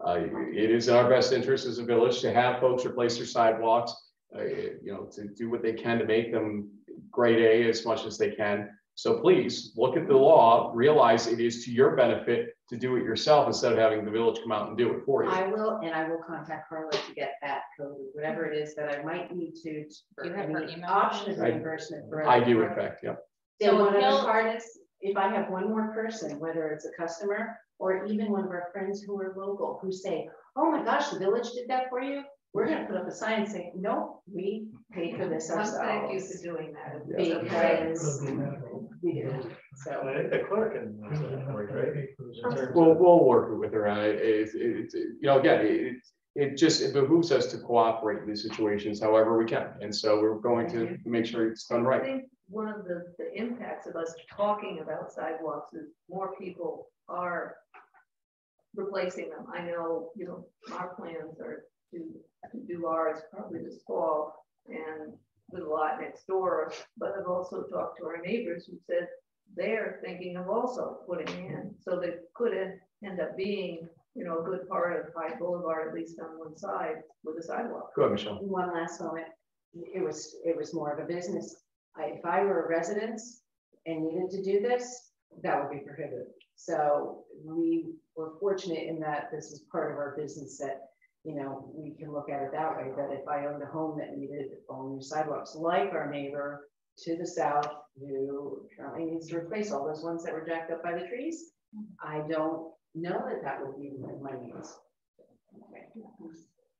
It is in our best interest as a village to have folks replace their sidewalks, you know, to do what they can to make them grade A as much as they can. So please look at the law, realize it is to your benefit to do it yourself instead of having the village come out and do it for you. I will contact Carla to get that code, whatever it is that I might need to. Do you have her email? Option of reimbursement for. I do, in fact, yeah. So one other part is, if I have one more person, whether it's a customer or even one of our friends who are local, who say, oh my gosh, the village did that for you, we're gonna put up a sign saying, no, we paid for this ourselves. Thank you for doing that. Because we did. So I think the clerk can, right? We'll work with her on it. You know, again, it behooves us to cooperate in these situations however we can. And so we're going to make sure it's done right. I think one of the impacts of us talking about sidewalks is more people are replacing them. I know, you know, our plans are to do ours probably this fall and with a lot next door, but I've also talked to our neighbors who said they're thinking of also putting in, so they could end up being, you know, a good part of High Boulevard, at least on one side with a sidewalk. Go ahead, Michelle. one last moment, it was more of a business. If I were a resident and needed to do this, that would be prohibited. So we were fortunate in that this is part of our business that, you know, we can look at it that way, that if I owned a home that needed all new sidewalks, like our neighbor to the south, who currently needs to replace all those ones that were jacked up by the trees, I don't know that that would be my needs.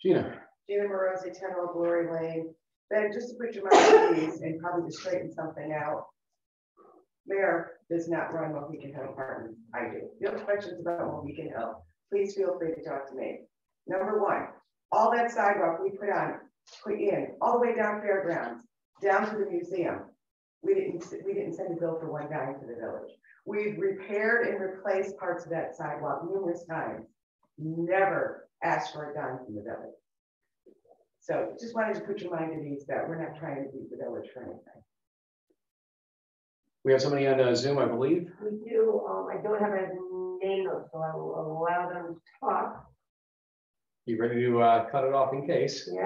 Gina. Gina Morosi, 10 Old Glory Lane. Ben, just to put your mind at ease and probably to straighten something out, Mayor does not run Mohican Hill Apartments. I do. If you have questions about Mohican Hill, please feel free to talk to me. Number one, all that sidewalk we put in all the way down Fairgrounds, down to the museum. We didn't send a bill for one dime to the village. We've repaired and replaced parts of that sidewalk numerous times. Never asked for a dime from the village. So just wanted to put your mind at ease that we're not trying to beat the village for anything. We have somebody on Zoom, I believe. We do. I don't have a name, so I will allow them to talk. You ready to cut it off in case? Yeah.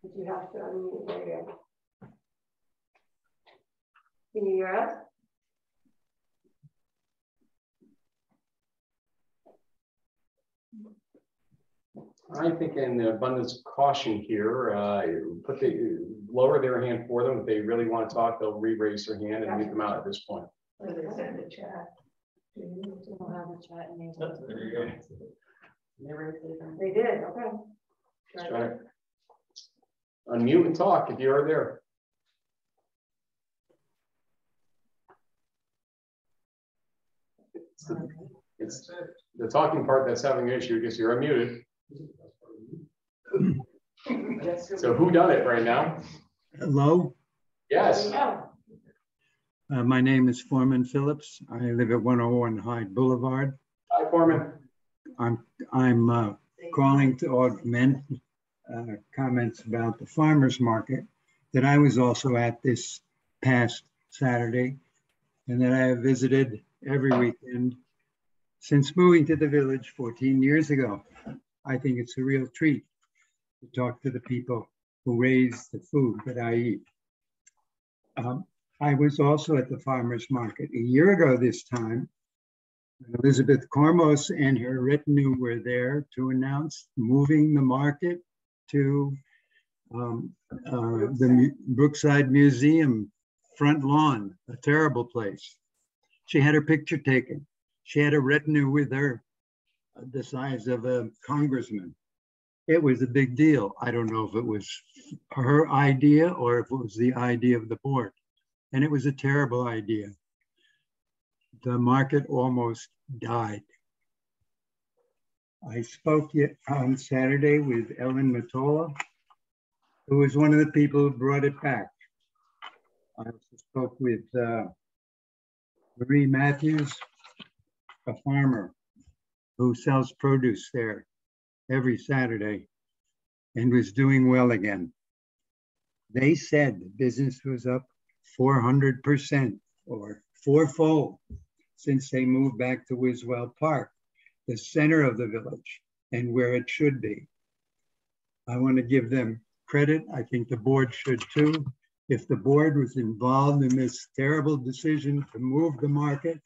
Did you have to unmute? There you go. Can you hear us? I think in the abundance of caution here, lower their hand for them. If they really want to talk, they'll re-raise their hand and mute them out at this point. Or they send a chat. There you go. They did, okay. Let's try it. Unmute and talk if you're there. It's the talking part that's having an issue because you're unmuted. So who done it right now? Hello? Yes. My name is Foreman Phillips. I live at 101 Hyde Boulevard. Hi, Foreman. I'm calling to augment comments about the farmers market that I was also at this past Saturday and that I have visited every weekend since moving to the village 14 years ago. I think it's a real treat to talk to the people who raise the food that I eat. I was also at the farmers market a year ago this time. Elizabeth Cormos and her retinue were there to announce moving the market to The Brookside Museum front lawn, a terrible place. She had her picture taken. She had a retinue with her the size of a congressman. It was a big deal. I don't know if it was her idea or if it was the idea of the board. And it was a terrible idea. The market almost died. I spoke on Saturday with Ellen Matola, who was one of the people who brought it back. I also spoke with Marie Matthews, a farmer who sells produce there every Saturday and was doing well again. They said the business was up 400% or fourfold since they moved back to Wiswell Park, the center of the village and where it should be. I want to give them credit. I think the board should too. If the board was involved in this terrible decision to move the market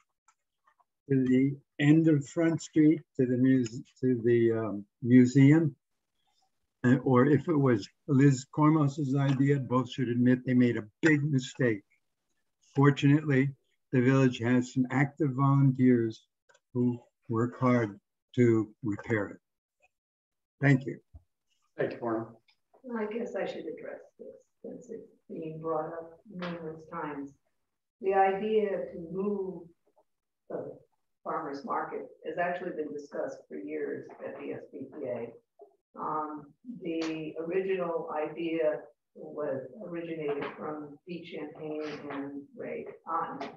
to the end of Front Street to the museum, or if it was Liz Cormos's idea, both should admit they made a big mistake. Fortunately, the village has some active volunteers who work hard to repair it. Thank you. Thank you, Warren. I guess I should address this since it's being brought up numerous times. The idea to move the farmers market has actually been discussed for years at the SBPA. The original idea originated from Pete Champagne and Ray Otten,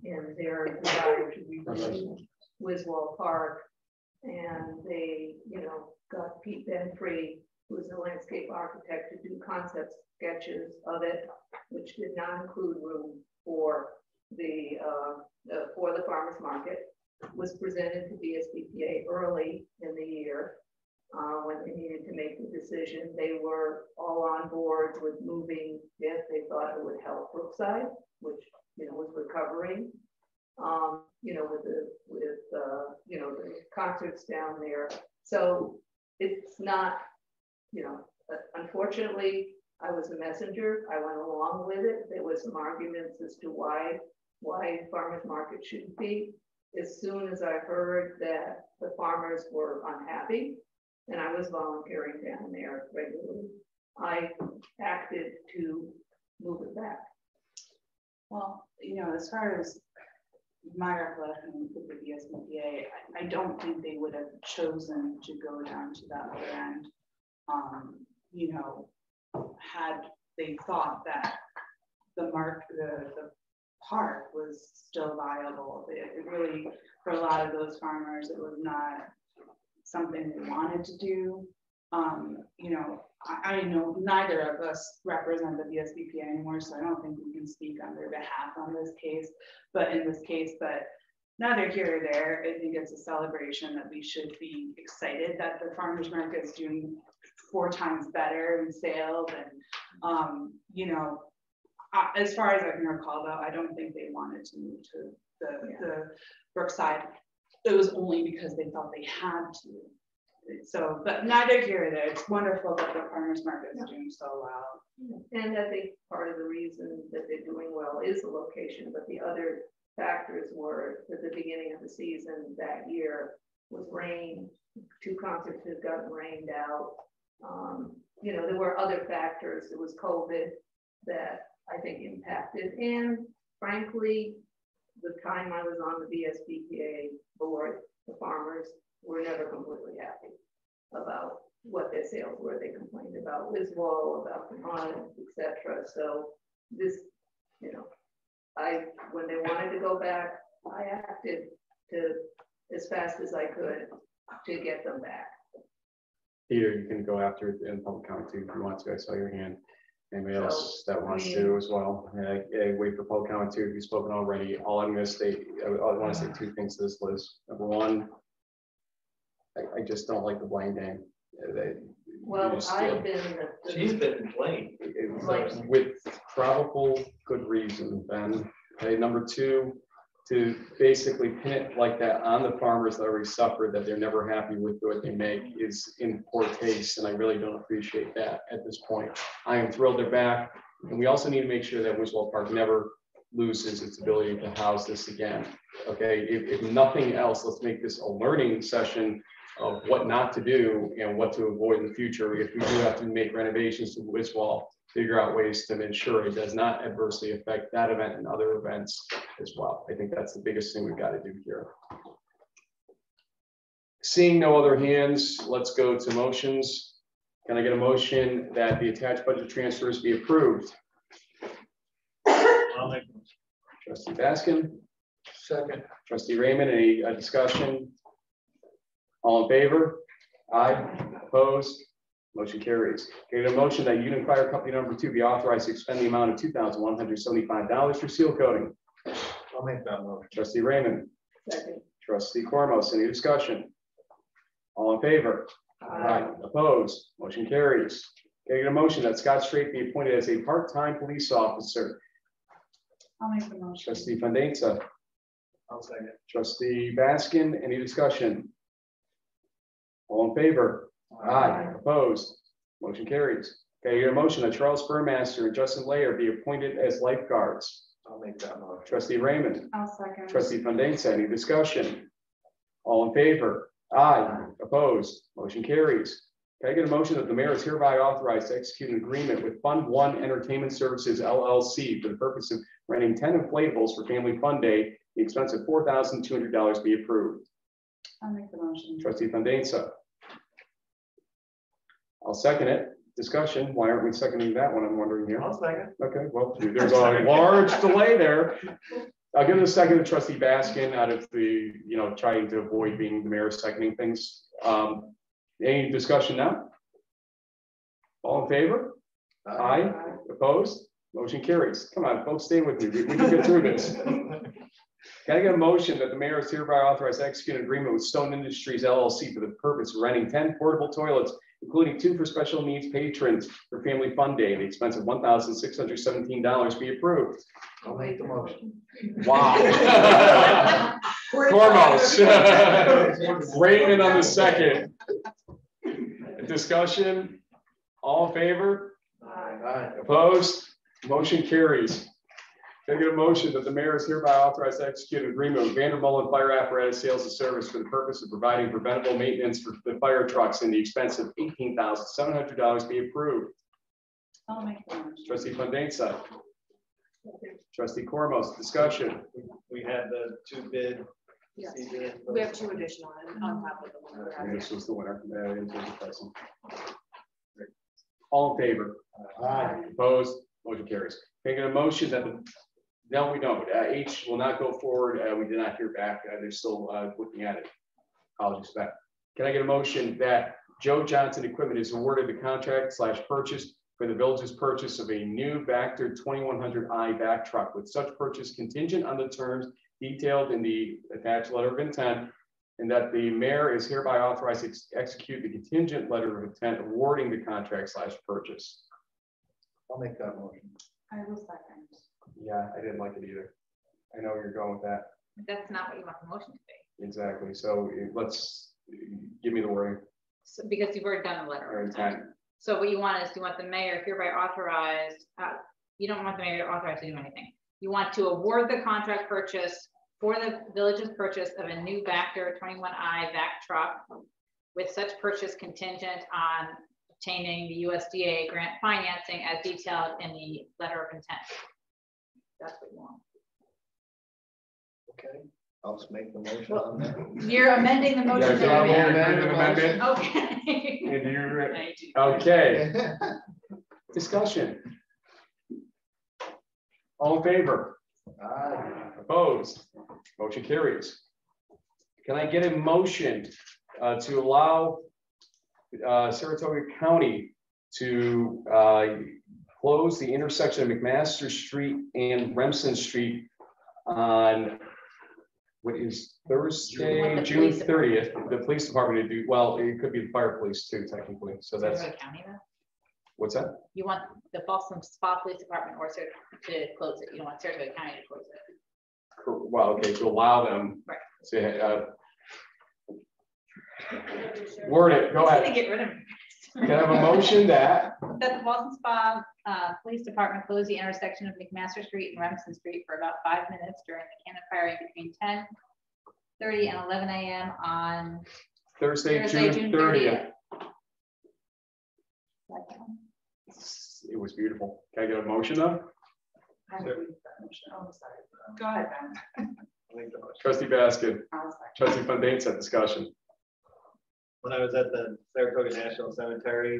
and their desire to rebuild Wiswell Park. And they, got Pete Benfree, who was a landscape architect, to do concept sketches of it, which did not include room for the farmers market. Was presented to BSBPA early in the year when they needed to make the decision. They were all on board with moving if they thought it would help Brookside, which was recovering. The concerts down there. So it's not, unfortunately, I was a messenger. I went along with it. There was some arguments as to why farmers market shouldn't be. As soon as I heard that the farmers were unhappy, and I was volunteering down there regularly, I acted to move it back. Well, as far as my recollection with the BSBPA, I don't think they would have chosen to go down to that other end. Had they thought that the park was still viable. It really, for a lot of those farmers, it was not something they wanted to do. I know neither of us represent the BSBPA anymore, so I don't think we can speak on their behalf on this case. But neither here or there. I think it's a celebration that we should be excited that the farmers market is doing 4 times better in sales. And as far as I can recall, though, I don't think they wanted to move to the Brookside. It was only because they thought they had to. So, but neither here or there. It's wonderful that the farmers market is doing so well. And I think part of the reason that they're doing well is the location, but the other factors were at the beginning of the season that year was rain. 2 concerts had gotten rained out. There were other factors. It was COVID that I think impacted. And frankly, the time I was on the BSBPA board, the farmers were never completely happy about what their sales were. They complained about Wiswell, about the Audit, etc. So this, when they wanted to go back, I acted as fast as I could to get them back. Peter, you can go after it in public comment too if you want to. I saw your hand. Anybody else that wants to as well? Wait for public comment too if you've spoken already. All I'm going to state, I want to say 2 things to this list. Number 1, I just don't like the blame game. I've been. She's been blamed. With probable good reason, Ben. Number 2, to basically pin it like that on the farmers that already suffered, that they're never happy with what they make, is in poor taste, and I really don't appreciate that at this point. I am thrilled they're back, and we also need to make sure that Wiswall Park never loses its ability to house this again. Okay, if nothing else, let's make this a learning session of what not to do and what to avoid in the future. If we do have to make renovations to Wiswall, figure out ways to ensure it does not adversely affect that event and other events as well. I think that's the biggest thing we've got to do here. Seeing no other hands, let's go to motions. Can I get a motion that the attached budget transfers be approved? I'll make them. Trustee Baskin. Second. Trustee Raymond, any discussion? All in favor? Aye. Opposed? Motion carries. Can I get a motion that Union Fire Company number 2 be authorized to expend the amount of $2,175 for seal coating? I'll make that motion. Trustee Raymond. Second. Trustee Cormos, any discussion? All in favor? Aye. Opposed? Motion carries. Can I get a motion that Scott Strait be appointed as a part-time police officer? I'll make the motion. Trustee Fandesa. I'll second. Trustee Baskin, any discussion? All in favor? Aye. Opposed? Motion carries. Can I get a motion that Charles Burmaster and Justin Layer be appointed as lifeguards? I'll make that motion. Trustee Raymond. I'll second. Trustee Fandesa, any discussion? All in favor? Aye. Opposed? Motion carries. Can I get a motion that the mayor is hereby authorized to execute an agreement with Fund One Entertainment Services LLC for the purpose of renting 10 inflatables for Family Fun Day? The expense of $4,200 be approved. I'll make the motion. Trustee Fandesa. I'll second it. Discussion. Why aren't we seconding that one? I'm wondering here. I'll second. Okay, well, there's a large delay there. I'll give it a second to Trustee Baskin out of the, trying to avoid being the mayor seconding things. Any discussion now? All in favor? Aye. Opposed? Motion carries. Come on, folks, stay with me. We can get through this. Can I get a motion that the mayor is hereby authorized to execute an agreement with Stone Industries LLC for the purpose of renting 10 portable toilets, including 2 for special needs patrons for Family Fun Day? The expense of $1,617 be approved. I'll make the motion. Wow. Cormos. Raymond on the second. Discussion. All in favor? Aye. Opposed? Motion carries. Can I get a motion that the mayor is hereby authorized to execute an agreement with Vandermolen Fire Apparatus Sales and Service for the purpose of providing preventable maintenance for the fire trucks and the expense of $18,700 be approved? I'll make the motion. Trustee Fandesa. Trustee Cormos, discussion. We had the 2 bid. Yes. We have 2 additional on top of the one we're having. This was the winner. All in favor? Aye. Opposed? Motion carries. Can I get a motion that no, we don't. H will not go forward. We did not hear back. They're still looking at it. Apologies for that. Can I get a motion that Joe Johnson Equipment is awarded the contract/purchase for the village's purchase of a new Vector 2100i back truck, with such purchase contingent on the terms detailed in the attached letter of intent, and that the mayor is hereby authorized to execute the contingent letter of intent awarding the contract/purchase? I'll make that motion. I will second. Yeah, I didn't like it either. I know where you're going with that. That's not what you want the motion to be. Exactly. So let's give me the wording. So, because you've already done the letter. Or intent. So what you want is you want the mayor hereby authorized, you don't want the mayor authorized to do anything. You want to award the contract purchase for the village's purchase of a new Vector 21i vac truck, with such purchase contingent on obtaining the USDA grant financing as detailed in the letter of intent. That's what you want. Okay, I'll just make the motion on that. You're amending the motion. Amendment. Okay. And you're, okay. Discussion. All in favor? Aye. Opposed? Motion carries. Can I get a motion to allow Saratoga County to close the intersection of McMaster Street and Remsen Street on what is Thursday, June 30th? The police department to do, well, it could be the fire police too, technically. So that's County, though? What's that? You want the Ballston Spa Police Department or to close it. You don't want Saratoga County to close it. well, okay, to allow them. Right. To, word it, go ahead. Get rid of it. Can I have a motion that? That the Ballston Spa Police Department close the intersection of McMaster Street and Remsen Street for about 5 minutes during the cannon firing between 10:30 and 11 a.m. on Thursday, June 30th. It was beautiful. Can I get a motion though? Go ahead, Ben. Trustee Baskin. Trustee Fontaine, discussion. When I was at the Saratoga National Cemetery,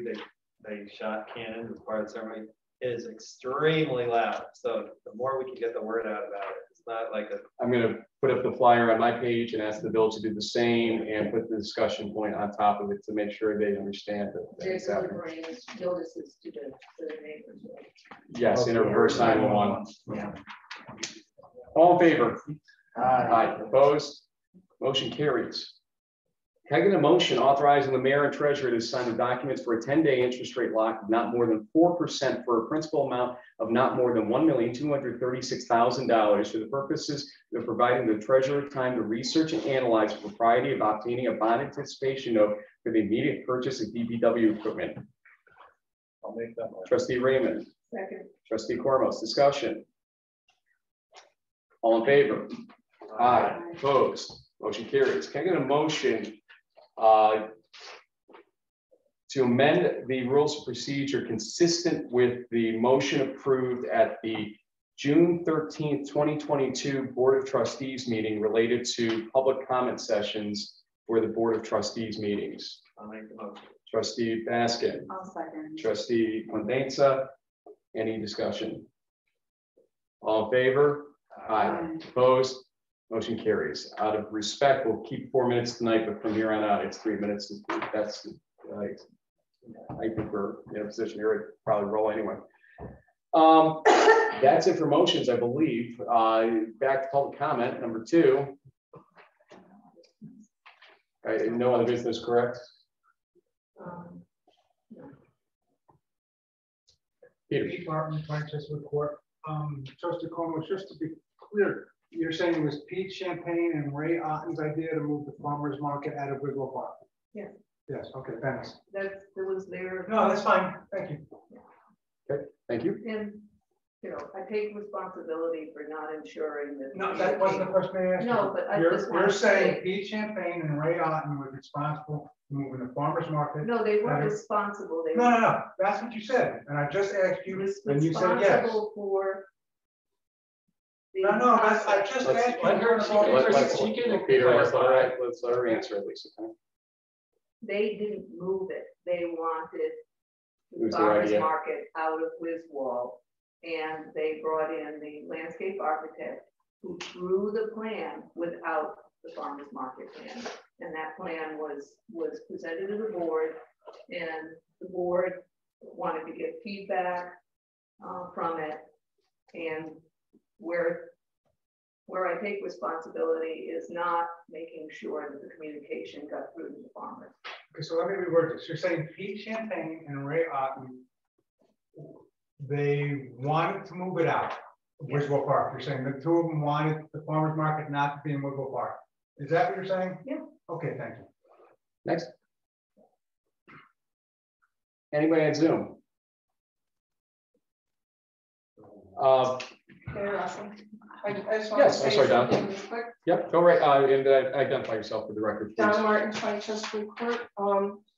they shot cannons as part of the ceremony. It is extremely loud. So the more we can get the word out about it, it's not like a. I'm going to put up the flyer on my page and ask the village to do the same and put the discussion point on top of it to make sure they understand that. There's notices to the neighbors. Yes, in a reverse 911. Yeah. All in favor? Aye. Opposed? Motion carries. Can I get a motion authorizing the mayor and treasurer to sign the documents for a 10-day interest rate lock of not more than 4% for a principal amount of not more than $1,236,000 for the purposes of providing the treasurer time to research and analyze the propriety of obtaining a bond anticipation note for the immediate purchase of DPW equipment? I'll make that one. Trustee Raymond. Second. Trustee Cormos, discussion. All in favor? Aye. Opposed? Motion carries. Can I get a motion to amend the rules of procedure consistent with the motion approved at the June 13th, 2022 Board of Trustees meeting related to public comment sessions for the Board of Trustees meetings? I'll make the motion. Trustee Baskin. I'll second. Trustee Fontaine, any discussion? All in favor? Aye. Opposed? Motion carries. Out of respect, we'll keep 4 minutes tonight, but from here on out, it's 3 minutes. That's, I think we're in a position here to probably roll anyway. That's it for motions, I believe. Back to public comment, number 2. No other business, correct? Peter. Department Finance report. Trustee Cormos, just to be clear, you're saying it was Pete Champagne and Ray Otten's idea to move the farmer's market out of Wiggle Park? Yes. Yes, okay, thanks. It was their. No, that's fine, thank you. Okay, thank you. And, you know, I take responsibility for not ensuring that. No, that wasn't the question I asked you. No, but I You're just want to saying say. Pete Champagne and Ray Otten were responsible for moving the farmer's market? No, they weren't out of- responsible. They No, no, no, that's what you said, and I just asked you, and you said yes. responsible for. No, no, that's, I just asked you. Peter, let's let her answer at least. Okay? They didn't move it. They wanted the Who's their farmer's idea? market out of Wiswall. And they brought in the landscape architect who drew the plan without the farmer's market plan. And that plan was presented to the board, and the board wanted to get feedback from it. And where I take responsibility is not making sure that the communication got through to the farmers. Okay, so let me reword this. You're saying Pete Champagne and Ray Otten, they wanted to move it out of Wiswall Park. You're saying the two of them wanted the farmer's market not to be in Wiswall Park. Is that what you're saying? Yeah. Okay, thank you. Next. Anybody on Zoom? Yes, I'm sorry, Don. Yep, go right, and identify yourself for the record, please. Don Martin, 20 Chesapeake Court.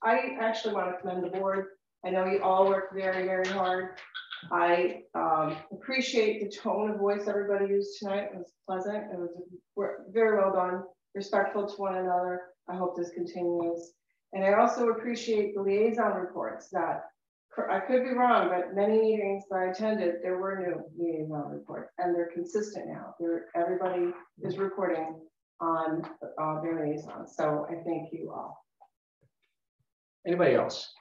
I actually want to commend the board. I know you all work very, very hard. I appreciate the tone of voice everybody used tonight. It was pleasant. It was very well done, respectful to one another. I hope this continues. And I also appreciate the liaison reports that, I could be wrong, but many meetings that I attended, there were new liaison reports, and they're consistent now. Everybody is reporting on their liaisons. So I thank you all. Anybody else?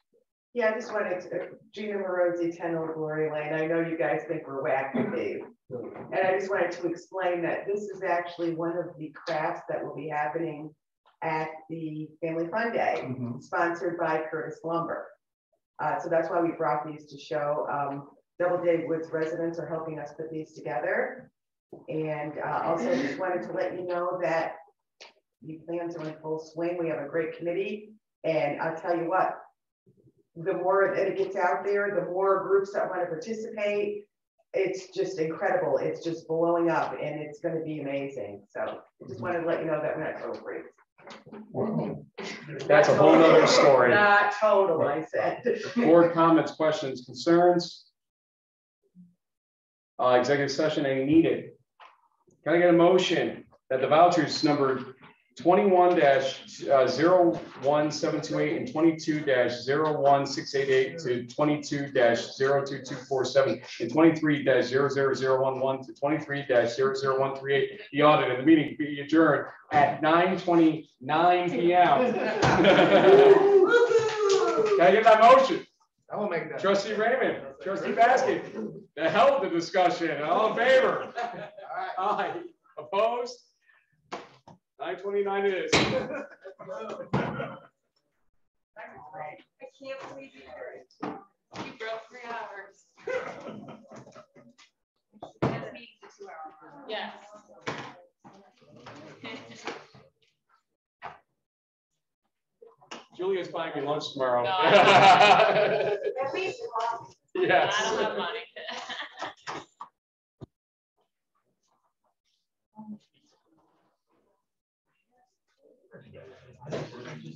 Yeah, I just wanted to, Gina Morosi, 10 Old Glory Lane. I know you guys think we're wacky, Dave. And I just wanted to explain that this is actually one of the crafts that will be happening at the Family Fun Day, sponsored by Curtis Lumber. So that's why we brought these to show. Doubleday Woods residents are helping us put these together. And also just wanted to let you know that the plans are in full swing. We have a great committee, and I'll tell you what, the more that it gets out there, the more groups that want to participate. It's just incredible. It's just blowing up, and it's going to be amazing. So I just wanted to let you know that we're not total freaks. That's a whole nother story. Not total, I said. Board comments, questions, concerns? Executive session ain't needed. Can I get a motion that the vouchers number 21-01728 and 22-01688 to 22-02247 and 23-00011 to 23-00138 be audited. The meeting be adjourned at 9:29 p.m. Can I get that motion? I will make that. Trustee Raymond, Trustee Basket, the hell of the discussion. All in favor? Aye. Opposed? 9:29 it is. I can't believe you broke 3 hours. Yes. Julia's buying me lunch tomorrow. No, At least yes. I don't have money. Thank you.